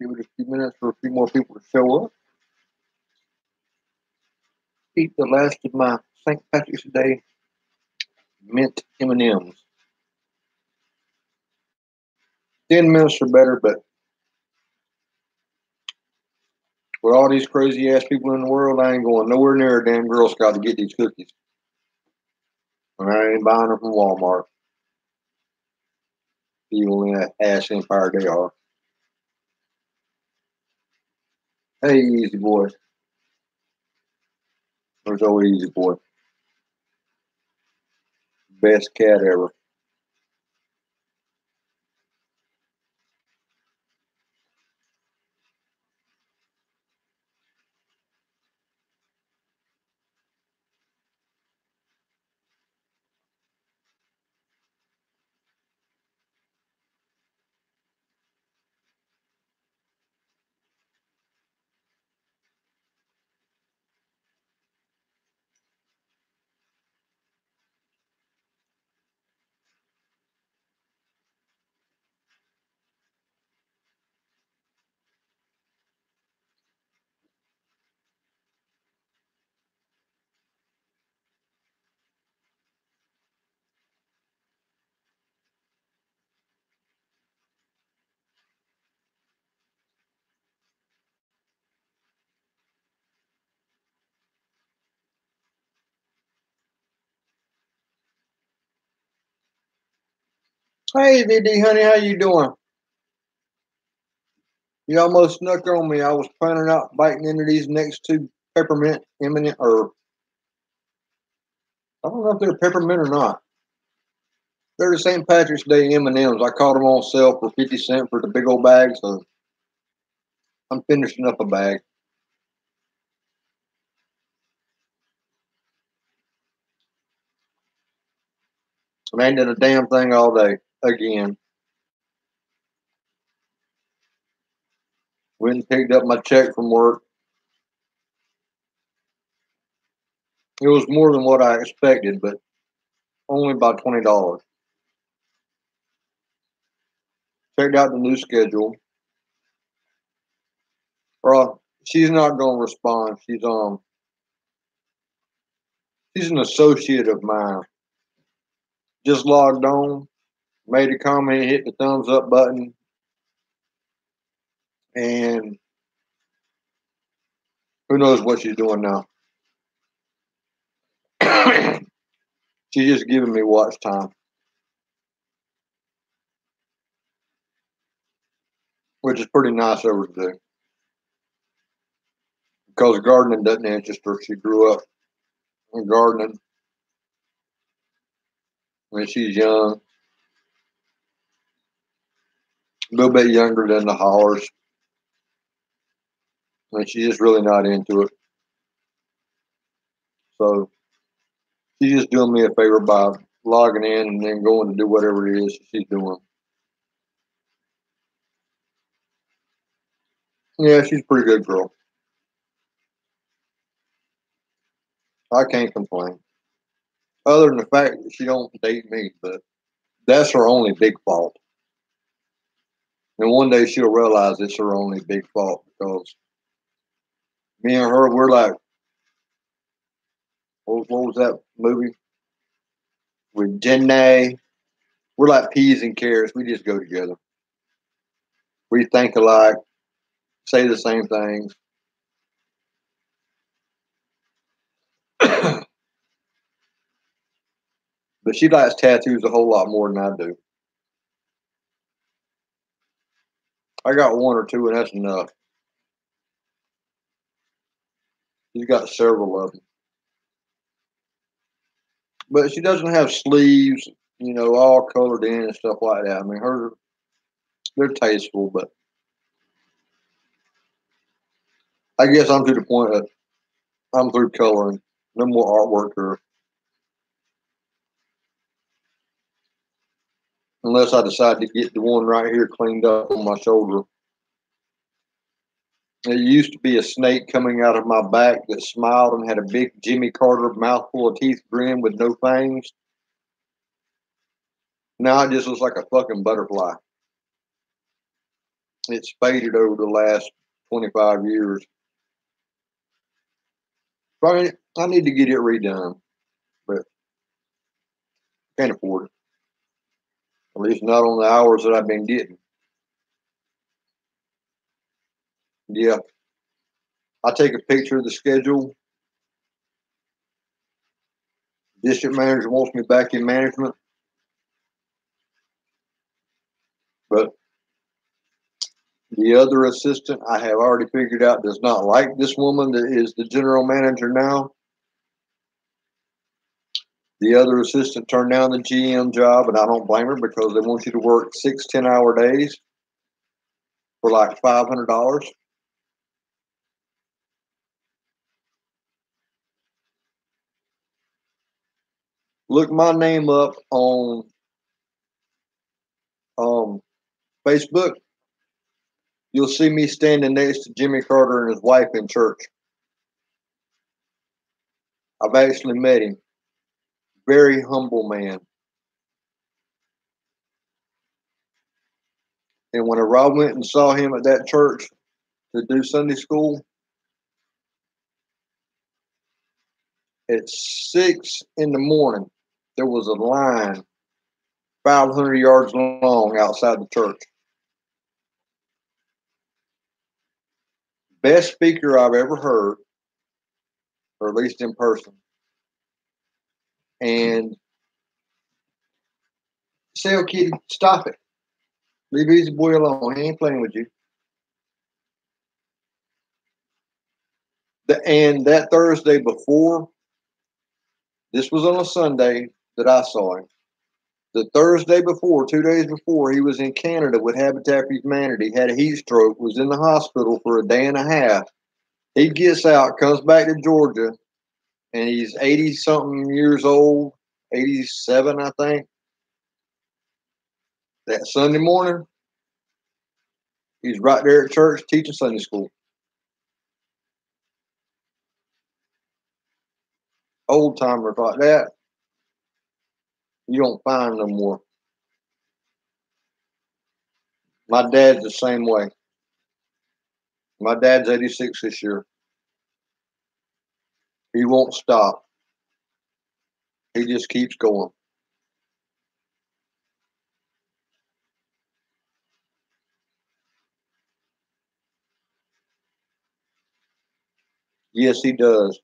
Give it a few minutes for a few more people to show up. Eat the last of my St. Patrick's Day mint M&Ms. 10 minutes are better, but with all these crazy ass people in the world, I ain't going nowhere near a damn Girl Scout to get these cookies. And I ain't buying them from Walmart. Evil in that ass empire they are. Hey, easy boy. There's old easy boy. Best cat ever. Hey, VD, honey, how you doing? You almost snuck on me. I was planning out biting into these next two peppermint M&M, or I don't know if they're peppermint or not. They're the St. Patrick's Day M&Ms. I caught them on sale for 50 cents for the big old bag, so I'm finishing up a bag. And I ain't done a damn thing all day. Again. Went and picked up my check from work. It was more than what I expected, but only about $20. Checked out the new schedule. She's not gonna respond. She's an associate of mine. Just logged on, made a comment, hit the thumbs up button, and who knows what she's doing now. She's just giving me watch time, which is pretty nice of her to do. Because gardening doesn't interest her. She grew up gardening when she's young, a little bit younger than the Hollers, and she's just really not into it. So she's just doing me a favor by logging in and then going to do whatever it is she's doing. Yeah, she's a pretty good girl. I can't complain. Other than the fact that she don't date me, but that's her only big fault. And one day she'll realize it's her only big fault because me and her, we're like, what was that movie with Jenna? We're like peas and carrots. We just go together. We think alike, say the same things. But she likes tattoos a whole lot more than I do. I got one or two, and that's enough. She's got several of them. But she doesn't have sleeves, all colored in and stuff like that. I mean, they're tasteful, but I guess I'm to the point that I'm through coloring. No more artwork or unless I decide to get the one right here cleaned up on my shoulder. There used to be a snake coming out of my back that smiled and had a big Jimmy Carter mouthful of teeth grin with no fangs. Now it just looks like a fucking butterfly. It's faded over the last 25 years. Probably, I need to get it redone, but can't afford it. At least not on the hours that I've been getting. Yeah, I take a picture of the schedule. District manager wants me back in management, but the other assistant I have already figured out does not like this woman that is the general manager now. The other assistant turned down the GM job, and I don't blame her because they want you to work 6 10-hour days for like $500. Look my name up on um, Facebook. You'll see me standing next to Jimmy Carter and his wife in church. I've actually met him. Very humble man. And whenever I went and saw him at that church to do Sunday school, at 6 in the morning, there was a line 500 yards long outside the church. Best speaker I've ever heard, or at least in person. And say, "Oh, kitty, stop it. Leave Easy Boy alone. He ain't playing with you." And that Thursday before, this was on a Sunday that I saw him. The Thursday before, 2 days before, he was in Canada with Habitat for Humanity, had a heat stroke, was in the hospital for a day and a half. He gets out, comes back to Georgia, and he's 80 something years old, 87, I think. That Sunday morning, he's right there at church teaching Sunday school. Old timers like that, you don't find no more. My dad's the same way. My dad's 86 this year. He won't stop. He just keeps going. Yes, he does.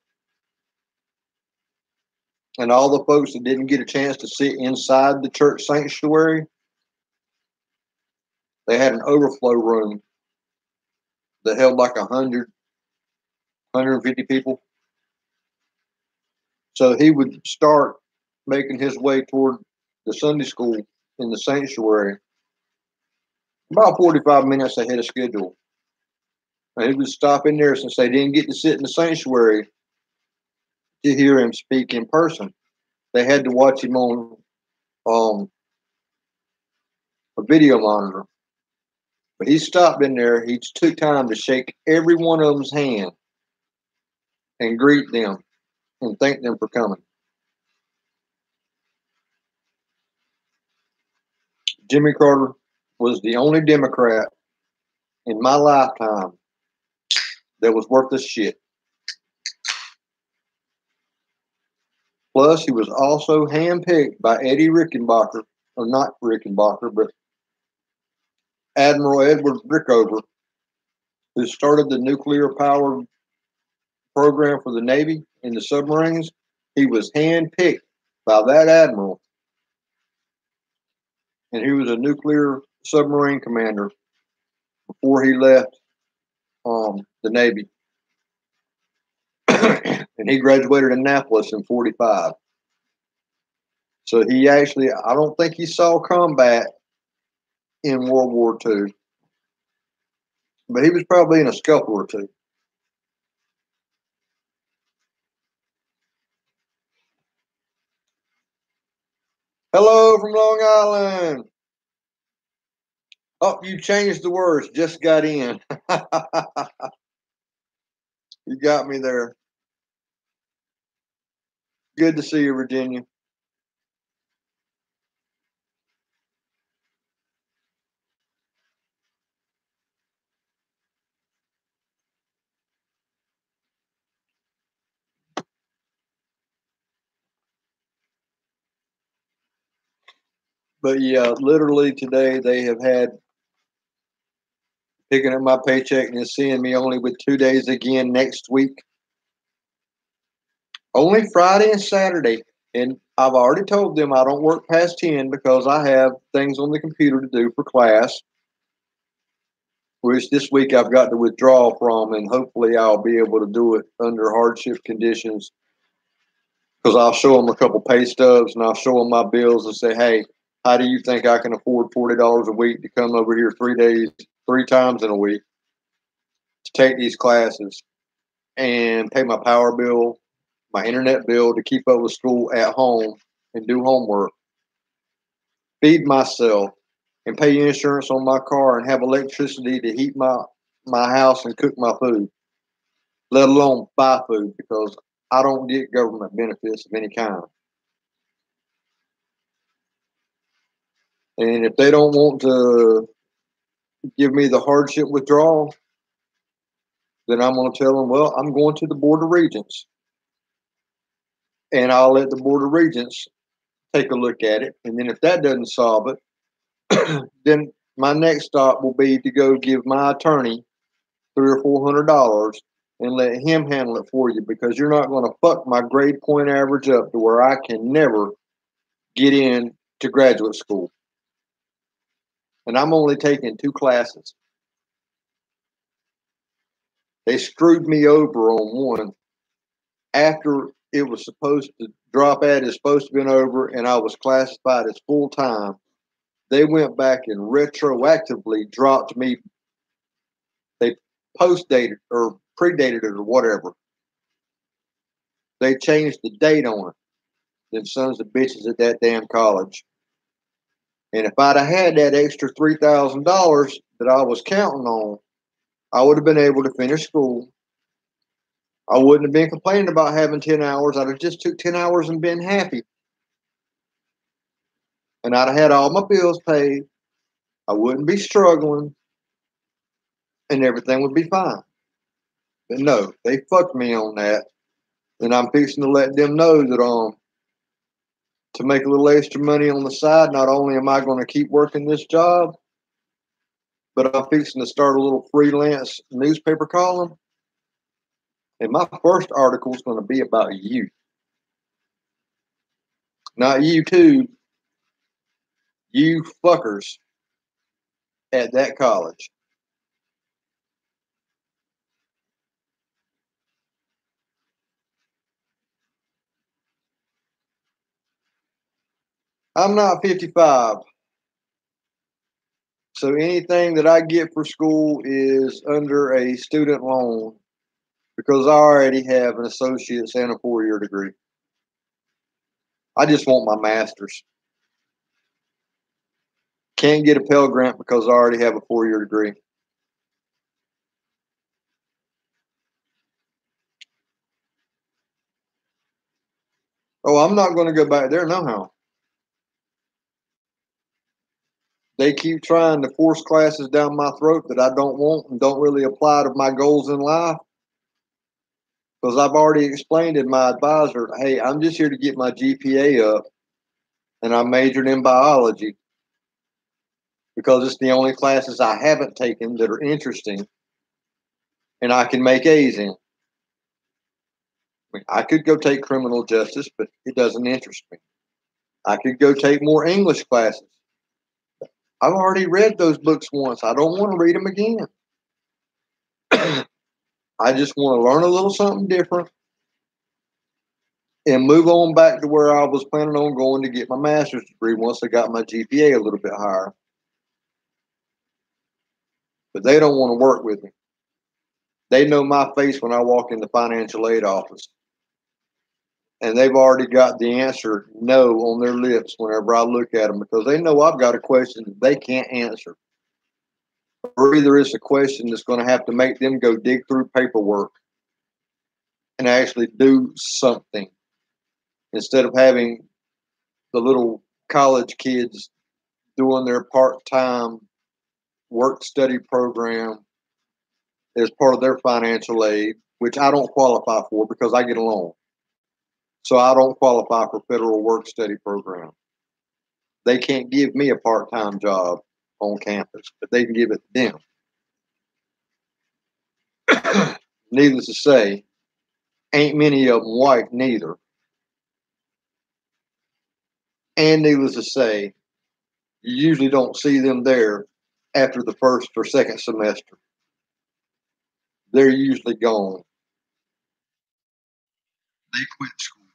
And all the folks that didn't get a chance to sit inside the church sanctuary, they had an overflow room that held like 100, 150 people. So he would start making his way toward the Sunday school in the sanctuary about 45 minutes ahead of schedule. And he would stop in there since they didn't get to sit in the sanctuary to hear him speak in person. They had to watch him on um, a video monitor. But he stopped in there. He took time to shake every one of them's hand and greet them and thank them for coming. Jimmy Carter was the only Democrat in my lifetime that was worth a shit. Plus, he was also handpicked by Eddie Rickenbacker, or not Rickenbacker, but Admiral Edward Rickover, who started the nuclear power program for the Navy in the submarines. He was handpicked by that admiral, and he was a nuclear submarine commander before he left the Navy. And he graduated in Annapolis in 45. So he actually, I don't think he saw combat in World War II, but he was probably in a scuffle or two. Hello from Long Island. Oh, you changed the words. Just got in. You got me there. Good to see you, Virginia. But yeah, literally today they have had picking up my paycheck and seeing me only with 2 days again next week. Only Friday and Saturday. And I've already told them I don't work past 10 because I have things on the computer to do for class, which this week I've got to withdraw from, and hopefully I'll be able to do it under hardship conditions because I'll show them a couple pay stubs and I'll show them my bills and say, hey, how do you think I can afford $40 a week to come over here 3 days, 3 times in a week to take these classes and pay my power bill, my internet bill to keep up with school at home and do homework, feed myself, and pay insurance on my car and have electricity to heat my house and cook my food, let alone buy food because I don't get government benefits of any kind. And if they don't want to give me the hardship withdrawal, then I'm going to tell them, well, I'm going to the Board of Regents. And I'll let the Board of Regents take a look at it. And then if that doesn't solve it, then my next stop will be to go give my attorney $300 or $400 and let him handle it for you because you're not going to fuck my grade point average up to where I can never get in to graduate school. And I'm only taking 2 classes. They screwed me over on one after it was supposed to drop out, it's supposed to be over, and I was classified as full time. They went back and retroactively dropped me. They post dated or predated it or whatever. They changed the date on it. Them sons of bitches at that damn college. And if I'd have had that extra $3,000 that I was counting on, I would have been able to finish school. I wouldn't have been complaining about having 10 hours. I'd have just took 10 hours and been happy. And I'd have had all my bills paid. I wouldn't be struggling. And everything would be fine. But no, they fucked me on that. And I'm fixing to let them know that to make a little extra money on the side, not only am I going to keep working this job, but I'm fixing to start a little freelance newspaper column. And my first article is going to be about you. Not you two, you fuckers at that college. I'm not 55. So anything that I get for school is under a student loan because I already have an associate's and a 4-year degree. I just want my master's. Can't get a Pell Grant because I already have a 4-year degree. Oh, I'm not going to go back there no how. They keep trying to force classes down my throat that I don't want and don't really apply to my goals in life. Because I've already explained to my advisor, hey, I'm just here to get my GPA up, and I majored in biology because it's the only classes I haven't taken that are interesting and I can make A's in. I could go take criminal justice, but it doesn't interest me. I could go take more English classes. I've already read those books once. I don't want to read them again. I just want to learn a little something different and move on back to where I was planning on going to get my master's degree once I got my GPA a little bit higher. But they don't want to work with me. They know my face when I walk in the financial aid office. And they've already got the answer no on their lips whenever I look at them because they know I've got a question that they can't answer. Or either it's a question that's going to have to make them go dig through paperwork and actually do something instead of having the little college kids doing their part-time work study program as part of their financial aid, which I don't qualify for because I get a loan. So I don't qualify for federal work study program. they can't give me a part-time job on campus, but they can give it to them. Needless to say, ain't many of them white neither. And needless to say, you usually don't see them there after the first or second semester. They're usually gone. They quit school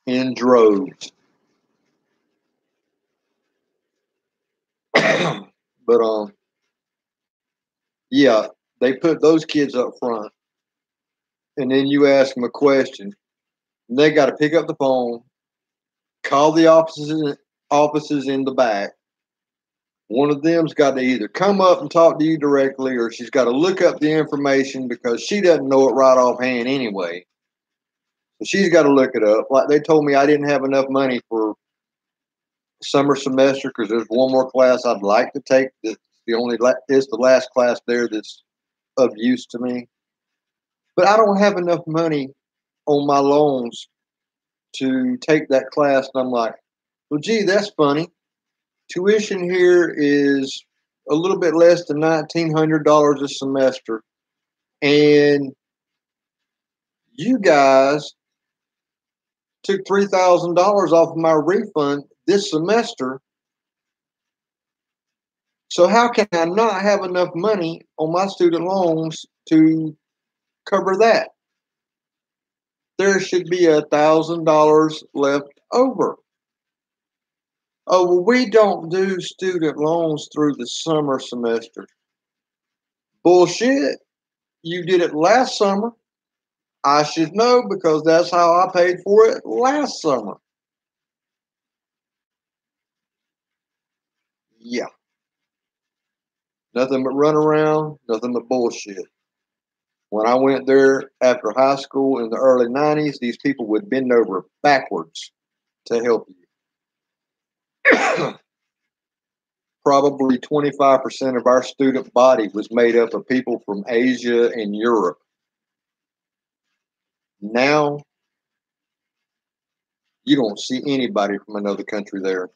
in droves. But yeah, they put those kids up front, and then you ask them a question, and they got to pick up the phone, call the offices in the back. One of them's got to either come up and talk to you directly, or she's got to look up the information because she doesn't know it right offhand anyway. So she's got to look it up. Like they told me, I didn't have enough money for summer semester because there's one more class I'd like to take. It's the last class there that's of use to me. But I don't have enough money on my loans to take that class. And I'm like, well, gee, that's funny. Tuition here is a little bit less than $1,900 a semester. And you guys took $3,000 off of my refund this semester. So how can I not have enough money on my student loans to cover that? There should be $1,000 left over. Oh, well, we don't do student loans through the summer semester. Bullshit. You did it last summer. I should know because that's how I paid for it last summer. Yeah. Nothing but run around, nothing but bullshit. When I went there after high school in the early 90s, these people would bend over backwards to help you. Probably 25% of our student body was made up of people from Asia and Europe. Now, you don't see anybody from another country there.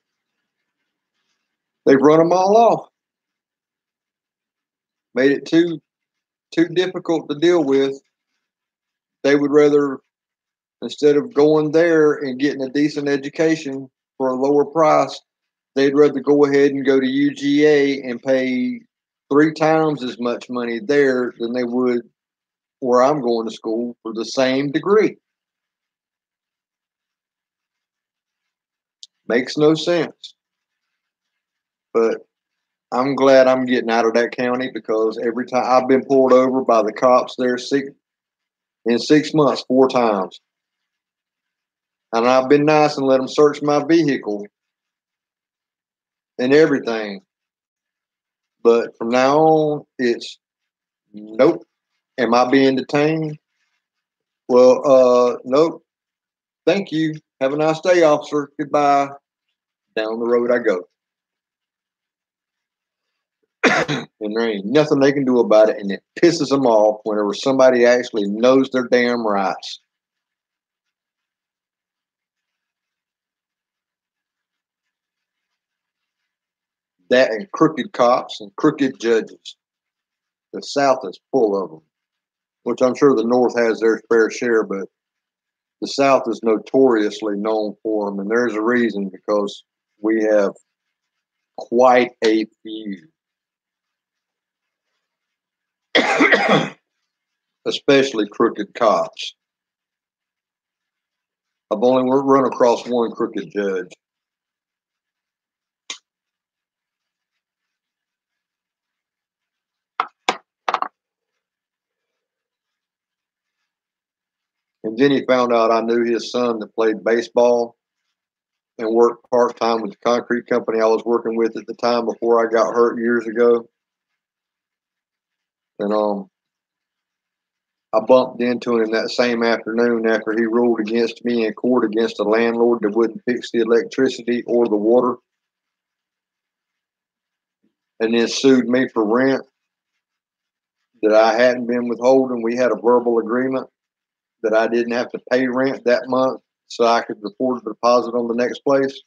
They've run them all off. Made it too difficult to deal with. They would rather, instead of going there and getting a decent education for a lower price, they'd rather go ahead and go to UGA and pay 3 times as much money there than they would where I'm going to school for the same degree. Makes no sense. But I'm glad I'm getting out of that county because every time I've been pulled over by the cops there in 6 months 4 times. And I've been nice and let them search my vehicle and everything. But from now on, it's nope. Am I being detained? Well, nope. Thank you. Have a nice day, officer. Goodbye. Down the road I go. And there ain't nothing they can do about it. And it pisses them off whenever somebody actually knows their damn rights. That and crooked cops and crooked judges. The South is full of them, which I'm sure the North has their fair share, but the South is notoriously known for them. And there's a reason because we have quite a few. Especially crooked cops. I've only run across one crooked judge. And then he found out I knew his son that played baseball and worked part-time with the concrete company I was working with at the time before I got hurt years ago. And I bumped into him that same afternoon after he ruled against me in court against a landlord that wouldn't fix the electricity or the water, and then sued me for rent that I hadn't been withholding. We had a verbal agreement that I didn't have to pay rent that month so I could afford the deposit on the next place.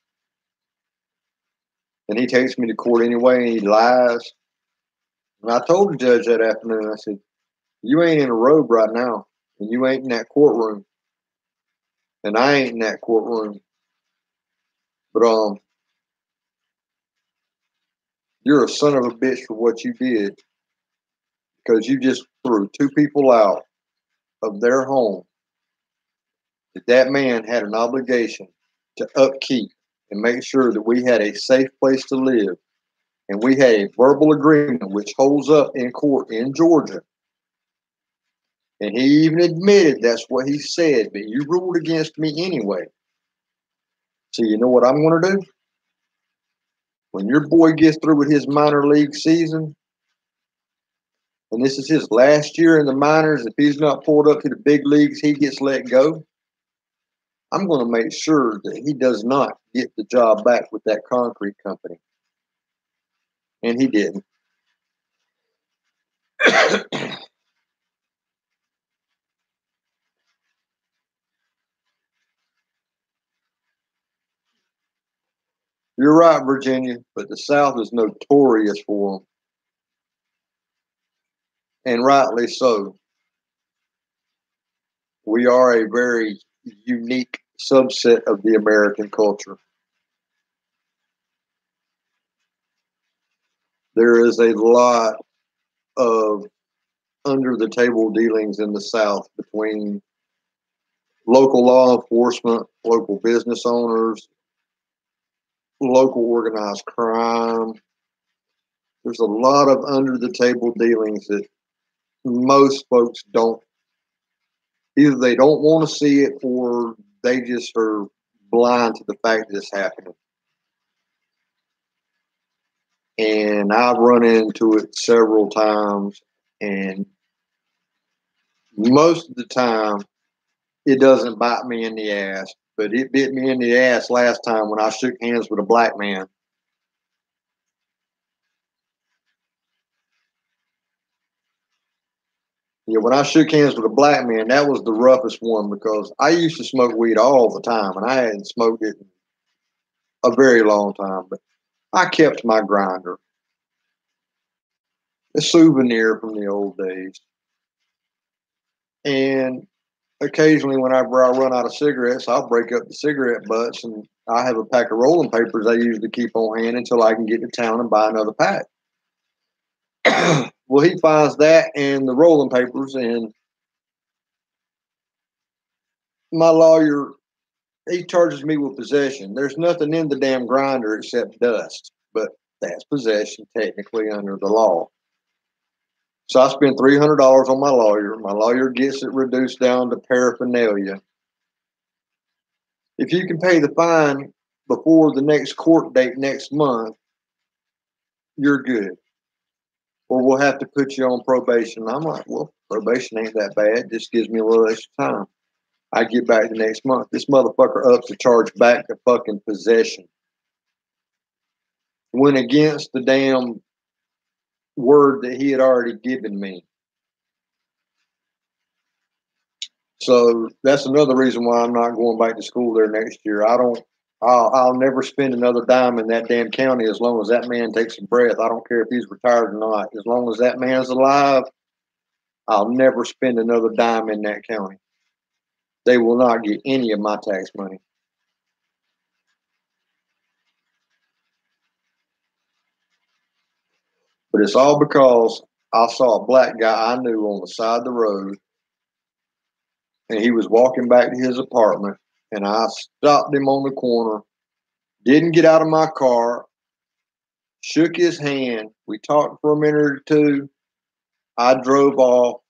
and he takes me to court anyway, and he lies. And I told the judge that afternoon, I said, you ain't in a robe right now, and you ain't in that courtroom, and I ain't in that courtroom. But you're a son of a bitch for what you did, because you just threw two people out of their home that man had an obligation to upkeep and make sure that we had a safe place to live. And we had a verbal agreement which holds up in court in Georgia. And he even admitted that's what he said, but you ruled against me anyway. So you know what I'm going to do? When your boy gets through with his minor league season, and this is his last year in the minors, if he's not pulled up to the big leagues, he gets let go. I'm going to make sure that he does not get the job back with that concrete company. And he didn't. You're right, Virginia, but the South is notorious for them, and rightly so. We are a very unique subset of the American culture. There is a lot of under the table dealings in the South between local law enforcement, local business owners, local organized crime. There's a lot of under the table dealings that most folks don't, either they don't want to see it or they just are blind to the fact that it's happening. And I've run into it several times, and most of the time it doesn't bite me in the ass, but it bit me in the ass last time when I shook hands with a black man. Yeah, when I shook hands with a black man, that was the roughest one, because I used to smoke weed all the time, and I hadn't smoked it in a very long time, but I kept my grinder, a souvenir from the old days. And occasionally, whenever I run out of cigarettes, I'll break up the cigarette butts, and I have a pack of rolling papers I usually keep on hand until I can get to town and buy another pack. Well, he finds that and the rolling papers, and my lawyer, he charges me with possession. There's nothing in the damn grinder except dust, but that's possession technically under the law. So I spend $300 on my lawyer. My lawyer gets it reduced down to paraphernalia. If you can pay the fine before the next court date next month, you're good. Or we'll have to put you on probation. I'm like, well, probation ain't that bad. Just gives me a little extra time. I get back the next month. This motherfucker ups the charge back to fucking possession. Went against the damn word that he had already given me. So that's another reason why I'm not going back to school there next year. I'll never spend another dime in that damn county as long as that man takes a breath. I don't care if he's retired or not. As long as that man's alive, I'll never spend another dime in that county. They will not get any of my tax money. But it's all because I saw a black guy I knew on the side of the road, and he was walking back to his apartment, and I stopped him on the corner, didn't get out of my car, shook his hand. We talked for a minute or two. I drove off.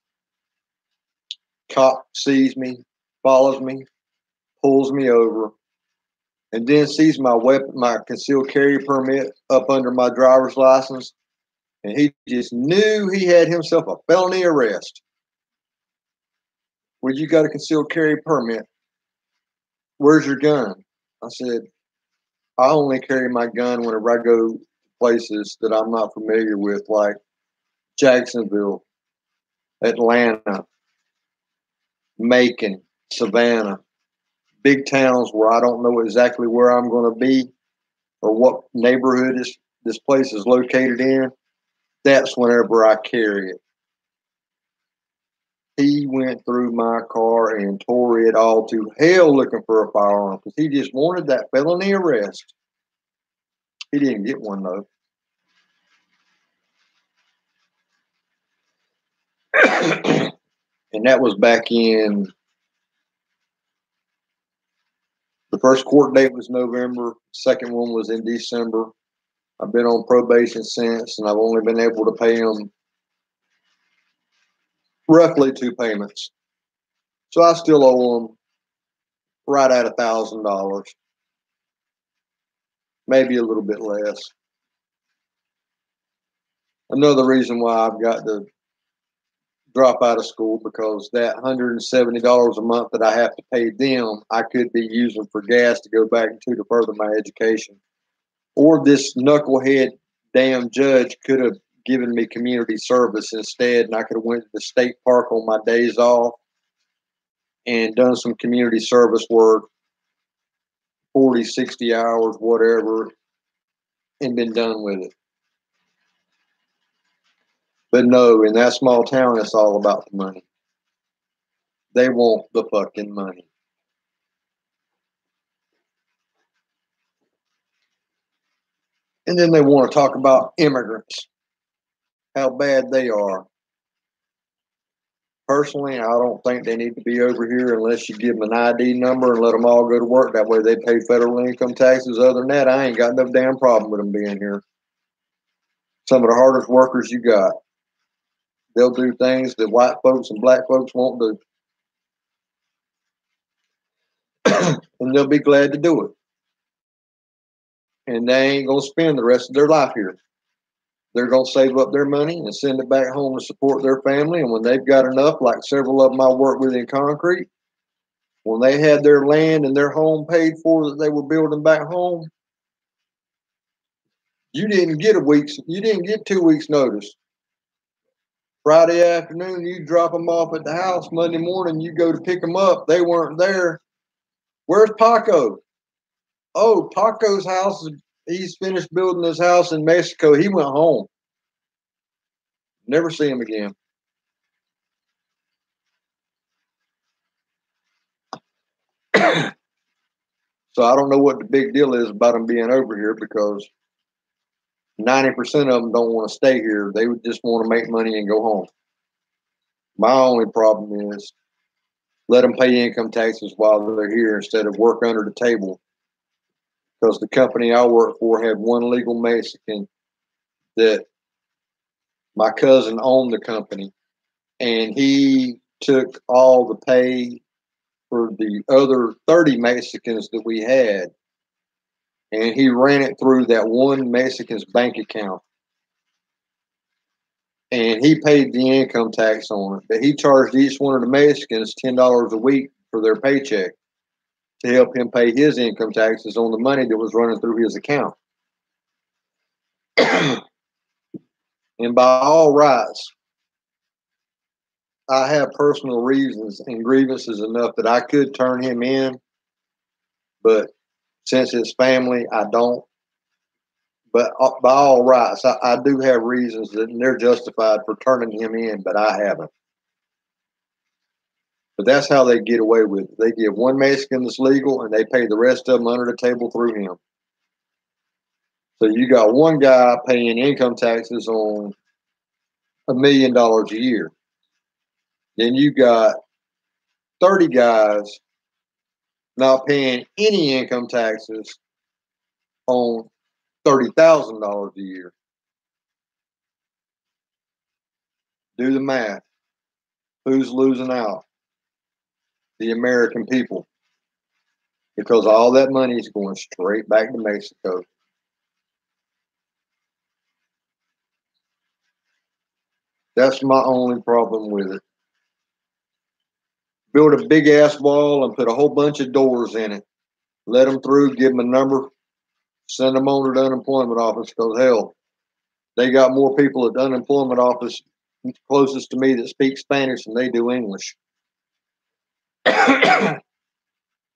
Cop sees me, follows me, pulls me over, and then sees my weapon, my concealed carry permit up under my driver's license. And he just knew he had himself a felony arrest. Well, you got a concealed carry permit. Where's your gun? I said, I only carry my gun whenever I go to places that I'm not familiar with, like Jacksonville, Atlanta, Macon, Savannah, big towns where I don't know exactly where I'm going to be. or what neighborhood this place is located in, that's whenever I carry it. He went through my car and tore it all to hell looking for a firearm because he just wanted that felony arrest. He didn't get one though. And that was back in, the first court date was November, second one was in December. I've been on probation since, and I've only been able to pay him roughly 2 payments. So I still owe him right at $1,000, maybe a little bit less. Another reason why I've got to drop out of school, because that $170 a month that I have to pay them, I could be using for gas to go back to further my education. Or this knucklehead damn judge could have given me community service instead, and I could have went to the state park on my days off and done some community service work, 40, 60 hours, whatever, and been done with it. But no, in that small town, it's all about the money. They want the fucking money. And then they want to talk about immigrants, how bad they are. Personally, I don't think they need to be over here unless you give them an ID number and let them all go to work. That way they pay federal income taxes. Other than that, I ain't got no damn problem with them being here. Some of the hardest workers you got. They'll do things that white folks and black folks won't do. And they'll be glad to do it. And they ain't going to spend the rest of their life here. They're going to save up their money and send it back home to support their family. And when they've got enough, like several of them I work with in concrete, when they had their land and their home paid for that they were building back home, you didn't get 2 weeks notice. Friday afternoon, you drop them off at the house. Monday morning, you go to pick them up. They weren't there. Where's Paco? Oh, Paco's house, he's finished building his house in Mexico. He went home. Never see him again. So I don't know what the big deal is about them being over here, because 90% of them don't want to stay here. They would just want to make money and go home. My only problem is let them pay income taxes while they're here instead of work under the table. Because the company I work for had one legal Mexican that my cousin owned the company, and he took all the pay for the other 30 Mexicans that we had, and he ran it through that one Mexican's bank account. And he paid the income tax on it, but he charged each one of the Mexicans $10 a week for their paycheck to help him pay his income taxes on the money that was running through his account. And by all rights, I have personal reasons and grievances enough that I could turn him in, but since it's family, I don't. But by all rights, I do have reasons that they're justified for turning him in, but I haven't. But that's how they get away with it. They give one Mexican that's legal, and they pay the rest of them under the table through him. So you got one guy paying income taxes on $1 million a year. Then you got 30 guys not paying any income taxes on $30,000 a year. Do the math. Who's losing out? The American people. Because all that money is going straight back to Mexico. That's my only problem with it. Build a big ass wall and put a whole bunch of doors in it. Let them through, give them a number, send them on to the unemployment office, because hell, they got more people at the unemployment office closest to me that speak Spanish than they do English. And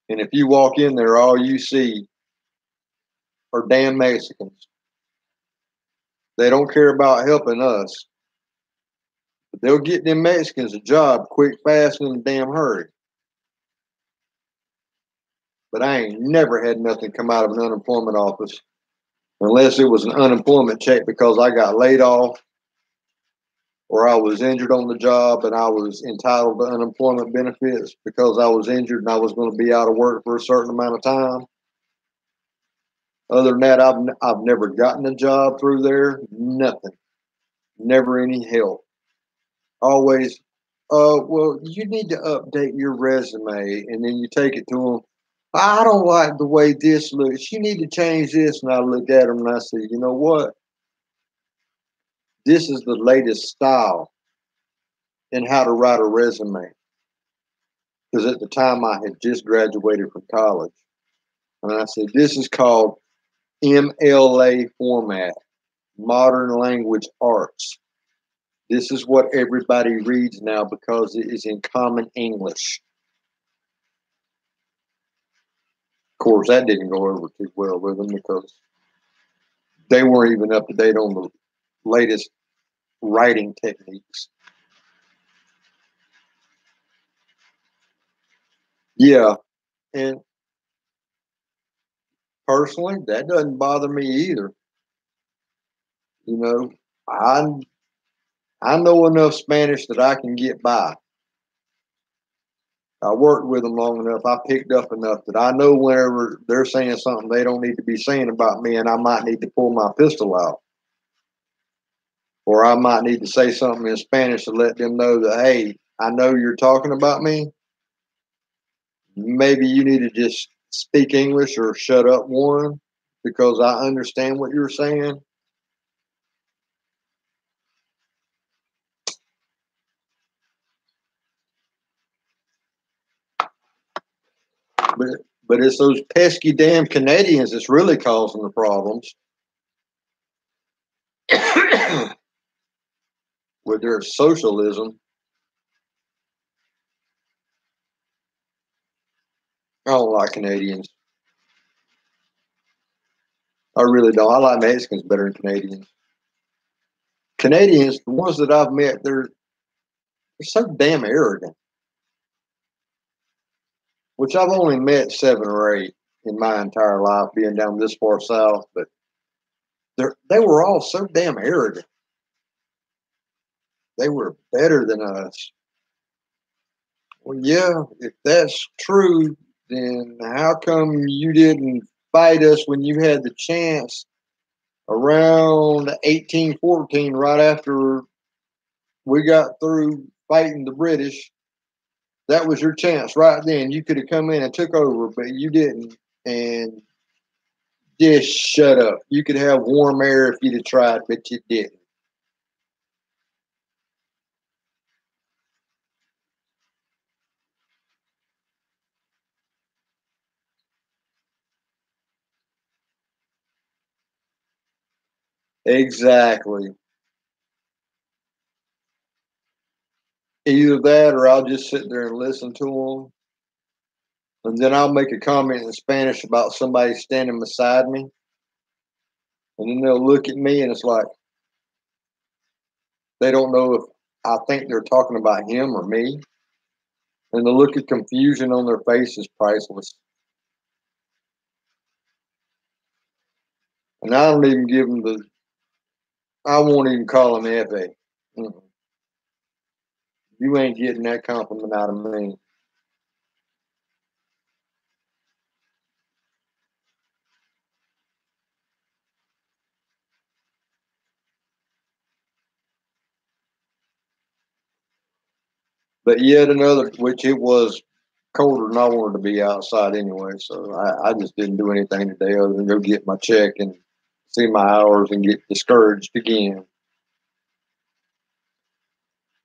if you walk in there, all you see are damn Mexicans. They don't care about helping us. But they'll get them Mexicans a job quick, fast, and in a damn hurry. But I ain't never had nothing come out of an unemployment office unless it was an unemployment check because I got laid off or I was injured on the job and I was entitled to unemployment benefits because I was injured and I was going to be out of work for a certain amount of time. Other than that, I've never gotten a job through there. Nothing. Never any help. Always, well, you need to update your resume, and then you take it to them. I don't like the way this looks. You need to change this. And I look at them and I say, you know what? This is the latest style in how to write a resume. Because at the time I had just graduated from college. And I said, this is called MLA format, Modern Language Arts. This is what everybody reads now because it is in common English. Of course, that didn't go over too well with them because they weren't even up to date on the latest writing techniques. Yeah, and personally, that doesn't bother me either. You know, I I know enough Spanish that I can get by. I worked with them long enough. I picked up enough that I know whenever they're saying something they don't need to be saying about me, and I might need to pull my pistol out, or I might need to say something in Spanish to let them know that, hey, I know you're talking about me. Maybe you need to just speak English or shut up, Warren, because I understand what you're saying. But but it's those pesky damn Canadians that's really causing the problems with their socialism. I don't like Canadians. I really don't. I like Mexicans better than Canadians. Canadians, the ones that I've met, they're so damn arrogant. Which I've only met 7 or 8 in my entire life, being down this far south. But they were all so damn arrogant. They were better than us. Well, yeah, if that's true, then how come you didn't fight us when you had the chance around 1814, right after we got through fighting the British? That was your chance right then. You could have come in and took over, but you didn't. And just shut up. You could have warm air if you'd have tried, but you didn't. Exactly. Either that or I'll just sit there and listen to them. And then I'll make a comment in Spanish about somebody standing beside me. And then they'll look at me and it's like they don't know if I think they're talking about him or me. And the look of confusion on their face is priceless. And I don't even give them I won't even call them F.A. You ain't getting that compliment out of me. But yet another, which it was colder than I wanted to be outside anyway. So I just didn't do anything today other than go get my check and see my hours and get discouraged again.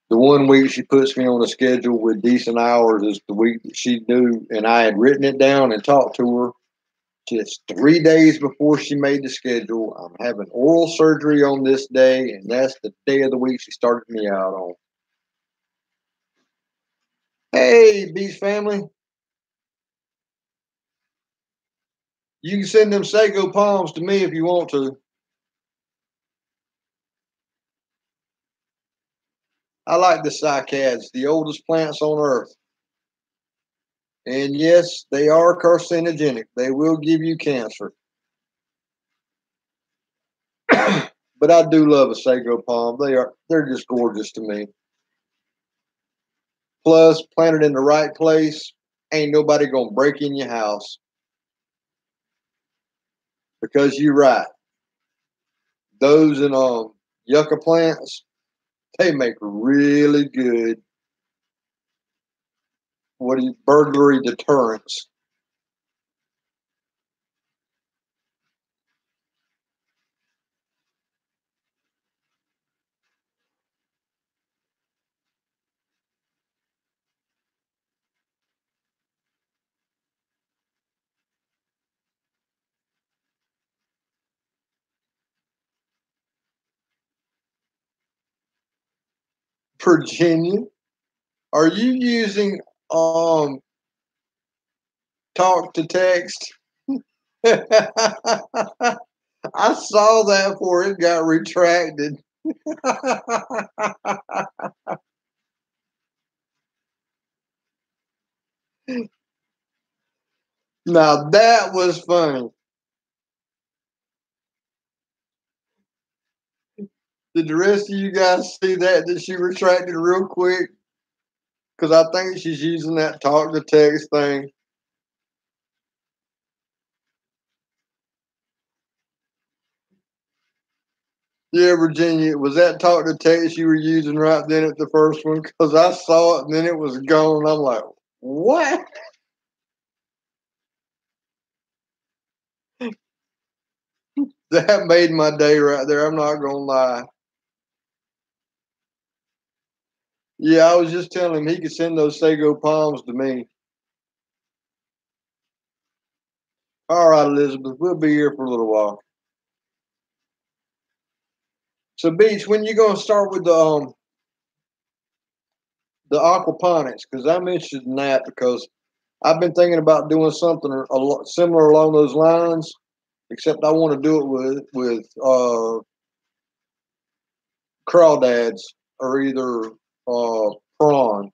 The one week she puts me on a schedule with decent hours is the week that she knew, and I had written it down and talked to her just 3 days before she made the schedule. I'm having oral surgery on this day, and that's the day of the week she started me out on. Hey, Beast family. You can send them sago palms to me if you want to. I like the cycads, the oldest plants on earth. And yes, they are carcinogenic. They will give you cancer. But I do love a sago palm. They're just gorgeous to me. Plus, planted in the right place, ain't nobody gonna break in your house. Because you're right. Those in yucca plants, they make really good burglary deterrents. Virginia, are you using um talk to text? I saw that before it got retracted. Now that was funny. Did the rest of you guys see that she retracted real quick? Because I think she's using that talk to text thing. Yeah, Virginia, was that talk to text you were using right then at the first one? Because I saw it and then it was gone. I'm like, what? That made my day right there. I'm not gonna lie. Yeah, I was just telling him he could send those sago palms to me. All right, Elizabeth, we'll be here for a little while. So, Beach, when you gonna start with the aquaponics? Because I'm interested in that because I've been thinking about doing something a lot similar along those lines. Except I want to do it with crawdads or either prawn.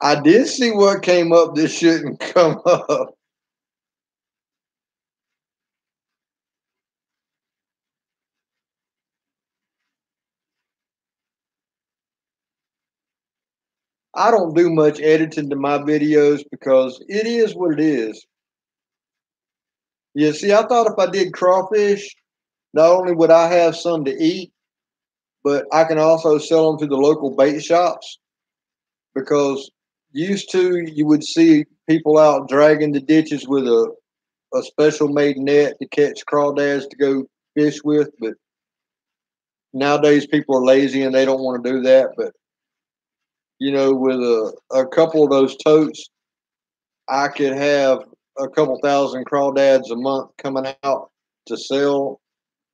I did see what came up that shouldn't come up. I don't do much editing to my videos because it is what it is. Yeah, see, I thought if I did crawfish, not only would I have some to eat, but I can also sell them to the local bait shops because used to you would see people out dragging the ditches with a special made net to catch crawdads to go fish with, but nowadays people are lazy and they don't want to do that. But with a couple of those totes, I could have a couple thousand crawdads a month coming out to sell,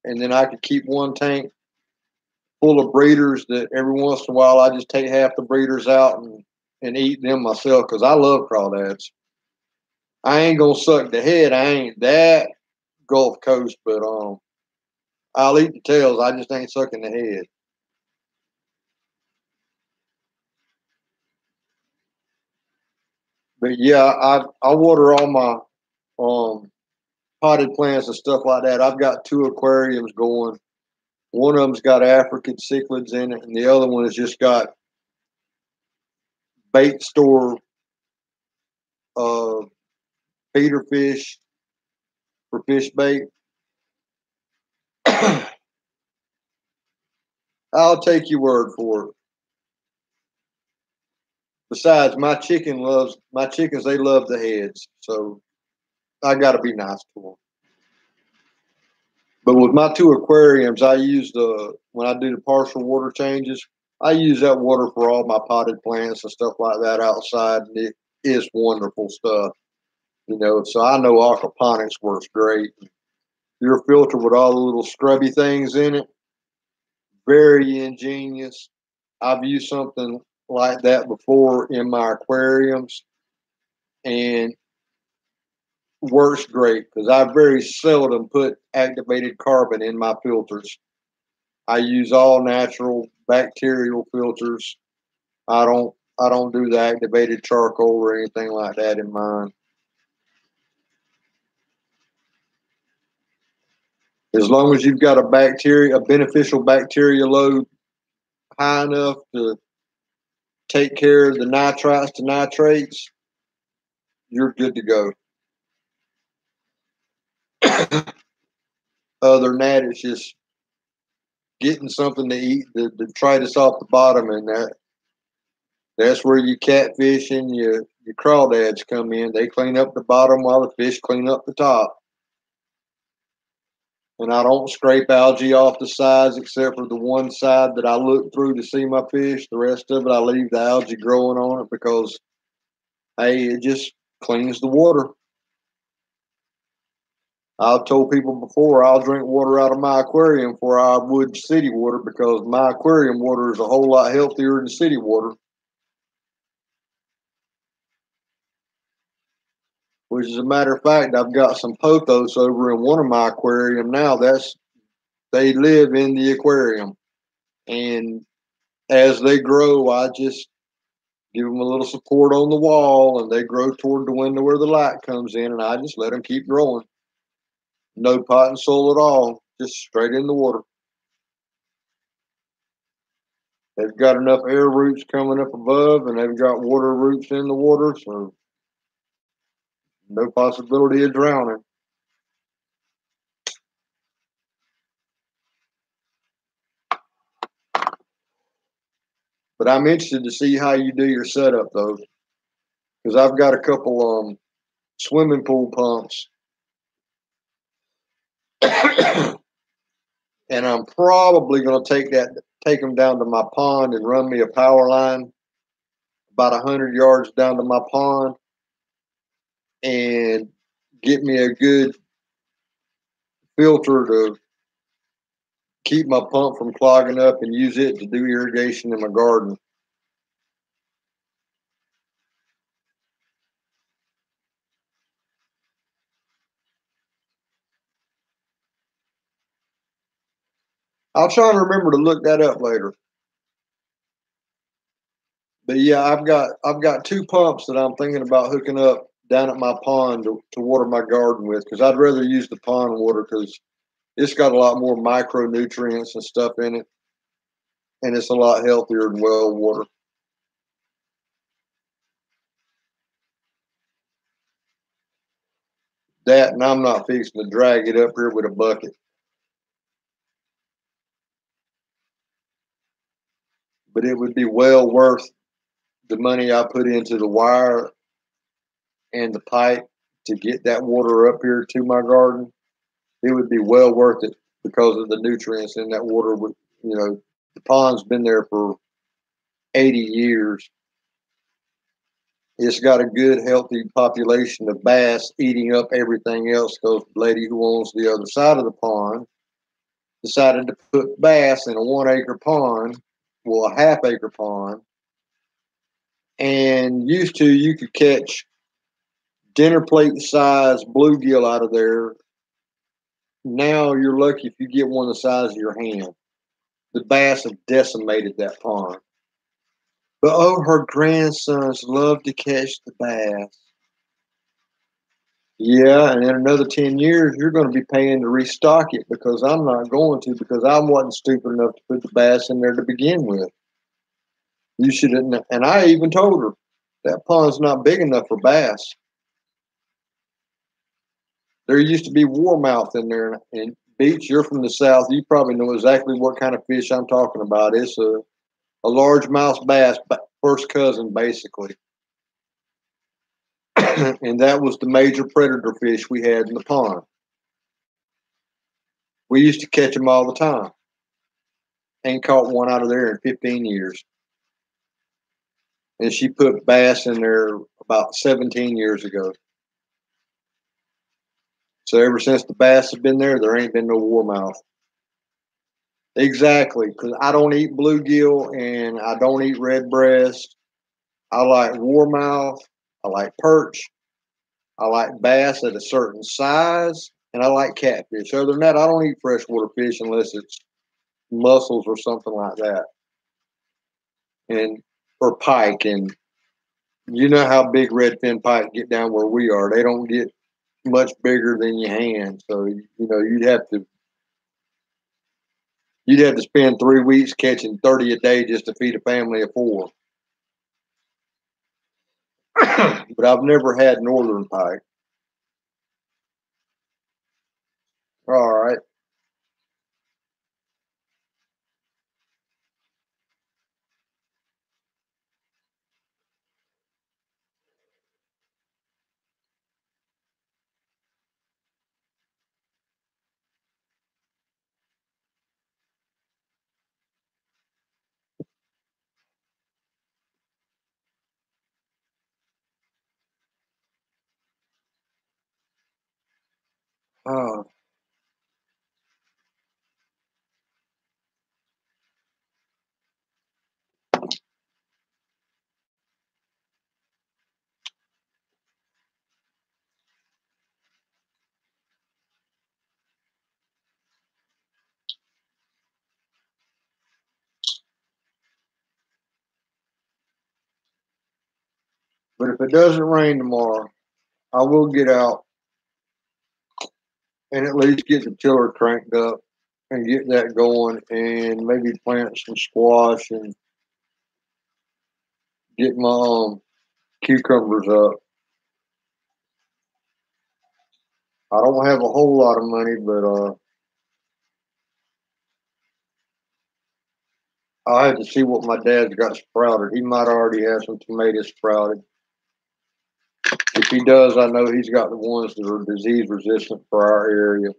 and then I could keep one tank full of breeders that every once in a while I just take half the breeders out and eat them myself because I love crawdads. I ain't gonna suck the head. I ain't that Gulf Coast, but I'll eat the tails. I just ain't sucking the head. But yeah, I water all my um potted plants and stuff like that. I've got two aquariums going. One of them's got African cichlids in it, and the other one has just got bait store uh, feeder fish for fish bait. I'll take your word for it. Besides, my chickens. They love the heads, so I got to be nice to them. But with my two aquariums, I use when I do the partial water changes. I use that water for all my potted plants and stuff like that outside, and it is wonderful stuff. So I know aquaponics works great. Your filter with all the little scrubby things in it, very ingenious. I've used something like that before in my aquariums, and works great because I very seldom put activated carbon in my filters. I use all natural bacterial filters. I don't do the activated charcoal or anything like that in mine. As long as you've got a beneficial bacteria load high enough to take care of the nitrites to nitrates, you're good to go. Other than that, it's just getting something to eat, the detritus off the bottom, and that's where your catfish and your crawdads come in. They clean up the bottom while the fish clean up the top. And I don't scrape algae off the sides except for the one side that I look through to see my fish. The rest of it, I leave the algae growing on it because, hey, it just cleans the water. I've told people before I'll drink water out of my aquarium before I would city water because my aquarium water is a whole lot healthier than city water. Which, as a matter of fact, I've got some pothos over in one of my aquarium now. They live in the aquarium, and as they grow, I just give them a little support on the wall, and they grow toward the window where the light comes in, and I just let them keep growing. No pot and soil at all, just straight in the water. They've got enough air roots coming up above, and they've got water roots in the water, so no possibility of drowning. But I'm interested to see how you do your setup, though, because I've got a couple swimming pool pumps, and I'm probably going to take them down to my pond and run me a power line about 100 yards down to my pond and get me a good filter to keep my pump from clogging up and use it to do irrigation in my garden. I'll try and remember to look that up later. But yeah, I've got two pumps that I'm thinking about hooking up down at my pond to water my garden with because I'd rather use the pond water because it's got a lot more micronutrients and stuff in it, and it's a lot healthier than well water. That, and I'm not fixing to drag it up here with a bucket. But it would be well worth the money I put into the wire and the pipe to get that water up here to my garden. It would be well worth it because of the nutrients in that water. The pond's been there for 80 years. It's got a good, healthy population of bass eating up everything else because the lady who owns the other side of the pond decided to put bass in a 1 acre pond, well, a half-acre pond. And used to, you could catch dinner plate size bluegill out of there. Now you're lucky if you get one the size of your hand. The bass have decimated that pond. But oh, her grandsons love to catch the bass. Yeah, and in another 10 years, you're going to be paying to restock it because I'm not going to because I wasn't stupid enough to put the bass in there to begin with. You shouldn't. And I even told her that pond's not big enough for bass. There used to be warmouth in there. And Beach, you're from the south. You probably know exactly what kind of fish I'm talking about. It's a largemouth bass, first cousin, basically. And that was the major predator fish we had in the pond. We used to catch them all the time. Ain't caught one out of there in 15 years. And she put bass in there about 17 years ago. So ever since the bass have been there ain't been no warmouth. Exactly, because I don't eat bluegill and I don't eat red breast. I like warmouth. I like perch. I like bass at a certain size, and I like catfish. Other than that, I don't eat freshwater fish unless it's mussels or something like that, and or pike. And you know how big redfin pike get down where we are. They don't get much bigger than your hand. So you'd have to spend 3 weeks catching 30 a day just to feed a family of four. But I've never had northern pike. All right. Uh, but if it doesn't rain tomorrow, I will get out and at least get the tiller cranked up and get that going and maybe plant some squash and get my cucumbers up. I don't have a whole lot of money, but I'll have to see what my dad's got sprouted. He might already have some tomatoes sprouted. If he does, I know he's got the ones that are disease resistant for our area.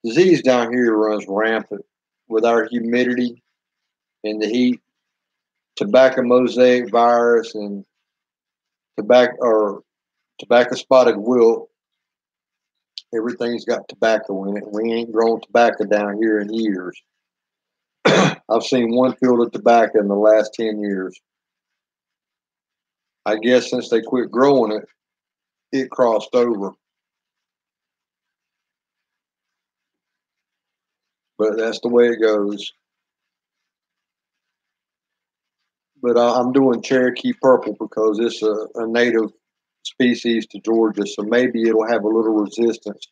Disease down here runs rampant with our humidity and the heat. Tobacco mosaic virus and tobacco spotted wilt. Everything's got tobacco in it. We ain't grown tobacco down here in years. I've seen one field of tobacco in the last 10 years. I guess since they quit growing it, it crossed over. But that's the way it goes. But I'm doing Cherokee purple because it's a native species to Georgia, so maybe it'll have a little resistance.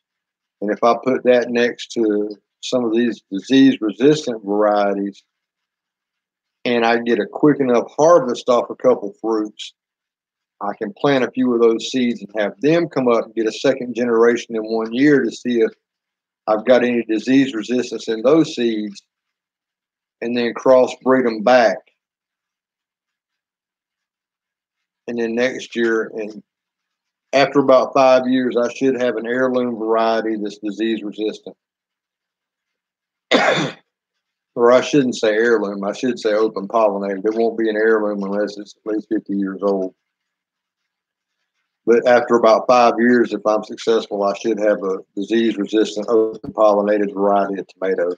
And if I put that next to some of these disease resistant varieties, and I get a quick enough harvest off a couple fruits, I can plant a few of those seeds and have them come up and get a second generation in 1 year to see if I've got any disease resistance in those seeds, and then crossbreed them back. And then next year, and after about 5 years, I should have an heirloom variety that's disease resistant. Or I shouldn't say heirloom, I should say open pollinated. It won't be an heirloom unless it's at least 50 years old. But after about 5 years, if I'm successful, I should have a disease resistant open pollinated variety of tomato.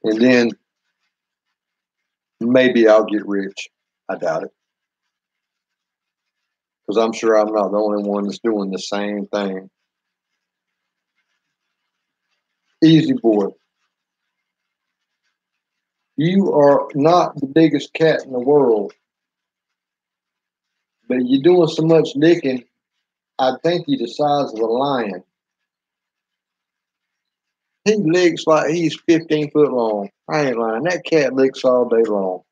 And then maybe I'll get rich. I doubt it. Because I'm sure I'm not the only one that's doing the same thing. Easy boy. You are not the biggest cat in the world, but you're doing so much licking, I think you're the size of a lion. He licks like he's 15 foot long. I ain't lying. That cat licks all day long.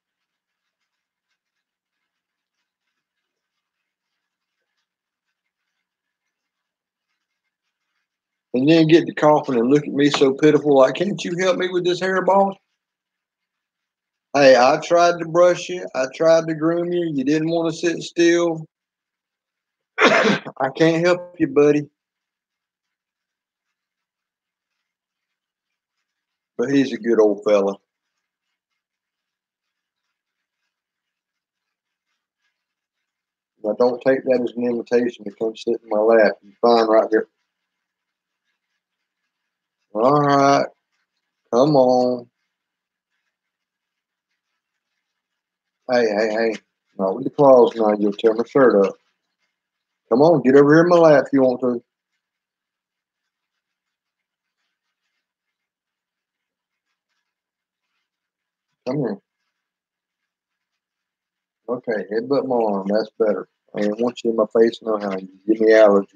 And then get to coughing and look at me so pitiful, like, can't you help me with this hairball? Hey, I tried to brush you. I tried to groom you. You didn't want to sit still. I can't help you, buddy. But he's a good old fella. Now, don't take that as an invitation to come sit in my lap. You're fine right there. All right. Come on. Hey. Not with the claws now. You'll tear my shirt up. Come on, get over here in my lap if you want to. Come here. Okay, headbutt my arm. That's better. I ain't want you in my face no how. You give me allergies.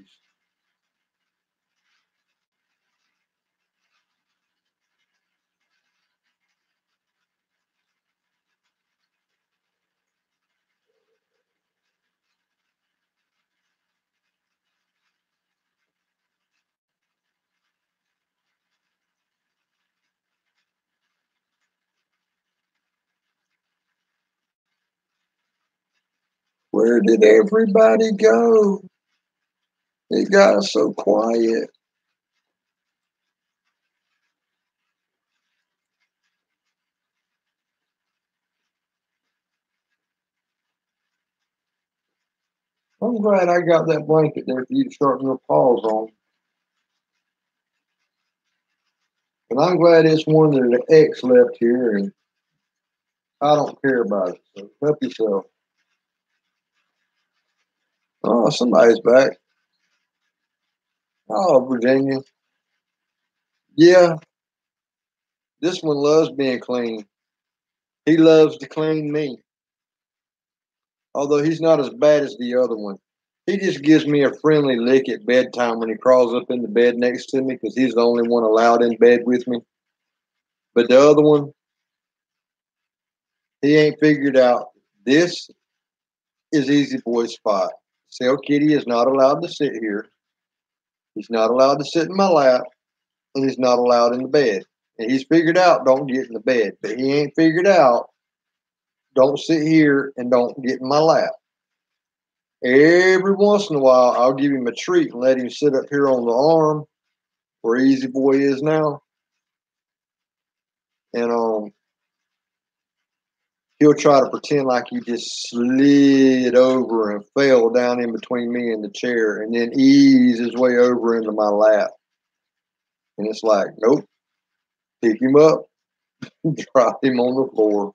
Where did everybody go? It got so quiet. I'm glad I got that blanket there for you to start your paws on. And I'm glad it's one that the X left here and I don't care about it. So help yourself. Oh, somebody's back. Oh, Virginia. Yeah, this one loves being clean. He loves to clean me. Although he's not as bad as the other one. He just gives me a friendly lick at bedtime when he crawls up in the bed next to me because he's the only one allowed in bed with me. But the other one, he ain't figured out this is Easy Boy's spot. Cell Kitty is not allowed to sit here. He's not allowed to sit in my lap, and he's not allowed in the bed. And he's figured out don't get in the bed, but he ain't figured out don't sit here and don't get in my lap. Every once in a while, I'll give him a treat and let him sit up here on the arm where Easy Boy is now, and he'll try to pretend like he just slid over and fell down in between me and the chair, and then ease his way over into my lap. And it's like, nope, pick him up, drop him on the floor.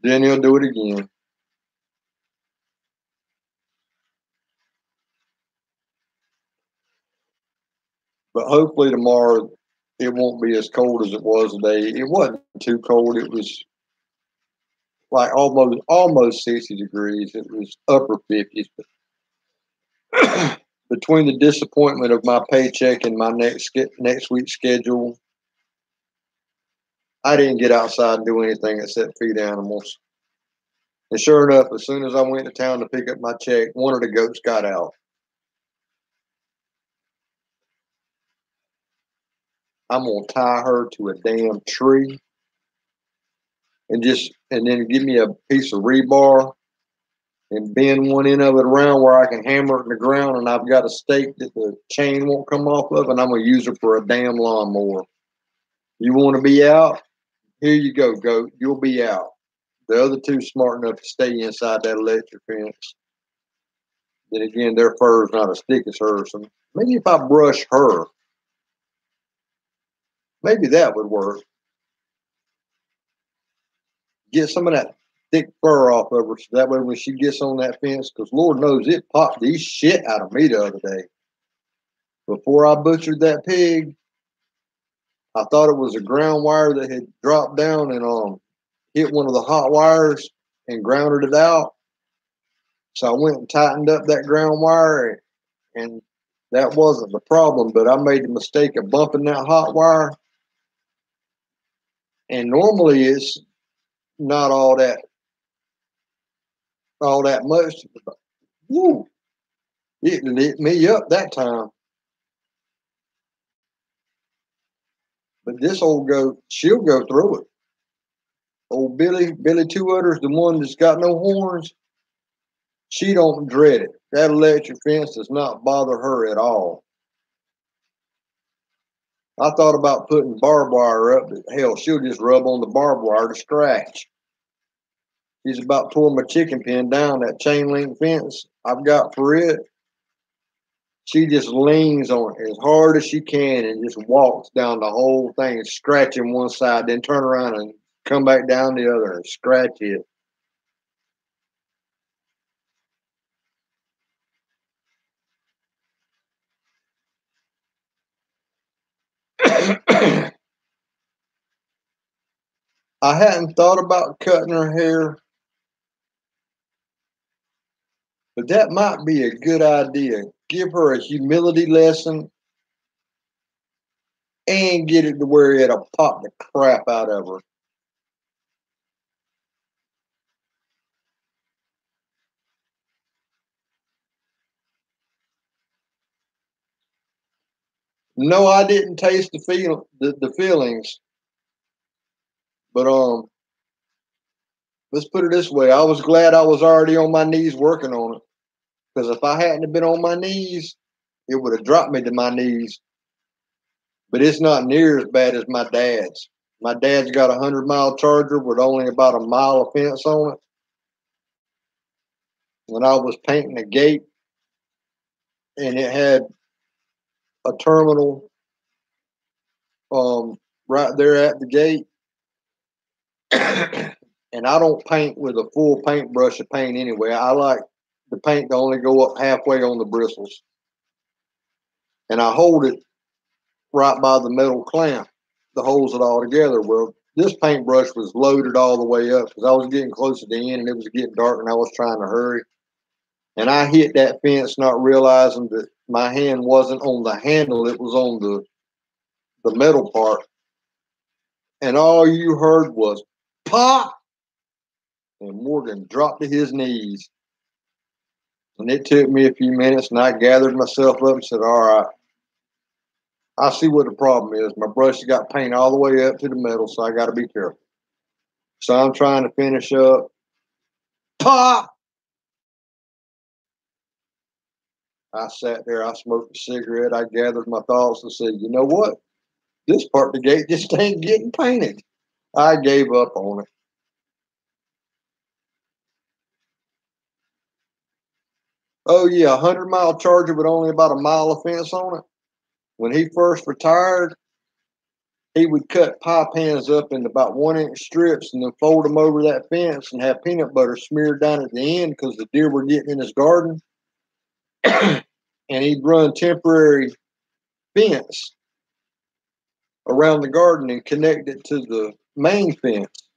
Then he'll do it again. But hopefully tomorrow it won't be as cold as it was today. It wasn't too cold. It was like almost 60 degrees. It was upper 50s. But between the disappointment of my paycheck and my next week's schedule, I didn't get outside and do anything except feed animals. And sure enough, as soon as I went to town to pick up my check, one of the goats got out. I'm gonna tie her to a damn tree and then give me a piece of rebar and bend one end of it around where I can hammer it in the ground, and I've got a stake that the chain won't come off of, and I'm gonna use it for a damn lawnmower. You want to be out? Here you go, goat. You'll be out. The other two smart enough to stay inside that electric fence. Then again, their fur is not as thick as hers. So maybe if I brush her, maybe that would work. Get some of that thick fur off of her so that way when she gets on that fence, because Lord knows it popped the shit out of me the other day. Before I butchered that pig, I thought it was a ground wire that had dropped down and hit one of the hot wires and grounded it out. So I went and tightened up that ground wire, and that wasn't the problem, but I made the mistake of bumping that hot wire. And normally it's not all that much. Woo! It lit me up that time. But this old goat, she'll go through it. Old Billy Two Udders, the one that's got no horns, she don't dread it. That electric fence does not bother her at all. I thought about putting barbed wire up, but hell, she'll just rub on the barbed wire to scratch. She's about tore my chicken pen down, that chain link fence I've got for it. She just leans on it as hard as she can and just walks down the whole thing, scratching one side, then turn around and come back down the other and scratch it. I hadn't thought about cutting her hair, but that might be a good idea. Give her a humility lesson and get it to where it'll pop the crap out of her. No, I didn't taste the feelings, but let's put it this way: I was glad I was already on my knees working on it, because if I hadn't have been on my knees, it would have dropped me to my knees. But it's not near as bad as my dad's. My dad's got a 100-mile Charger with only about a mile of fence on it. When I was painting a gate, and it had a terminal right there at the gate. And I don't paint with a full paintbrush of paint anyway. I like the paint to only go up halfway on the bristles. And I hold it right by the metal clamp that holds it all together. Well, this paintbrush was loaded all the way up because I was getting close to the end and it was getting dark and I was trying to hurry. And I hit that fence not realizing that my hand wasn't on the handle, it was on the metal part. And all you heard was pop, and Morgan dropped to his knees. And it took me a few minutes, and I gathered myself up and said, all right, I see what the problem is. My brush has got paint all the way up to the metal, so I got to be careful. So I'm trying to finish up. Pop! I sat there, I smoked a cigarette, I gathered my thoughts and said, you know what? This part of the gate just ain't getting painted. I gave up on it. Oh, yeah, a 100-mile Charger with only about a mile of fence on it. When he first retired, he would cut pie pans up into about 1-inch strips and then fold them over that fence and have peanut butter smeared down at the end because the deer were getting in his garden. And he'd run temporary fence around the garden and connect it to the main fence.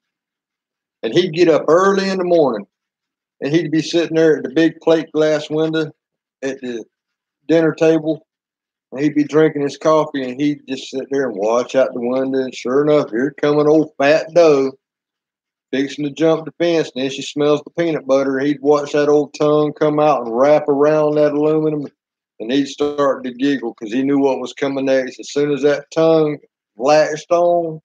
And he'd get up early in the morning and he'd be sitting there at the big plate glass window at the dinner table. And he'd be drinking his coffee and he'd just sit there and watch out the window. And sure enough, here come an old fat doe fixing to jump the fence, and then she smells the peanut butter. He'd watch that old tongue come out and wrap around that aluminum, and he'd start to giggle because he knew what was coming next. As soon as that tongue latched on,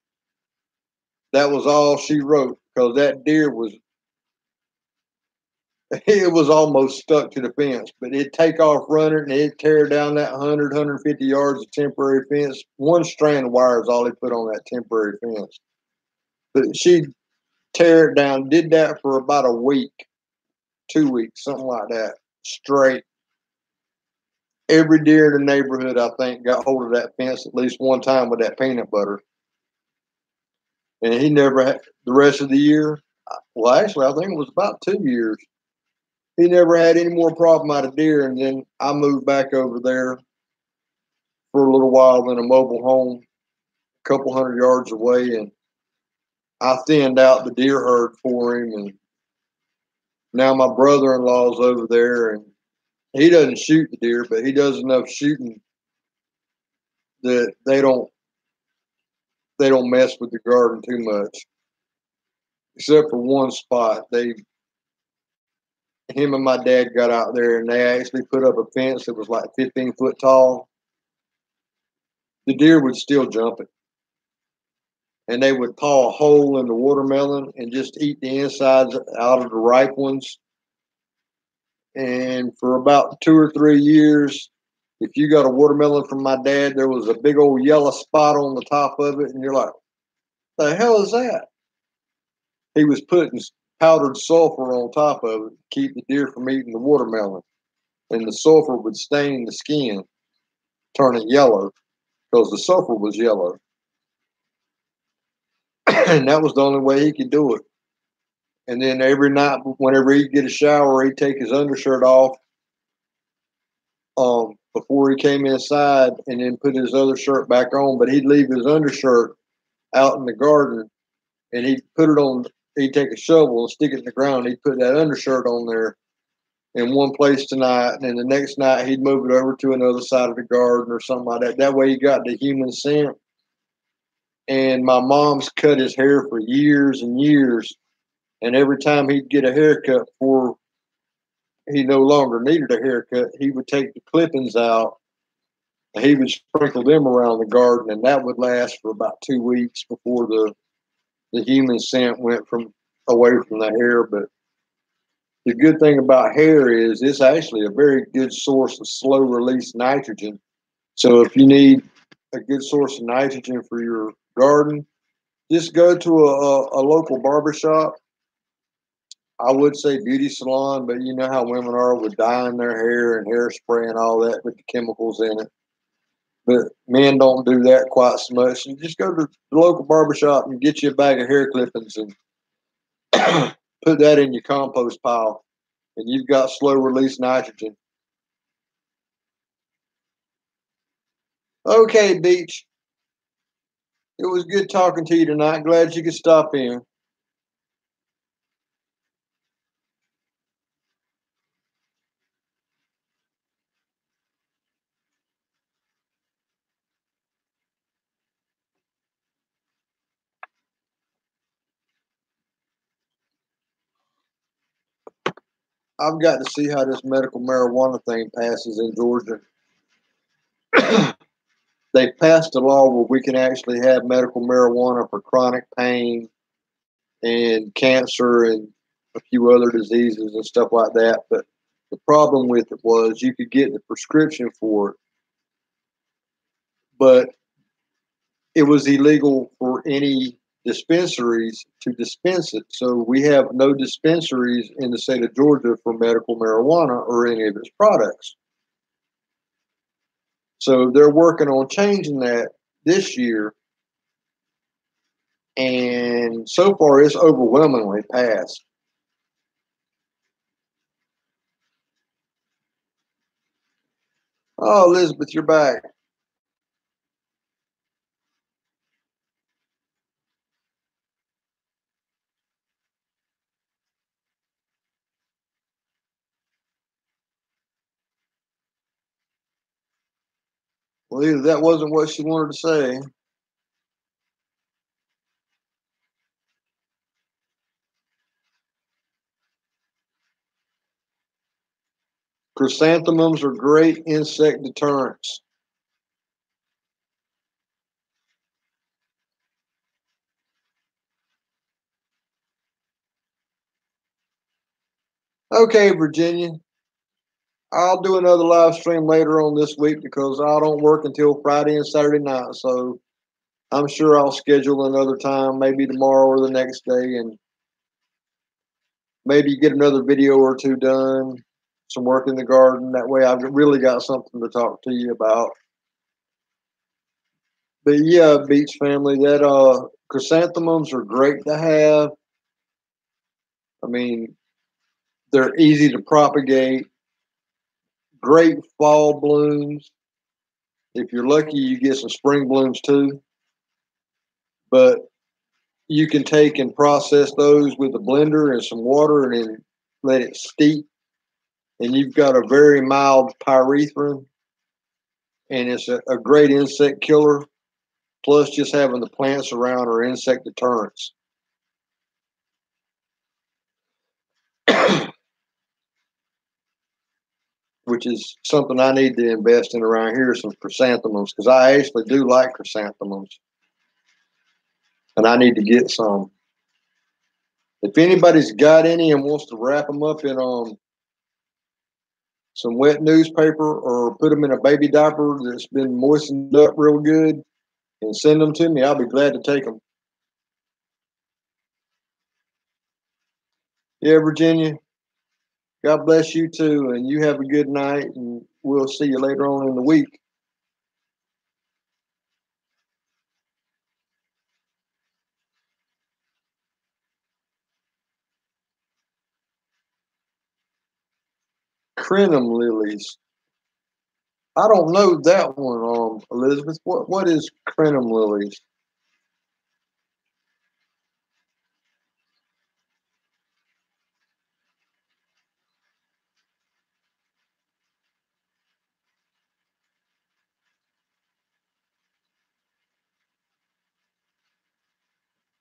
that was all she wrote because that deer was, it was almost stuck to the fence, but it'd take off running and it'd tear down that 150 yards of temporary fence. One strand of wire is all he put on that temporary fence. But she'd tear it down, did that for about a week, 2 weeks, something like that, straight. Every deer in the neighborhood, I think, got hold of that fence at least one time with that peanut butter. And he never had the rest of the year. Well, actually, I think it was about 2 years. He never had any more problem out of deer. And then I moved back over there for a little while in a mobile home, a couple 100 yards away. And I thinned out the deer herd for him. And now my brother-in-law's over there and he doesn't shoot the deer, but he does enough shooting that they don't mess with the garden too much, except for one spot. Him and my dad got out there and they actually put up a fence that was like 15 foot tall. The deer would still jump it, and they would paw a hole in the watermelon and just eat the insides out of the ripe ones. And for about 2 or 3 years, if you got a watermelon from my dad, there was a big old yellow spot on the top of it, and you're like, "The hell is that?" He was putting powdered sulfur on top of it to keep the deer from eating the watermelon. and the sulfur would stain the skin, turn it yellow, because the sulfur was yellow. And that was the only way he could do it. And then every night, whenever he'd get a shower, he'd take his undershirt off before he came inside, and then put his other shirt back on. But he'd leave his undershirt out in the garden, and he'd put it on. He'd take a shovel and stick it in the ground. He'd put that undershirt on there in one place tonight, and then the next night he'd move it over to another side of the garden or something like that. That way he got the human scent. And my mom's cut his hair for years and years, and every time he'd get a haircut before he no longer needed a haircut, he would take the clippings out and he would sprinkle them around the garden, and that would last for about 2 weeks before the human scent went from away from the hair. But the good thing about hair is it's actually a very good source of slow release nitrogen. So if you need a good source of nitrogen for your garden, just go to a local barbershop. I would say beauty salon, but you know how women are with dyeing their hair and hairspray and all that with the chemicals in it. But men don't do that quite so much. You just go to the local barbershop and get you a bag of hair clippings and put that in your compost pile, and you've got slow release nitrogen. Okay, Beach. It was good talking to you tonight. Glad you could stop in. I've got to see how this medical marijuana thing passes in Georgia. They passed a law where we can actually have medical marijuana for chronic pain and cancer and a few other diseases and stuff like that. But the problem with it was you could get the prescription for it, but it was illegal for any dispensaries to dispense it. So we have no dispensaries in the state of Georgia for medical marijuana or any of its products. So they're working on changing that this year. And so far, it's overwhelmingly passed. Oh, Elizabeth, you're back. Well, either that wasn't what she wanted to say. Chrysanthemums are great insect deterrents. Okay, Virginia. I'll do another live stream later on this week because I don't work until Friday and Saturday night. So I'm sure I'll schedule another time, maybe tomorrow or the next day, and maybe get another video or two done, some work in the garden. That way I've really got something to talk to you about. But yeah, Beach family, that chrysanthemums are great to have. I mean, they're easy to propagate, great fall blooms. If you're lucky, you get some spring blooms too. But you can take and process those with a blender and some water and then let it steep. And you've got a very mild pyrethrin, and it's a great insect killer. Plus, just having the plants around are insect deterrents. Which is something I need to invest in around here, some chrysanthemums, because I actually do like chrysanthemums, and I need to get some. If anybody's got any and wants to wrap them up in some wet newspaper or put them in a baby diaper that's been moistened up real good and send them to me, I'll be glad to take them. Yeah, Virginia, God bless you too, and you have a good night, and we'll see you later on in the week. Crenum lilies. I don't know that one, Elizabeth. What is crenum lilies?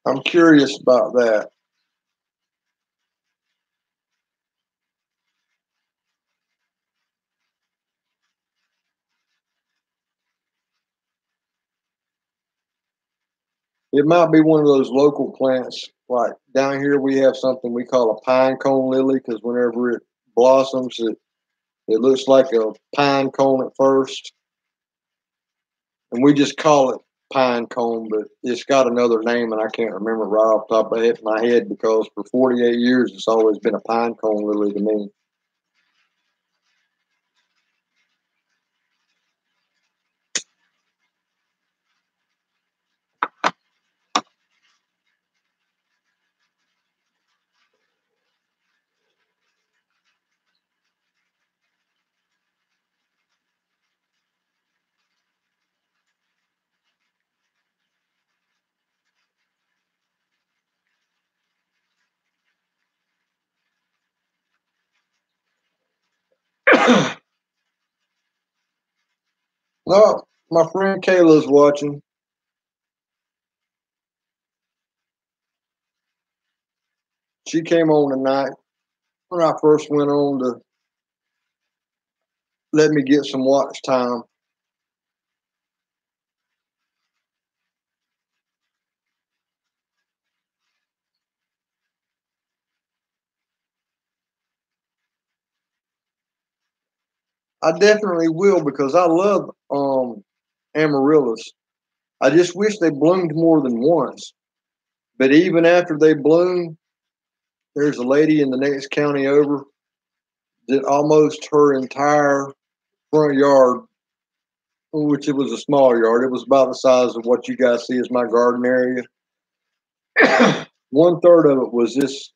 I'm curious about that. It might be one of those local plants. Like down here, we have something we call a pine cone lily because whenever it blossoms, it looks like a pine cone at first, and we just call it pine cone, but it's got another name, and I can't remember right off the top of my head because for 48 years, it's always been a pine cone lily to me. No, my friend Kayla's watching. She came on tonight when I first went on to let me get some watch time. I definitely will because I love amaryllis. I just wish they bloomed more than once. But even after they bloom, there's a lady in the next county over that almost her entire front yard, which it was a small yard, it was about the size of what you guys see as my garden area. 1/3 of it was this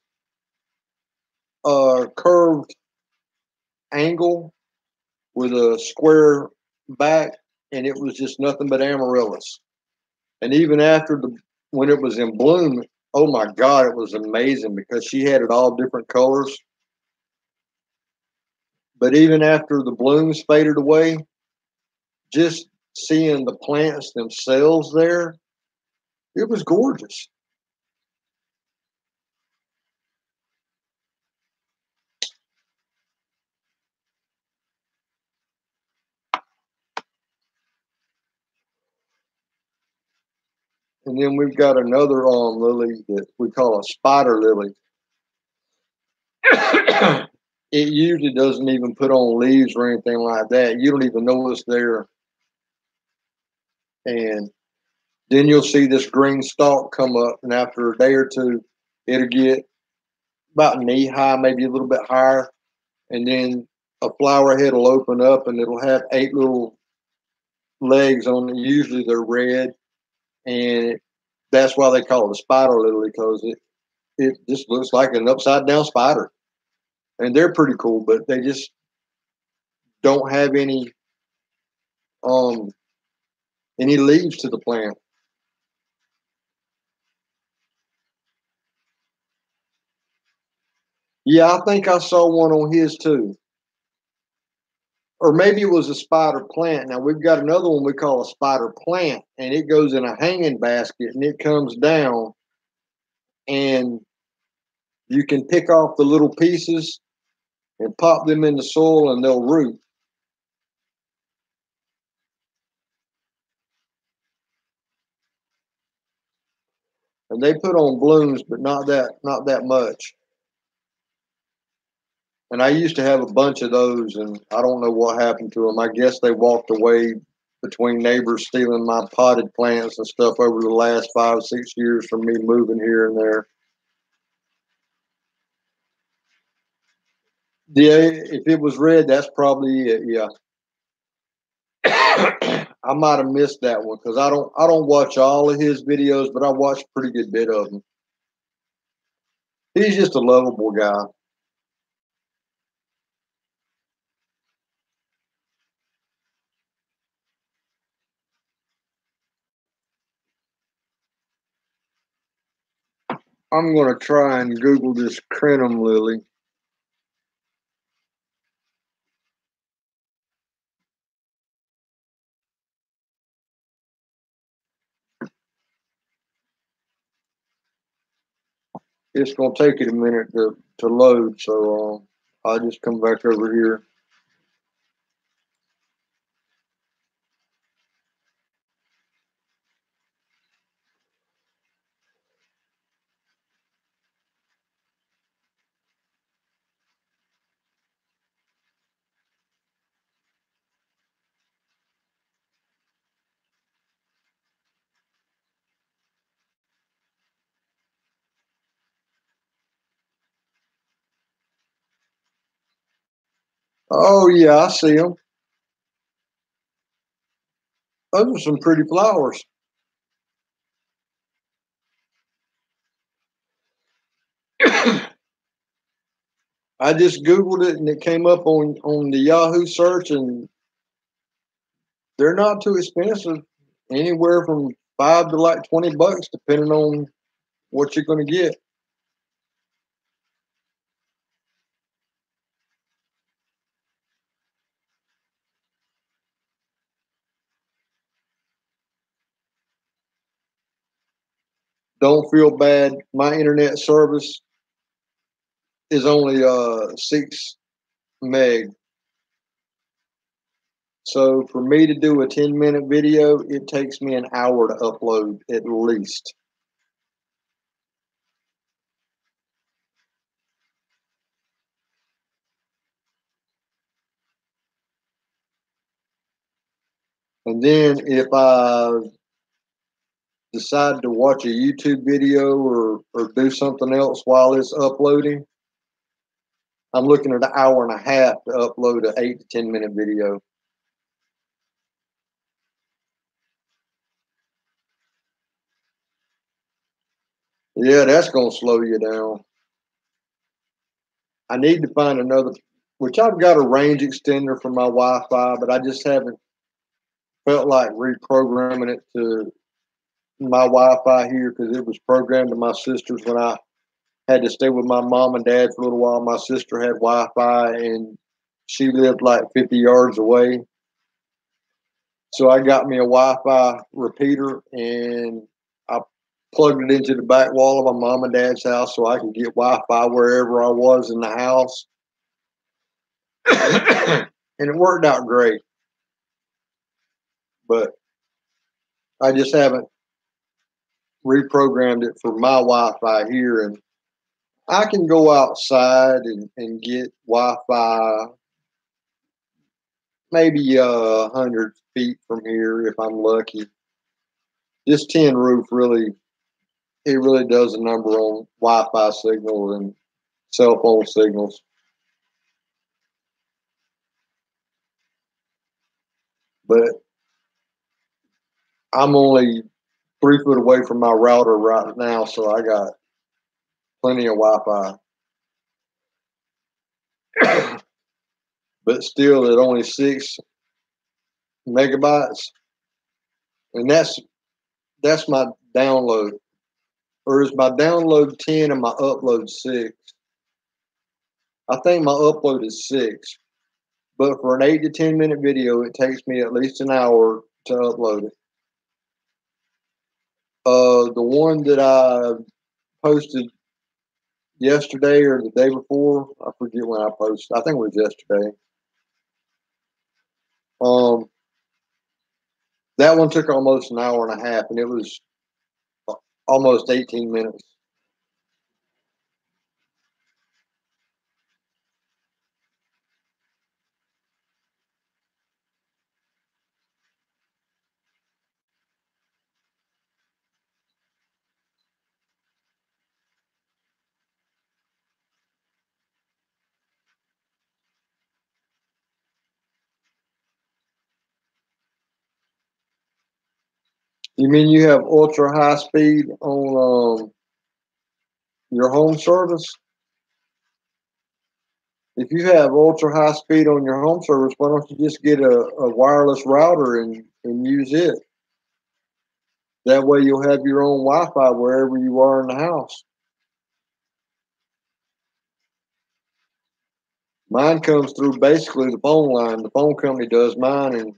curved angle with a square back, and it was just nothing but amaryllis. And even after when it was in bloom, oh my God, it was amazing because she had it all different colors. But even after the blooms faded away, just seeing the plants themselves there, it was gorgeous. And then we've got another lily that we call a spider lily. It usually doesn't even put on leaves or anything like that. You don't even know it's there. And then you'll see this green stalk come up, and after a day or two, it'll get about knee high, maybe a little bit higher, and then a flower head will open up, and it'll have 8 little legs on it. Usually they're red, and that's why they call it a spider lily because it just looks like an upside down spider, and they're pretty cool, but they just don't have um any leaves to the plant. Yeah, I think I saw one on his too. Or maybe it was a spider plant. Now we've got another one we call a spider plant, and it goes in a hanging basket and it comes down, and you can pick off the little pieces and pop them in the soil and they'll root. And they put on blooms, but not that much. And I used to have a bunch of those, and I don't know what happened to them. I guess they walked away between neighbors stealing my potted plants and stuff over the last 5 6 years from me moving here and there. Yeah, if it was red, that's probably it. Yeah. I might have missed that one because I don't watch all of his videos, but I watch a pretty good bit of them. He's just a lovable guy. I'm gonna try and Google this crenum lily. It's gonna take it a minute to load, so I'll just come back over here. Oh yeah, I see them. Those are some pretty flowers. I just Googled it and it came up on the Yahoo search, and they're not too expensive. Anywhere from $5 to like $20, depending on what you're going to get. Don't feel bad. My internet service is only 6 meg. So for me to do a 10-minute video, it takes me an hour to upload at least. And then if I decide to watch a YouTube video or do something else while it's uploading, I'm looking at an hour and a half to upload an 8 to 10 minute video. Yeah, that's gonna slow you down. I need to find another, which I've got a range extender for my Wi-Fi, but I just haven't felt like reprogramming it to my Wi-Fi here because it was programmed to my sister's when I had to stay with my mom and dad for a little while. My sister had Wi-Fi and she lived like 50 yards away. So I got me a Wi-Fi repeater and I plugged it into the back wall of my mom and dad's house so I could get Wi-Fi wherever I was in the house. And it worked out great. But I just haven't reprogrammed it for my Wi-Fi here. And I can go outside and get Wi-Fi maybe 100 feet from here if I'm lucky. This tin roof really, it really does a number on Wi-Fi signals and cell phone signals. But I'm only 3 foot away from my router right now, so I got plenty of Wi-Fi. But still, at only 6 megabytes, and that's my download. Or is my download 10 and my upload 6? I think my upload is 6. But for an 8 to 10 minute video, it takes me at least an hour to upload it. The one that I posted yesterday or the day before, I forget when I posted. I think it was yesterday. Um, that one took almost an hour and a half, and it was almost 18 minutes. You mean you have ultra high speed on your home service? If you have ultra high speed on your home service, why don't you just get a wireless router and use it? That way you'll have your own Wi-Fi wherever you are in the house. Mine comes through basically the phone line. The phone company does mine, and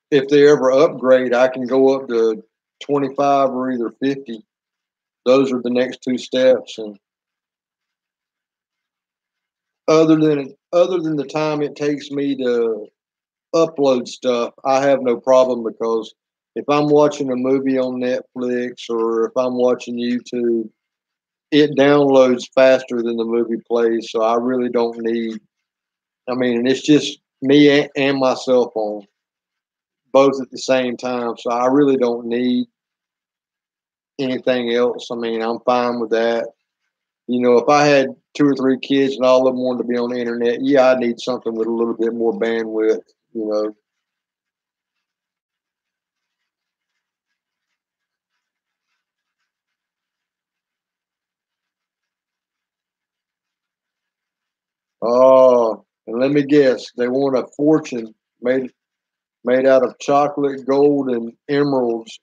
if they ever upgrade, I can go up to 25 or either 50. Those are the next two steps. And other than the time it takes me to upload stuff, I have no problem because if I'm watching a movie on Netflix or if I'm watching YouTube, it downloads faster than the movie plays. So I really don't need, I mean, and it's just me and my cell phone both at the same time. So I really don't need anything else. I mean, I'm fine with that. You know, if I had two or three kids and all of them wanted to be on the internet, yeah, I need something with a little bit more bandwidth, you know. Oh, and let me guess, they want a fortune made out of chocolate, gold, and emeralds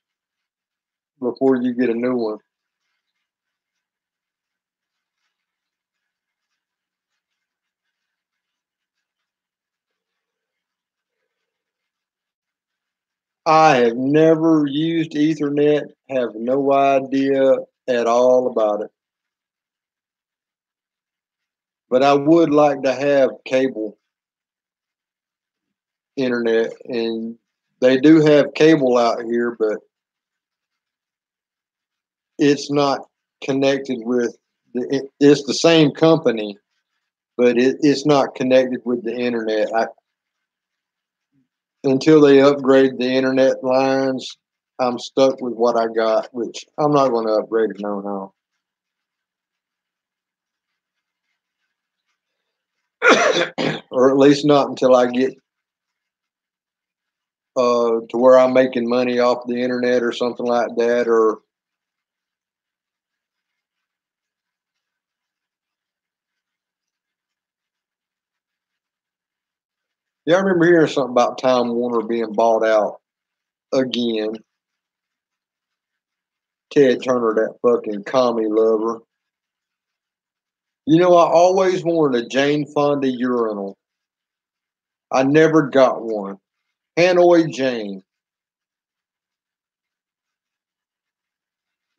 before you get a new one. I have never used Ethernet, have no idea at all about it. But I would like to have cable internet, and they do have cable out here, but it's not connected with it's the same company, but it's not connected with the internet. Until they upgrade the internet lines, I'm stuck with what I got, which I'm not going to upgrade it no. Or at least not until I get to where I'm making money off the internet or something like that. Or yeah, I remember hearing something about Time Warner being bought out again. Ted Turner, that fucking commie lover. You know, I always wanted a Jane Fonda urinal. I never got one. Hanoi Jane.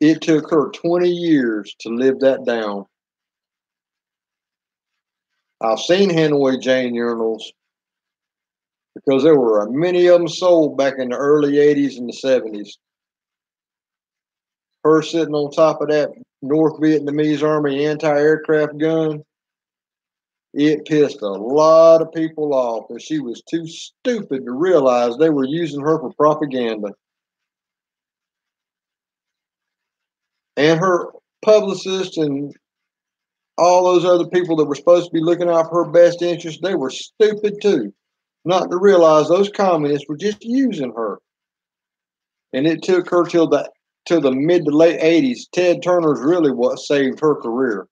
It took her 20 years to live that down. I've seen Hanoi Jane urinals because there were many of them sold back in the early 80s and the 70s. Her sitting on top of that North Vietnamese Army anti aircraft gun, it pissed a lot of people off, and she was too stupid to realize they were using her for propaganda. And her publicist and all those other people that were supposed to be looking out for her best interest, they were stupid too, not to realize those communists were just using her. And it took her till the mid to late 80s. Ted Turner's really what saved her career.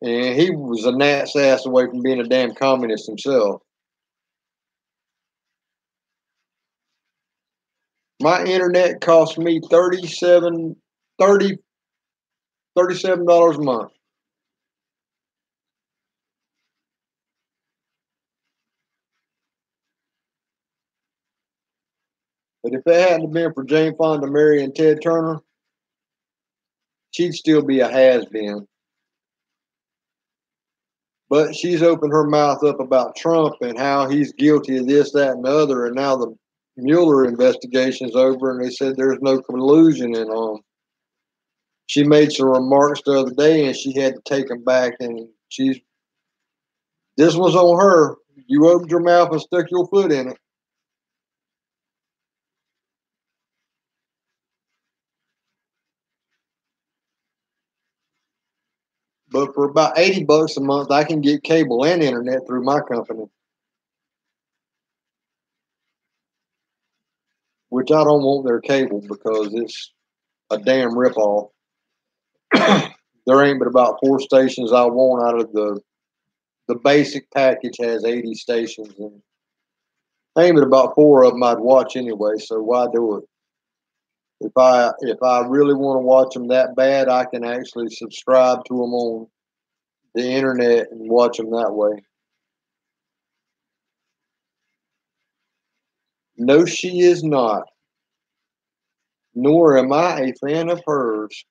And he was a gnat's ass away from being a damn communist himself. My internet cost me $37 a month. But if it hadn't been for Jane Fonda, Mary, and Ted Turner, she'd still be a has been. But she's opened her mouth up about Trump and how he's guilty of this, that, and the other. And now the Mueller investigation's over, and they said there's no collusion. And she made some remarks the other day, and she had to take them back. And this was on her. You opened your mouth and stuck your foot in it. But for about $80 a month, I can get cable and internet through my company. which I don't want their cable because it's a damn ripoff. There ain't but about 4 stations I want out of the basic package has 80 stations, and ain't but about 4 of them I'd watch anyway. So why do it? If I really want to watch them that bad, I can actually subscribe to them on the internet and watch them that way. No, she is not. Nor am I a fan of hers.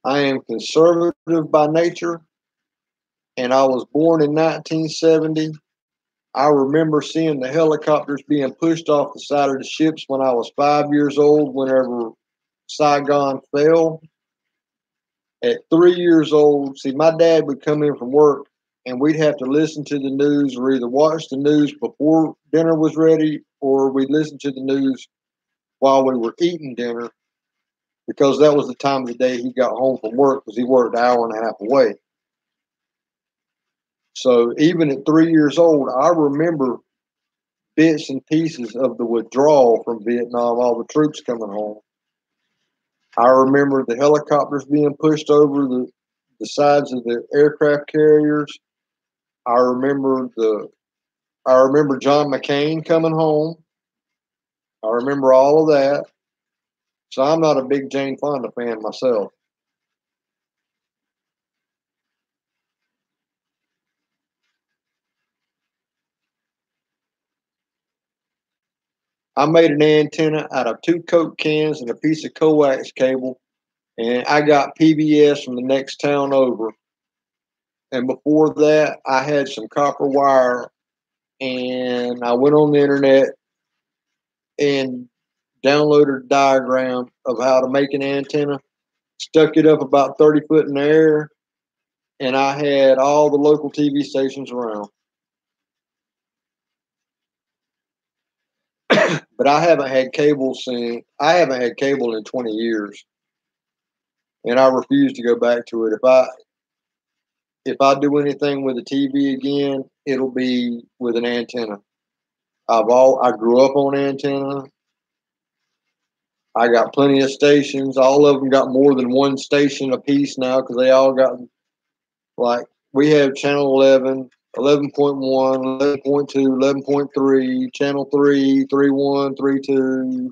I am conservative by nature, and I was born in 1970. I remember seeing the helicopters being pushed off the side of the ships when I was 5 years old, whenever Saigon fell. At 3 years old, see, my dad would come in from work and we'd have to listen to the news or either watch the news before dinner was ready or we'd listen to the news while we were eating dinner because that was the time of the day he got home from work because he worked an hour and a half away. So even at 3 years old, I remember bits and pieces of the withdrawal from Vietnam, all the troops coming home. I remember the helicopters being pushed over the sides of the aircraft carriers. I remember John McCain coming home. I remember all of that. So I'm not a big Jane Fonda fan myself. I made an antenna out of 2 Coke cans and a piece of coax cable, and I got PBS from the next town over. And before that, I had some copper wire, and I went on the internet and downloaded a diagram of how to make an antenna, stuck it up about 30 foot in the air, and I had all the local TV stations around. But I haven't had cable in 20 years, and I refuse to go back to it. If I do anything with a TV again, it'll be with an antenna. I grew up on antenna. I got plenty of stations. All of them got more than one station apiece now because they all got, like, we have channel 11, 11.1, 11.2, 11.3, channel 3, 3.1, 3.2,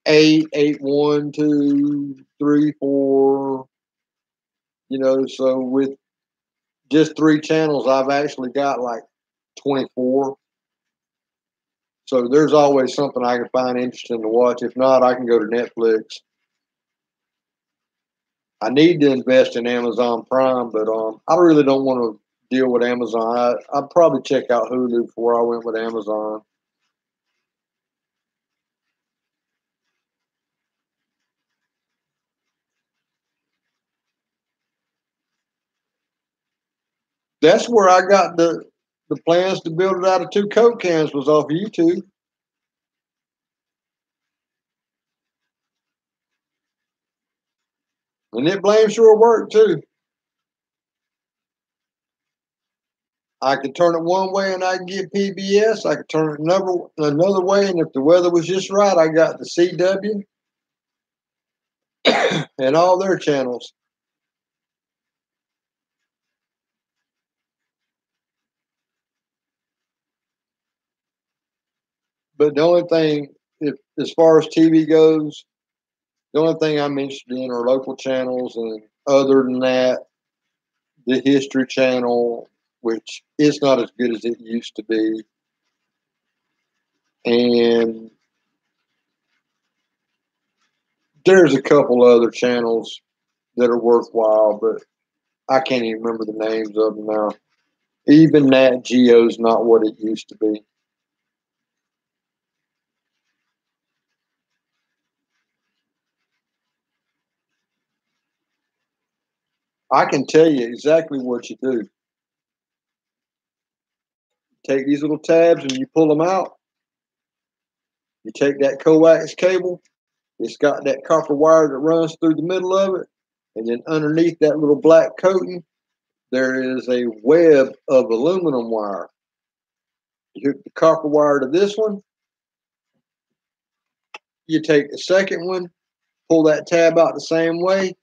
8, 8.1, 2, 3, 4. So with just 3 channels, I've actually got like 24. So there's always something I can find interesting to watch. If not, I can go to Netflix. I need to invest in Amazon Prime, but I really don't want to deal with Amazon. I'd probably check out Hulu before I went with Amazon. That's where I got the plans to build it out of 2 Coke cans was off of YouTube. And it blames sure worked too. I could turn it one way and I could get PBS. I could turn it another way, and if the weather was just right, I got the CW and all their channels. But the only thing, as far as TV goes, the only thing I'm interested in are local channels, and other than that, the History Channel, which is not as good as it used to be, and there's a couple other channels that are worthwhile, but I can't even remember the names of them now. Even Nat Geo's not what it used to be. I can tell you exactly what you do. Take these little tabs and you pull them out. You take that coax cable. It's got that copper wire that runs through the middle of it. And then underneath that little black coating, there is a web of aluminum wire. You hook the copper wire to this one. You take the second one, pull that tab out the same way.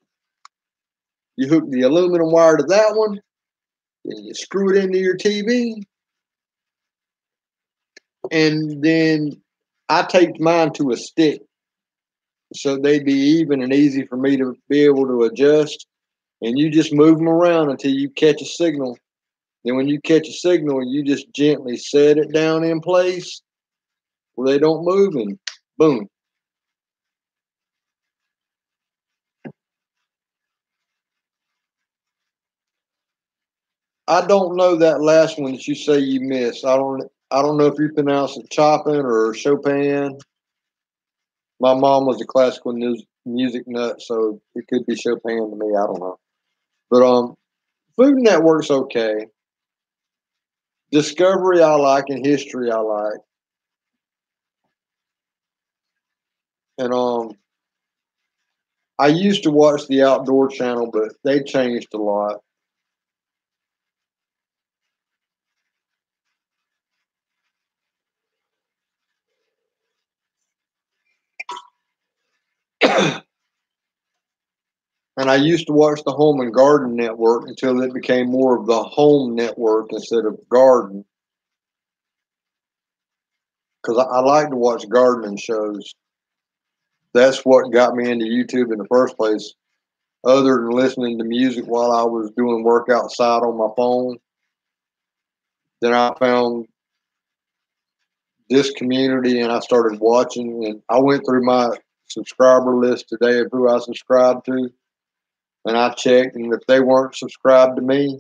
You hook the aluminum wire to that one, and you screw it into your TV. And then I taped mine to a stick so they'd be even and easy for me to be able to adjust. And you just move them around until you catch a signal. Then when you catch a signal, you just gently set it down in place where they don't move, and boom. I don't know that last one that you say you missed. I don't know if you pronounce it Chopin or Chopin. My mom was a classical music nut, so it could be Chopin to me. I don't know. But Food Network's okay. Discovery I like, and History I like. And I used to watch the Outdoor Channel, but they changed a lot. And I used to watch the Home and Garden Network until it became more of the Home Network instead of Garden, because I like to watch gardening shows. That's what got me into YouTube in the first place. Other than listening to music while I was doing work outside on my phone, then I found this community and I started watching. And I went through my subscriber list today of who I subscribed to, and I checked. And if they weren't subscribed to me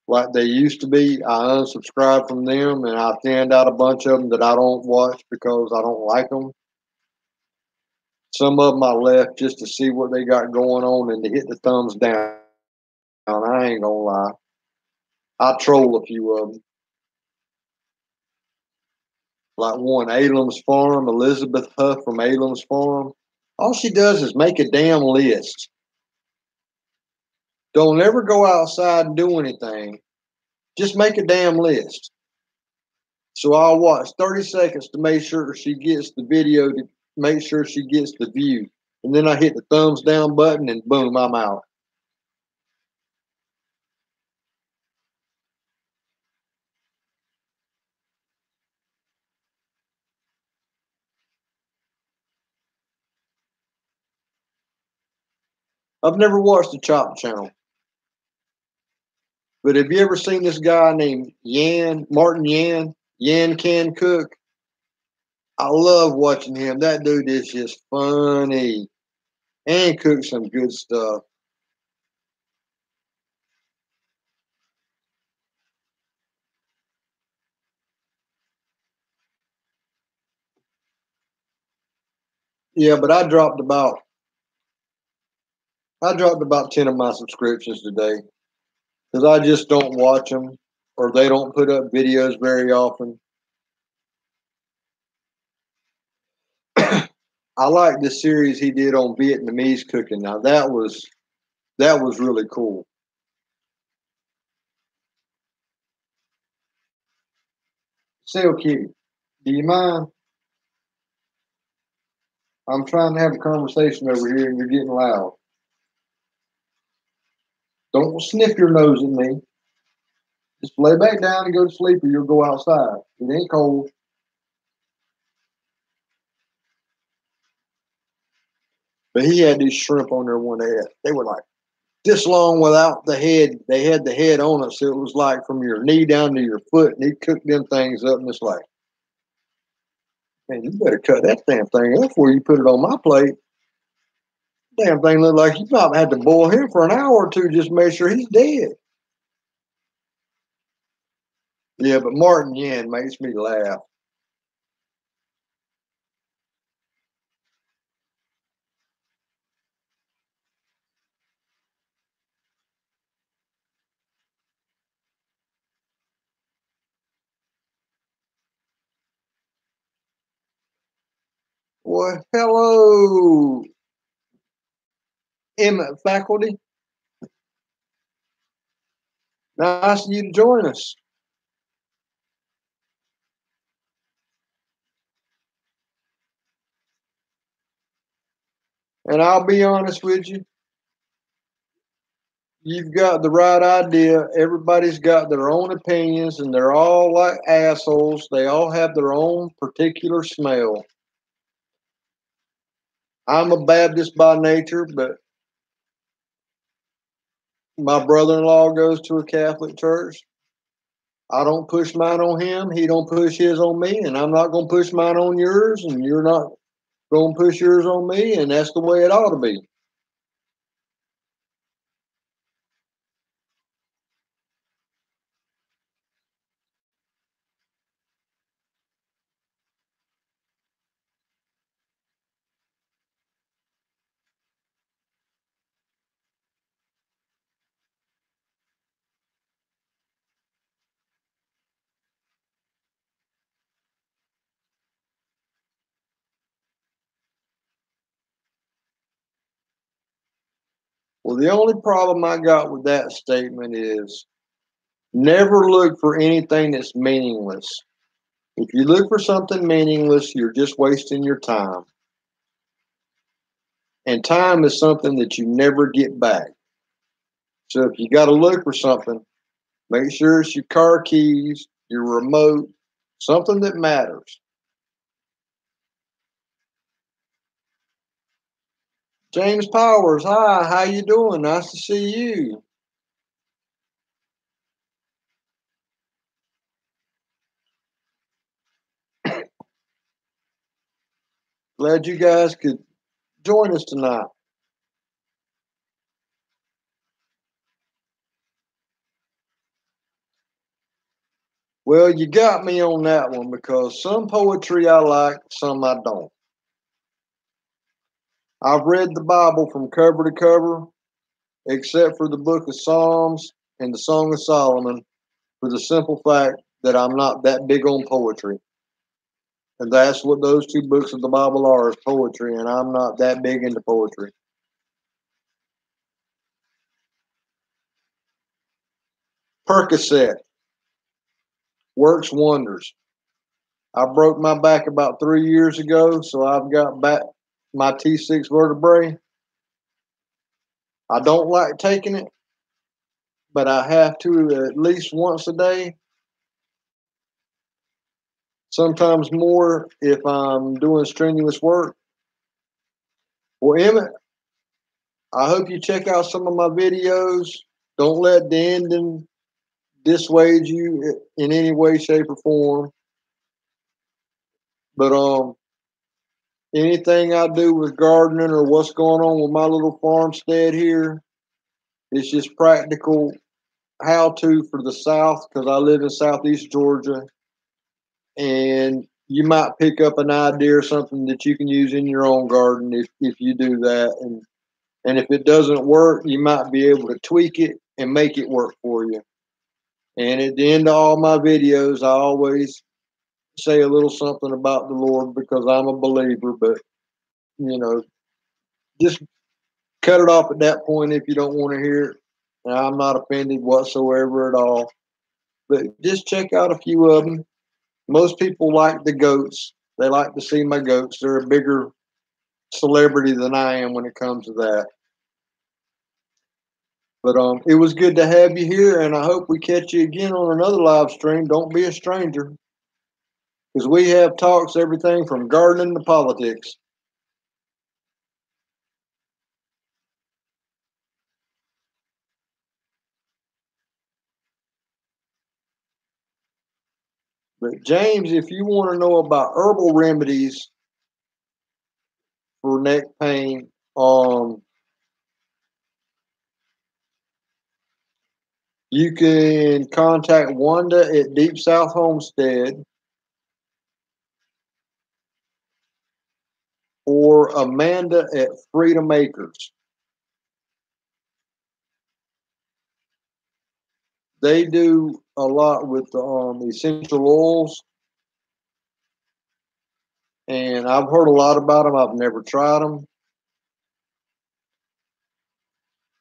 like they used to be, I unsubscribed from them, and I thinned out a bunch of them that I don't watch because I don't like them. Some of them I left just to see what they got going on and to hit the thumbs down. I ain't gonna lie. I troll a few of them. Like one, Alam's Farm, Elizabeth Huff from Alam's Farm. All she does is make a damn list. Don't ever go outside and do anything. Just make a damn list. So I'll watch 30 seconds to make sure she gets the video, to make sure she gets the view. And then I hit the thumbs down button and boom, I'm out. I've never watched the Chop channel. But have you ever seen this guy named Martin Yan? Yan Can Cook. I love watching him. That dude is just funny and cooks some good stuff. Yeah, but I dropped about 10 of my subscriptions today because I just don't watch them, or they don't put up videos very often. I like the series he did on Vietnamese cooking. Now that was really cool. Sale Kitty, do you mind? I'm trying to have a conversation over here and you're getting loud. Don't sniff your nose at me. Just lay back down and go to sleep, or you'll go outside. It ain't cold. But he had these shrimp on there one day. They were like this long without the head. They had the head on it, so it was like from your knee down to your foot. And he cooked them things up, and it's like, man, you better cut that damn thing up before you put it on my plate. Damn thing looked like you probably had to boil him for an hour or two just to make sure he's dead. Yeah, but Martin Yan makes me laugh. Well, hello, Emmett faculty. Nice of you to join us. And I'll be honest with you, you've got the right idea. Everybody's got their own opinions and they're all like assholes. They all have their own particular smell. I'm a Baptist by nature, but my brother-in-law goes to a Catholic church. I don't push mine on him. He don't push his on me, and I'm not going to push mine on yours, and you're not going to push yours on me, and that's the way it ought to be. Well, the only problem I got with that statement is never look for anything that's meaningless. If you look for something meaningless, you're just wasting your time. And time is something that you never get back. So if you got to look for something, make sure it's your car keys, your remote, something that matters. James Powers, hi, how you doing? Nice to see you. Glad you guys could join us tonight. Well, you got me on that one because some poetry I like, some I don't. I've read the Bible from cover to cover, except for the book of Psalms and the Song of Solomon, for the simple fact that I'm not that big on poetry. And that's what those two books of the Bible are, is poetry, and I'm not that big into poetry. Percocet works wonders. I broke my back about 3 years ago, so I've got back my T6 vertebrae. I don't like taking it, but I have to at least once a day, sometimes more if I'm doing strenuous work. Well, Emmett, I hope you check out some of my videos. Don't let the ending dissuade you in any way, shape, or form. But anything I do with gardening or what's going on with my little farmstead here, it's just practical how to for the South because I live in Southeast Georgia, and you might pick up an idea or something that you can use in your own garden if you do that. And if it doesn't work, you might be able to tweak it and make it work for you. And at the end of all my videos, I always say a little something about the Lord because I'm a believer, but you know, just cut it off at that point if you don't want to hear it. And I'm not offended whatsoever at all. But just check out a few of them. Most people like the goats. They like to see my goats. They're a bigger celebrity than I am when it comes to that. But it was good to have you here, and I hope we catch you again on another live stream. Don't be a stranger, because we have talks everything from gardening to politics. But James, if you want to know about herbal remedies for neck pain, you can contact Wanda at Deep South Homestead or Amanda at Freedom Acres. They do a lot with essential oils, and I've heard a lot about them. I've never tried them.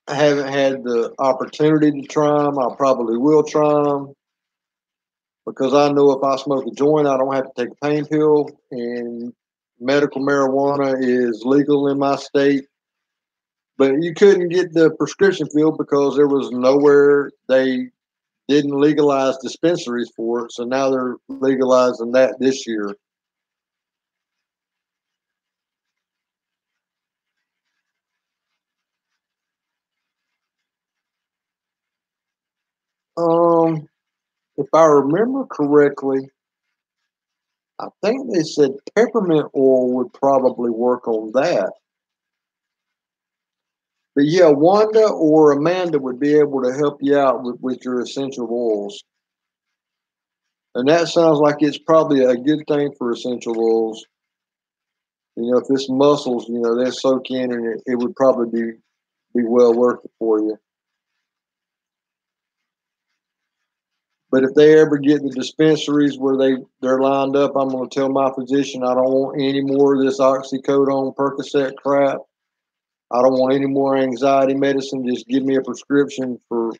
I haven't had the opportunity to try them. I probably will try them because I know if I smoke a joint, I don't have to take a pain pill, and medical marijuana is legal in my state. But you couldn't get the prescription filled because there was nowhere they didn't legalize dispensaries for it. So now they're legalizing that this year. If I remember correctly, I think they said peppermint oil would probably work on that. But yeah, Wanda or Amanda would be able to help you out with your essential oils. And that sounds like it's probably a good thing for essential oils. You know, if it's mussels, you know, they soak in and it would probably be well worth it for you. But if they ever get the dispensaries where they're lined up, I'm going to tell my physician I don't want any more of this oxycodone Percocet crap. I don't want any more anxiety medicine. Just give me a prescription for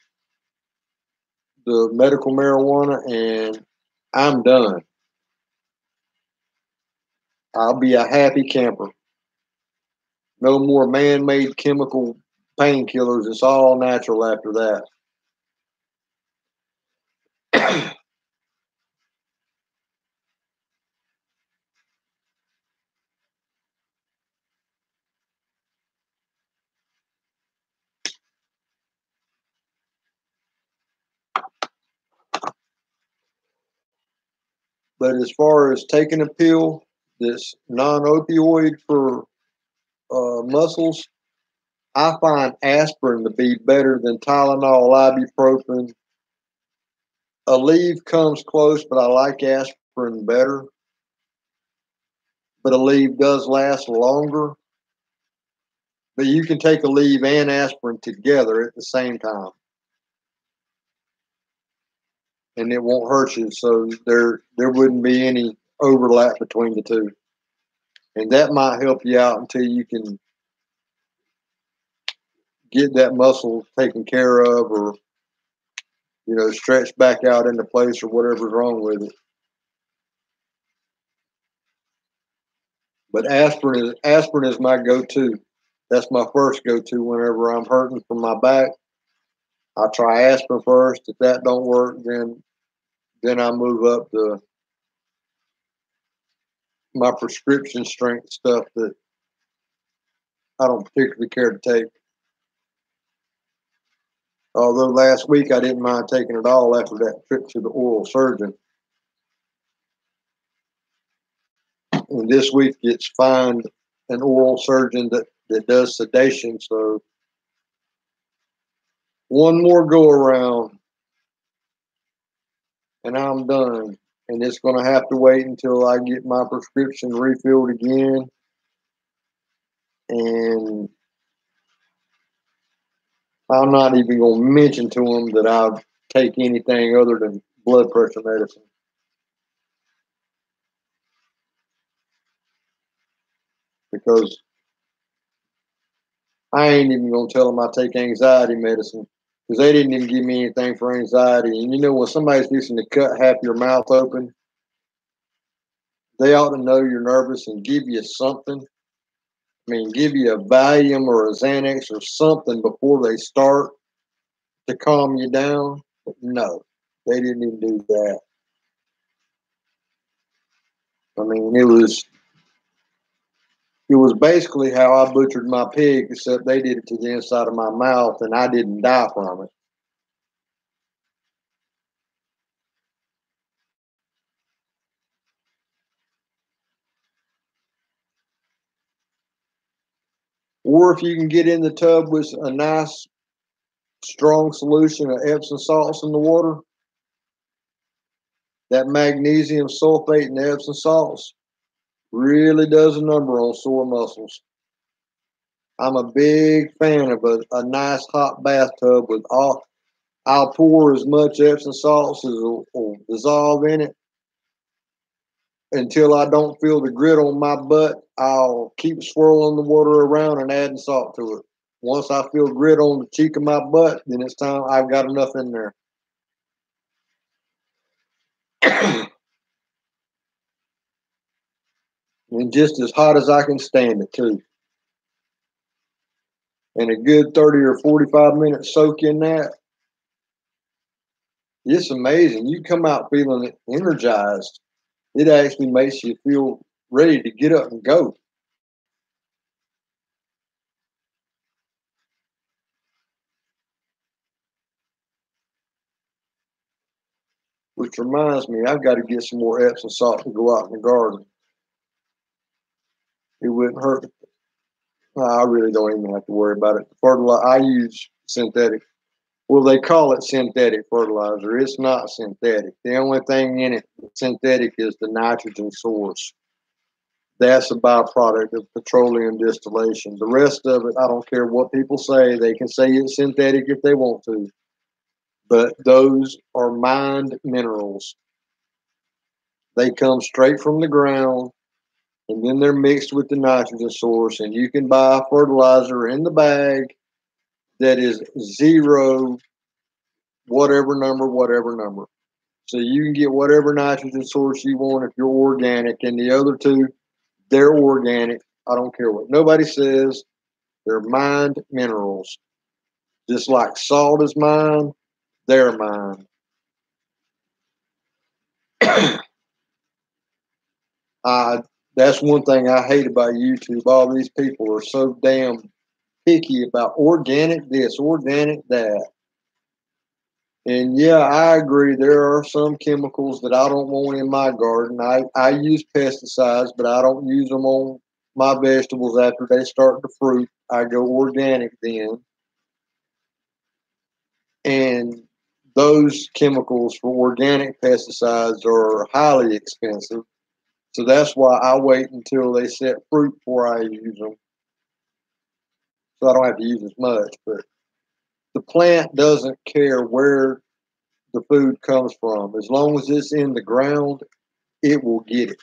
the medical marijuana and I'm done. I'll be a happy camper. No more man-made chemical painkillers. It's all natural after that. But as far as taking a pill, this non-opioid for muscles, I find aspirin to be better than Tylenol, ibuprofen. Aleve comes close, but I like aspirin better. But Aleve does last longer. But you can take Aleve and aspirin together at the same time, and it won't hurt you. So there wouldn't be any overlap between the two, and that might help you out until you can get that muscle taken care of, or stretched back out into place, or whatever's wrong with it. But aspirin is my go-to. That's my first go-to whenever I'm hurting from my back. I try aspirin first. If that don't work, then I move up to my prescription strength stuff that I don't particularly care to take. Although last week I didn't mind taking it all after that trip to the oral surgeon. And this week it's find an oral surgeon that does sedation. So one more go around and I'm done. And it's going to have to wait until I get my prescription refilled again. And I'm not even going to mention to them that I take anything other than blood pressure medicine. Because I ain't even going to tell them I take anxiety medicine. Because they didn't even give me anything for anxiety. And when somebody's fixing to cut half your mouth open, they ought to know you're nervous and give you something. I mean, give you a Valium or a Xanax or something before they start to calm you down. But no, they didn't even do that. I mean, it was basically how I butchered my pig, except they did it to the inside of my mouth and I didn't die from it. Or if you can get in the tub with a nice strong solution of Epsom salts in the water, that magnesium sulfate and Epsom salts really does a number on sore muscles. I'm a big fan of a nice hot bathtub with all. I'll pour as much Epsom salts as will dissolve in it until I don't feel the grit on my butt. I'll keep swirling the water around and adding salt to it. Once I feel grit on the cheek of my butt, then it's time. I've got enough in there. And just as hot as I can stand it too. and a good 30 or 45 minute soak in that, it's amazing. You come out feeling energized. It actually makes you feel ready to get up and go. Which reminds me, I've got to get some more Epsom salt to go out in the garden. It wouldn't hurt. I really don't even have to worry about it. Fertilizer, I use synthetic. Well, they call it synthetic fertilizer. It's not synthetic. The only thing in it synthetic is the nitrogen source. That's a byproduct of petroleum distillation. The rest of it, I don't care what people say. They can say it's synthetic if they want to, but those are mined minerals. They come straight from the ground, and then they're mixed with the nitrogen source. And you can buy fertilizer in the bag that is zero, whatever number, whatever number. So you can get whatever nitrogen source you want if you're organic. And the other two, they're organic. I don't care what nobody says. They're mined minerals. Just like salt is mined, they're mined. I That's one thing I hate about YouTube. All these people are so damn picky about organic this, organic that. And yeah, I agree. There are some chemicals that I don't want in my garden. I use pesticides, but I don't use them on my vegetables after they start to fruit. I go organic then. And those chemicals for organic pesticides are highly expensive. So that's why I wait until they set fruit before I use them. So I don't have to use as much. But the plant doesn't care where the food comes from. As long as it's in the ground, it will get it.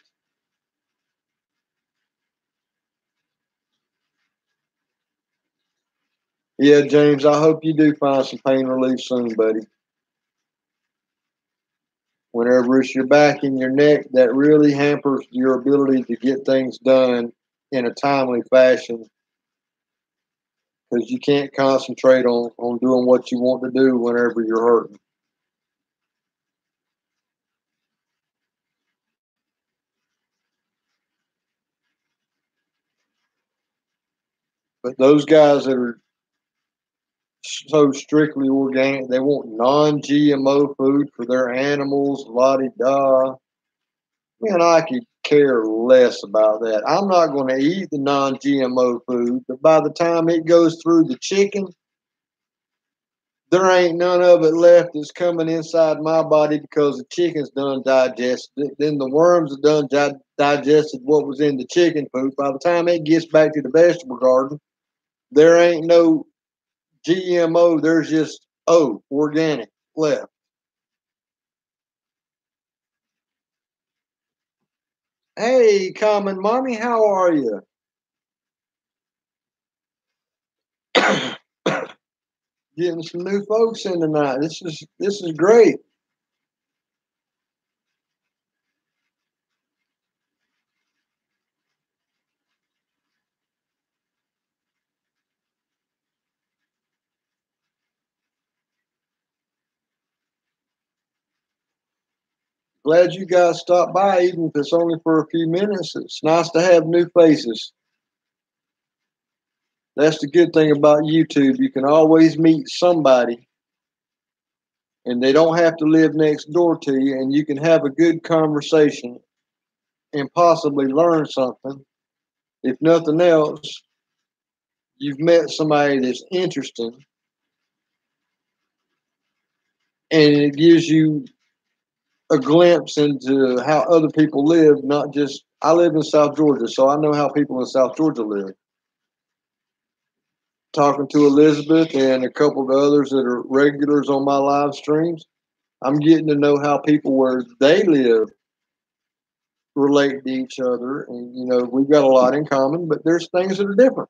Yeah, James, I hope you do find some pain relief soon, buddy. Whenever it's your back and your neck, that really hampers your ability to get things done in a timely fashion because you can't concentrate on doing what you want to do whenever you're hurting. But those guys that are so strictly organic, they want non GMO food for their animals, la di da. Man, I could care less about that. I'm not going to eat the non GMO food, but by the time it goes through the chicken, there ain't none of it left that's coming inside my body because the chicken's done digested. Then the worms have done digested what was in the chicken poop. By the time it gets back to the vegetable garden, there ain't no GMO. There's just organic left. Hey, Common Mommy, how are you? Getting some new folks in tonight. This is great. Glad you guys stopped by, even if it's only for a few minutes. It's nice to have new faces. That's the good thing about YouTube. You can always meet somebody, and they don't have to live next door to you, and you can have a good conversation and possibly learn something. If nothing else, you've met somebody that's interesting, and it gives you a glimpse into how other people live, not just I live in South Georgia, so I know how people in South Georgia live. Talking to Elizabeth and a couple of others that are regulars on my live streams, I'm getting to know how people where they live relate to each other. And, we've got a lot in common, but there's things that are different.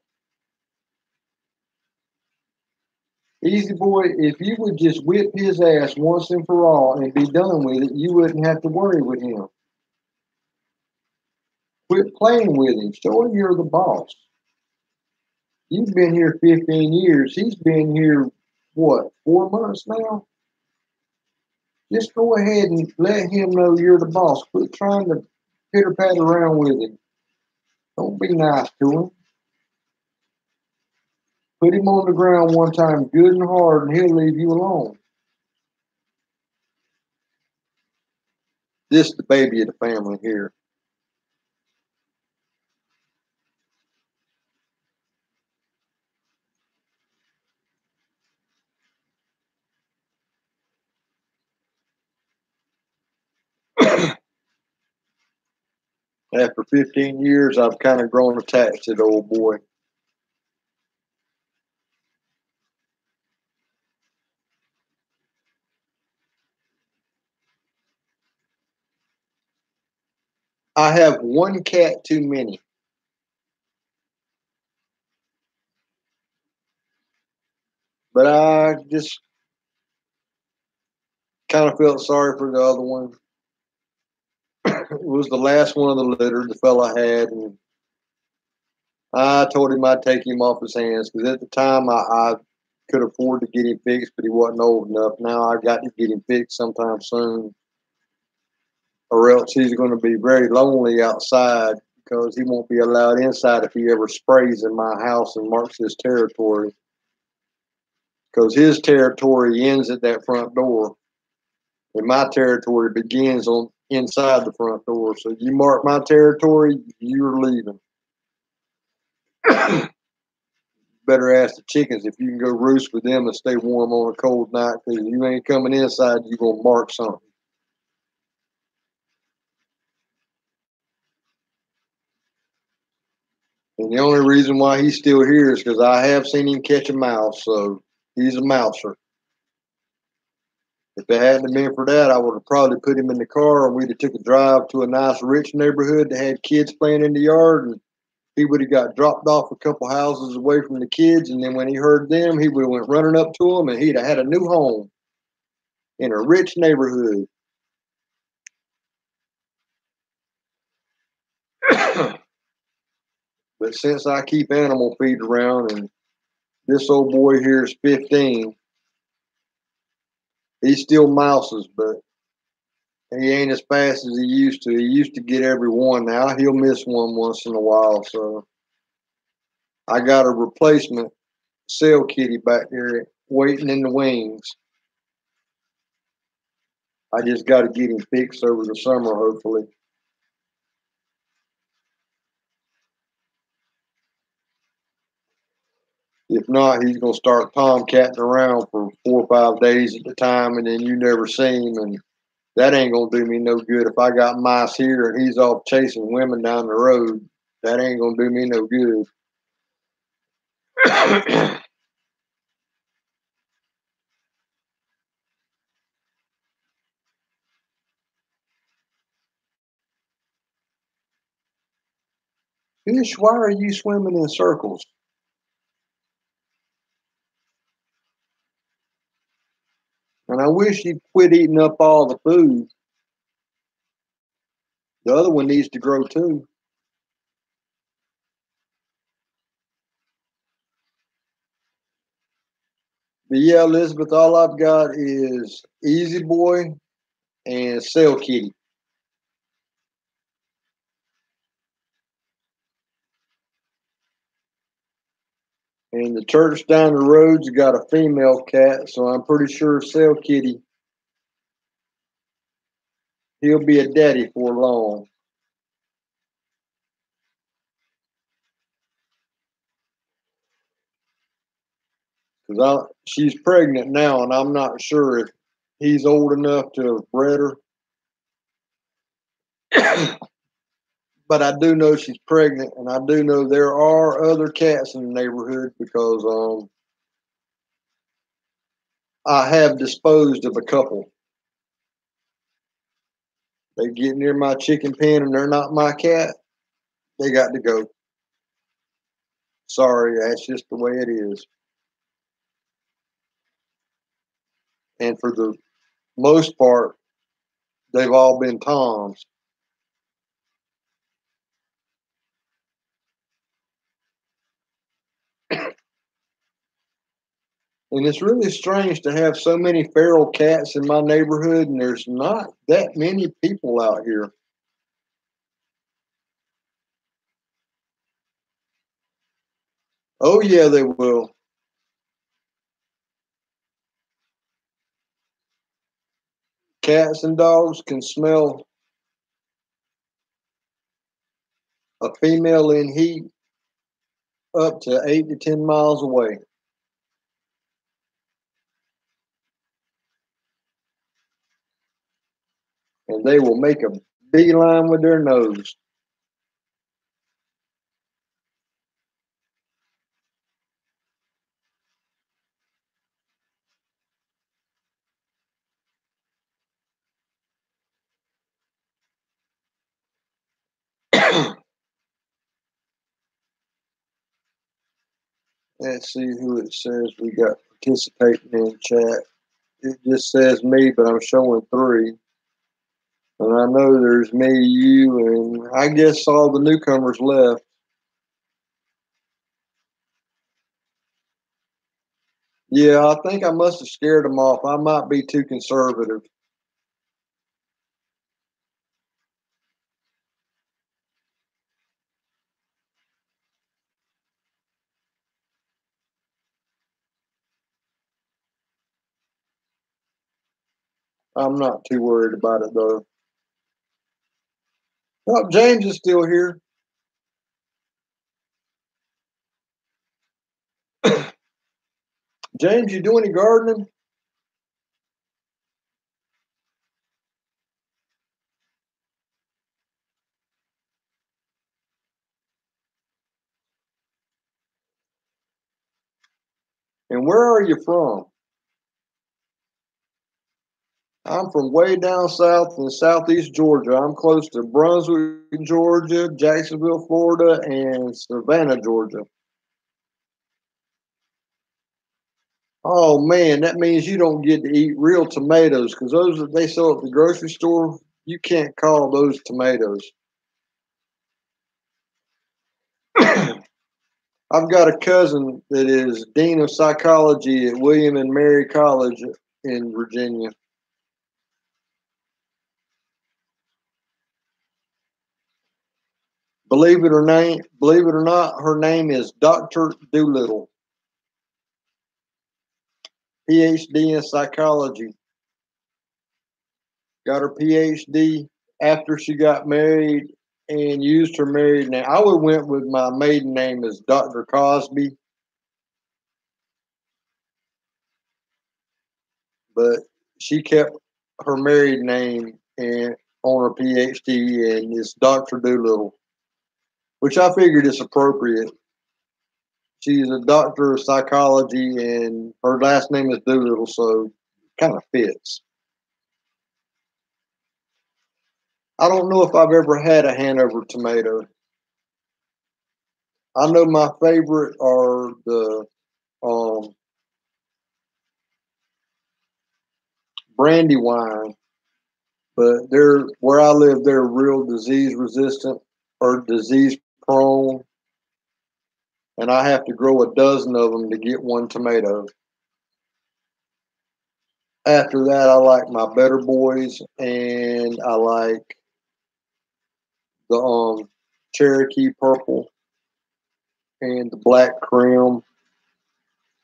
Easy boy, if you would just whip his ass once and for all and be done with it, you wouldn't have to worry with him. Quit playing with him. Show him you're the boss. You've been here 15 years. He's been here, what, 4 months now? Just go ahead and let him know you're the boss. Quit trying to pitter pat around with him. Don't be nice to him. Put him on the ground one time good and hard, and he'll leave you alone. This is the baby of the family here. After 15 years, I've kind of grown attached to the old boy. I have one cat too many, but I just kind of felt sorry for the other one. It was the last one of the litter the fella had, and I told him I'd take him off his hands because at the time I could afford to get him fixed, but he wasn't old enough. Now I got to get him fixed sometime soon, or else he's going to be very lonely outside because he won't be allowed inside if he ever sprays in my house and marks his territory. Because his territory ends at that front door, and my territory begins on inside the front door. So you mark my territory, you're leaving. Better ask the chickens if you can go roost with them and stay warm on a cold night, because if you ain't coming inside, you're going to mark something. And the only reason why he's still here is because I have seen him catch a mouse, so he's a mouser. If it hadn't been for that, I would have probably put him in the car and we'd have took a drive to a nice rich neighborhood that had kids playing in the yard, and he would have got dropped off a couple houses away from the kids, and then when he heard them, he would have went running up to them, and he'd have had a new home in a rich neighborhood. But since I keep animal feed around and this old boy here is 15, he still mouses, but he ain't as fast as he used to. He used to get every one. Now he'll miss one once in a while. So I got a replacement cell kitty back there waiting in the wings. I just got to get him fixed over the summer, hopefully. If not, he's gonna start tomcatting around for 4 or 5 days at a time, and then you never see him, and that ain't gonna do me no good. If I got mice here and he's off chasing women down the road, that ain't gonna do me no good. Fish, why are you swimming in circles? And I wish you'd quit eating up all the food. The other one needs to grow too. But yeah, Elizabeth, all I've got is Easy Boy and Cell Kitty. And the church down the road's got a female cat, so I'm pretty sure Cell Kitty, he'll be a daddy for long. Because she's pregnant now, and I'm not sure if he's old enough to have bred her. But I do know she's pregnant, and I do know there are other cats in the neighborhood because I have disposed of a couple. They get near my chicken pen and they're not my cat, they got to go. Sorry, that's just the way it is. And for the most part, they've all been Toms. And it's really strange to have so many feral cats in my neighborhood, and there's not that many people out here. Oh, yeah, they will. Cats and dogs can smell a female in heat up to 8 to 10 miles away, and they will make a beeline with their nose. Let's see who it says we got participating in chat. It just says me, but I'm showing three. And I know there's me, you, and I guess all the newcomers left. Yeah, I think I must have scared them off. I might be too conservative. I'm not too worried about it though. Oh, James is still here. James, you do any gardening? And where are you from? I'm from way down south in southeast Georgia. I'm close to Brunswick, Georgia, Jacksonville, Florida, and Savannah, Georgia. Oh man, that means you don't get to eat real tomatoes because those that they sell at the grocery store, you can't call those tomatoes. I've got a cousin that is dean of psychology at William and Mary College in Virginia. Believe it or not, her name is Dr. Doolittle, PhD in psychology. Got her PhD after she got married and used her married name. I would have went with my maiden name as Dr. Cosby, but she kept her married name and on her PhD, and it's Dr. Doolittle, which I figured is appropriate. She's a doctor of psychology, and her last name is Doolittle, so kind of fits. I don't know if I've ever had a Hanover tomato. I know my favorite are the um, Brandywine, but they're where I live. They're real disease resistant or disease prone, and I have to grow a dozen of them to get one tomato. After that, I like my Better Boys, and I like the Cherokee Purple and the Black Cream.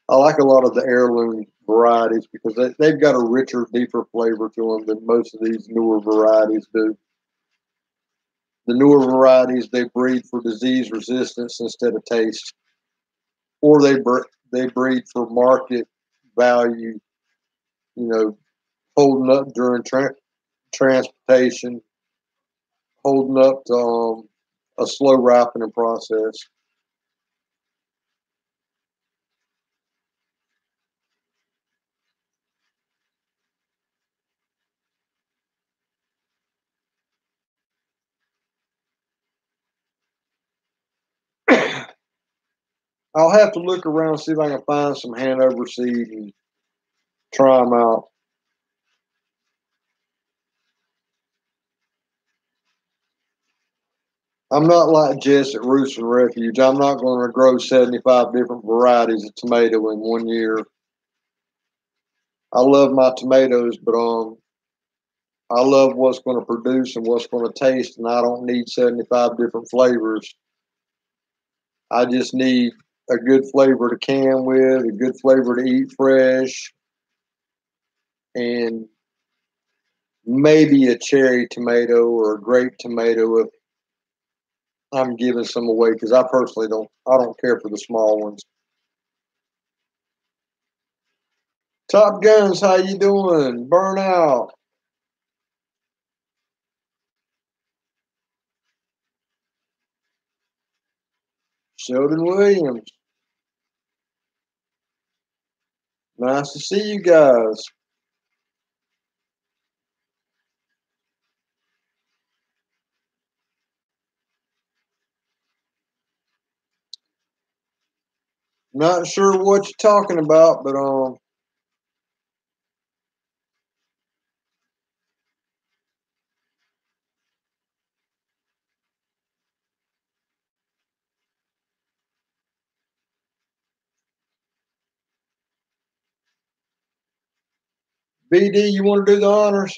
I like a lot of the heirloom varieties because they've got a richer, deeper flavor to them than most of these newer varieties do. The newer varieties they breed for disease resistance instead of taste, or they breed for market value. You know, holding up during transportation, holding up to a slow ripening process. I'll have to look around see if I can find some Hanover seed and try them out. I'm not like Jess at Roots and Refuge. I'm not going to grow 75 different varieties of tomato in one year. I love my tomatoes, but I love what's going to produce and what's going to taste, and I don't need 75 different flavors. I just need a good flavor to can with, a good flavor to eat fresh, and maybe a cherry tomato or a grape tomato if I'm giving some away because I personally don't. I don't care for the small ones. Top Guns, how you doing? Burnout. Sheldon Williams. Nice to see you guys. Not sure what you're talking about, but BD, you want to do the honors?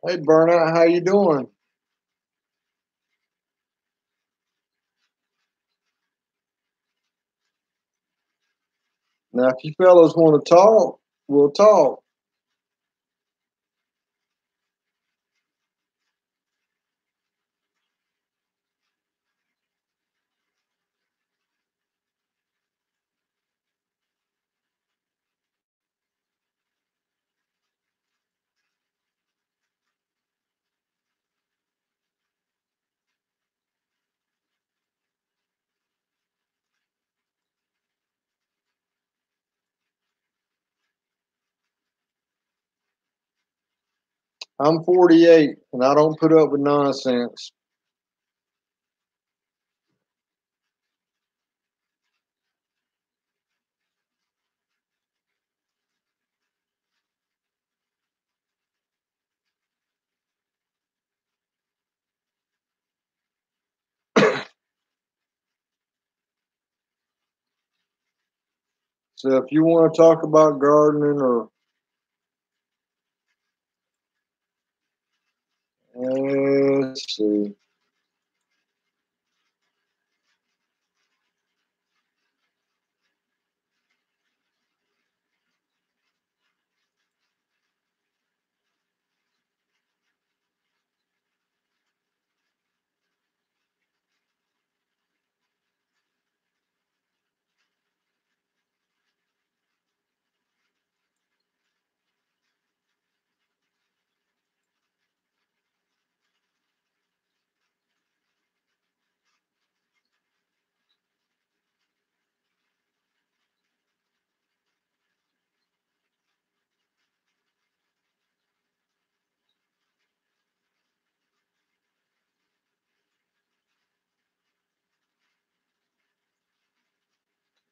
Hey, Burnout, how you doing? Now, if you fellas want to talk, we'll talk. I'm 48, and I don't put up with nonsense. So, if you want to talk about gardening or let's see.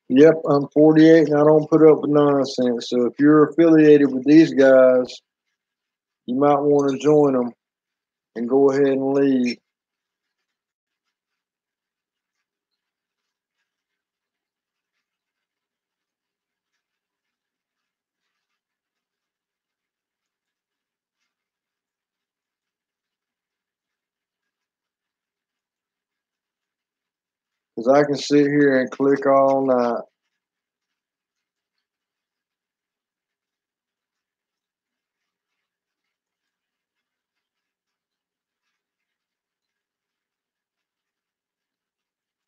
Yep, I'm 48, and I don't put up with nonsense. So, if you're affiliated with these guys, you might want to join them and go ahead and leave. Because I can sit here and click all night.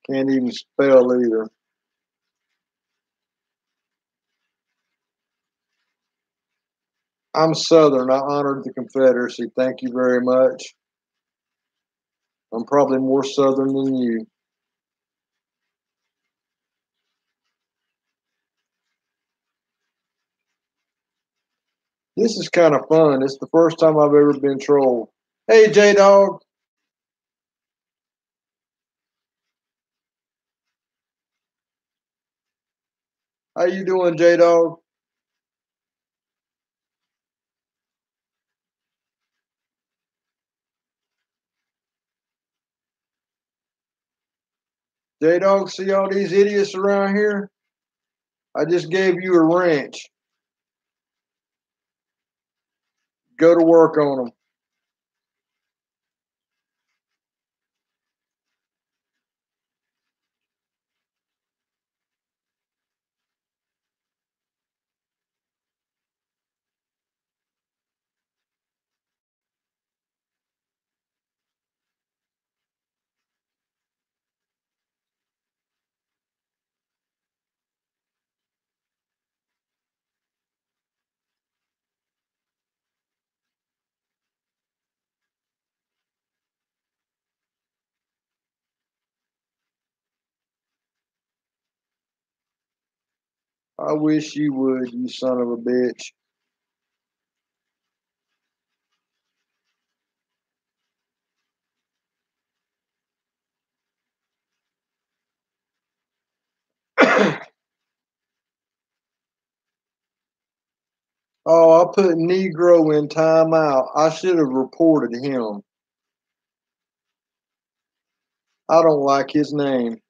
Can't even spell either. I'm Southern. I honored the Confederacy. Thank you very much. I'm probably more Southern than you. This is kind of fun. It's the first time I've ever been trolled. Hey, J Dog. How you doing, J Dog? J Dog, see all these idiots around here? I just gave you a wrench. Go to work on them. I wish you would, you son of a bitch. Oh, I put Negro in timeout. I should have reported him. I don't like his name.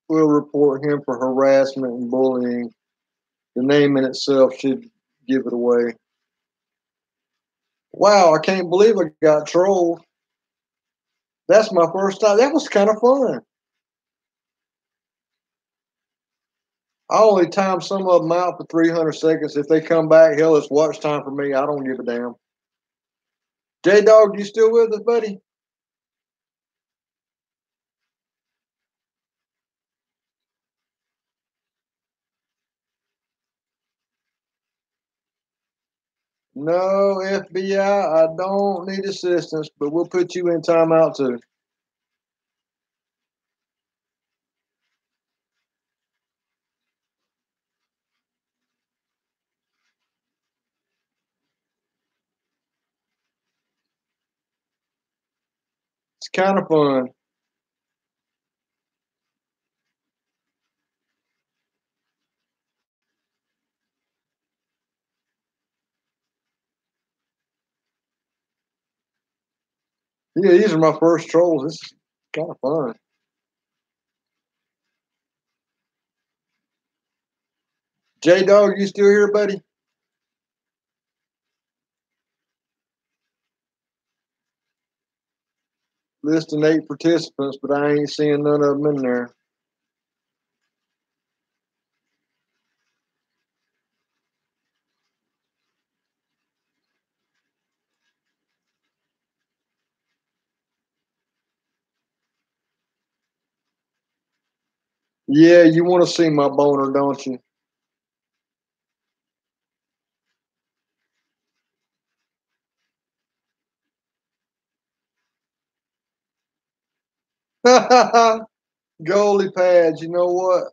We'll report him for harassment and bullying. The name in itself should give it away. Wow, I can't believe I got trolled. That's my first time. That was kind of fun. I only time some of them out for 300 seconds. If they come back, hell, it's watch time for me. I don't give a damn. J Dog, you still with us, buddy? No, FBI, I don't need assistance, but we'll put you in timeout too. It's kind of fun. Yeah, these are my first trolls. This is kind of fun. J Dog, you still here, buddy? Listing 8 participants, but I ain't seeing none of them in there. Yeah, you want to see my boner, don't you? Goalie pads, you know what?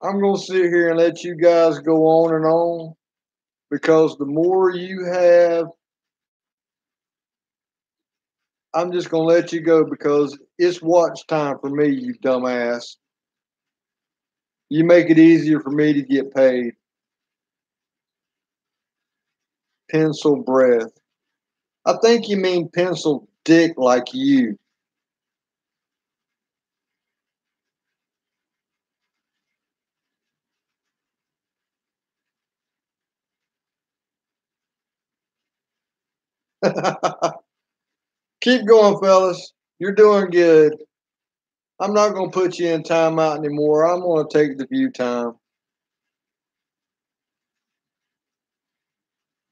I'm going to sit here and let you guys go on and on because the more you have, I'm just going to let you go because it's watch time for me, you dumbass. You make it easier for me to get paid. Pencil breath. I think you mean pencil dick like you. Keep going, fellas. You're doing good. I'm not going to put you in timeout anymore. I'm going to take the view time.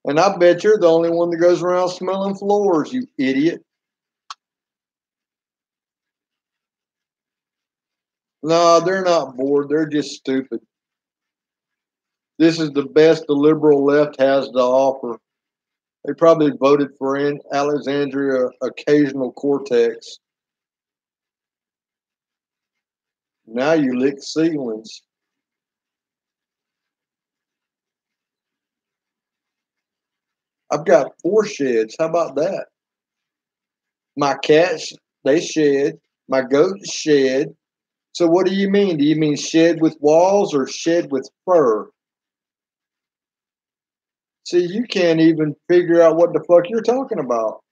And I bet you're the only one that goes around smelling floors, you idiot. No, they're not bored. They're just stupid. This is the best the liberal left has to offer. They probably voted for Alexandria Occasional Cortex. Now you lick ceilings. I've got 4 sheds. How about that? My cats, they shed. My goats shed. So what do you mean? Do you mean shed with walls or shed with fur? See, you can't even figure out what the fuck you're talking about.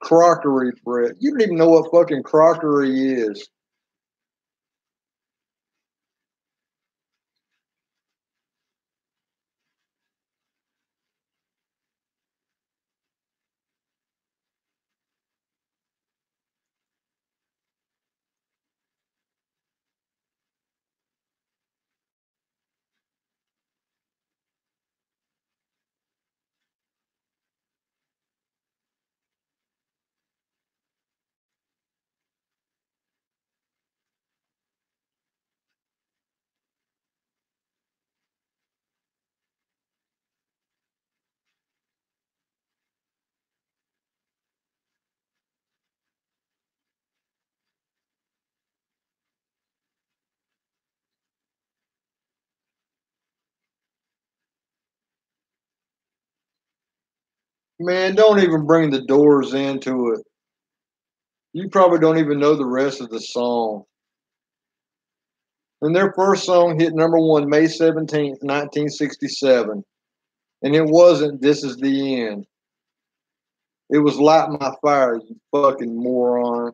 Crockery, Brett. You don't even know what fucking crockery is. Man, don't even bring the Doors into it. You probably don't even know the rest of the song. And their first song hit #1 May 17th, 1967. And it wasn't This Is the End. It was Light My Fire, you fucking moron.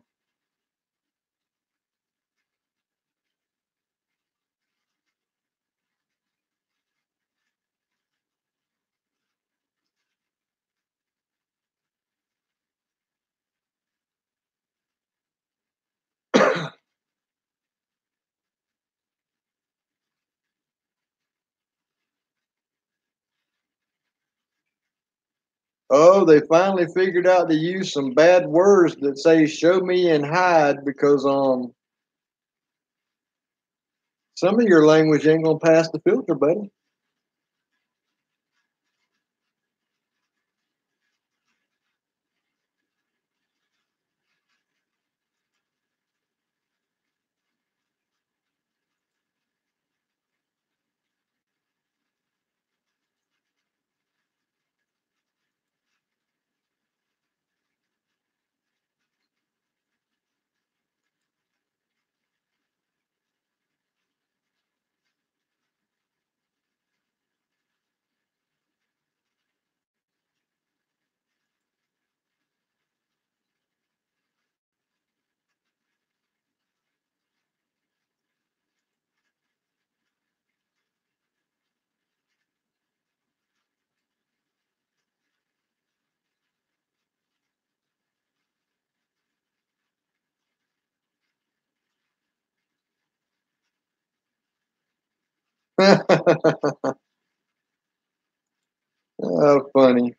Oh, they finally figured out to use some bad words that say show me and hide because some of your language ain't gonna pass the filter, buddy. Oh, funny.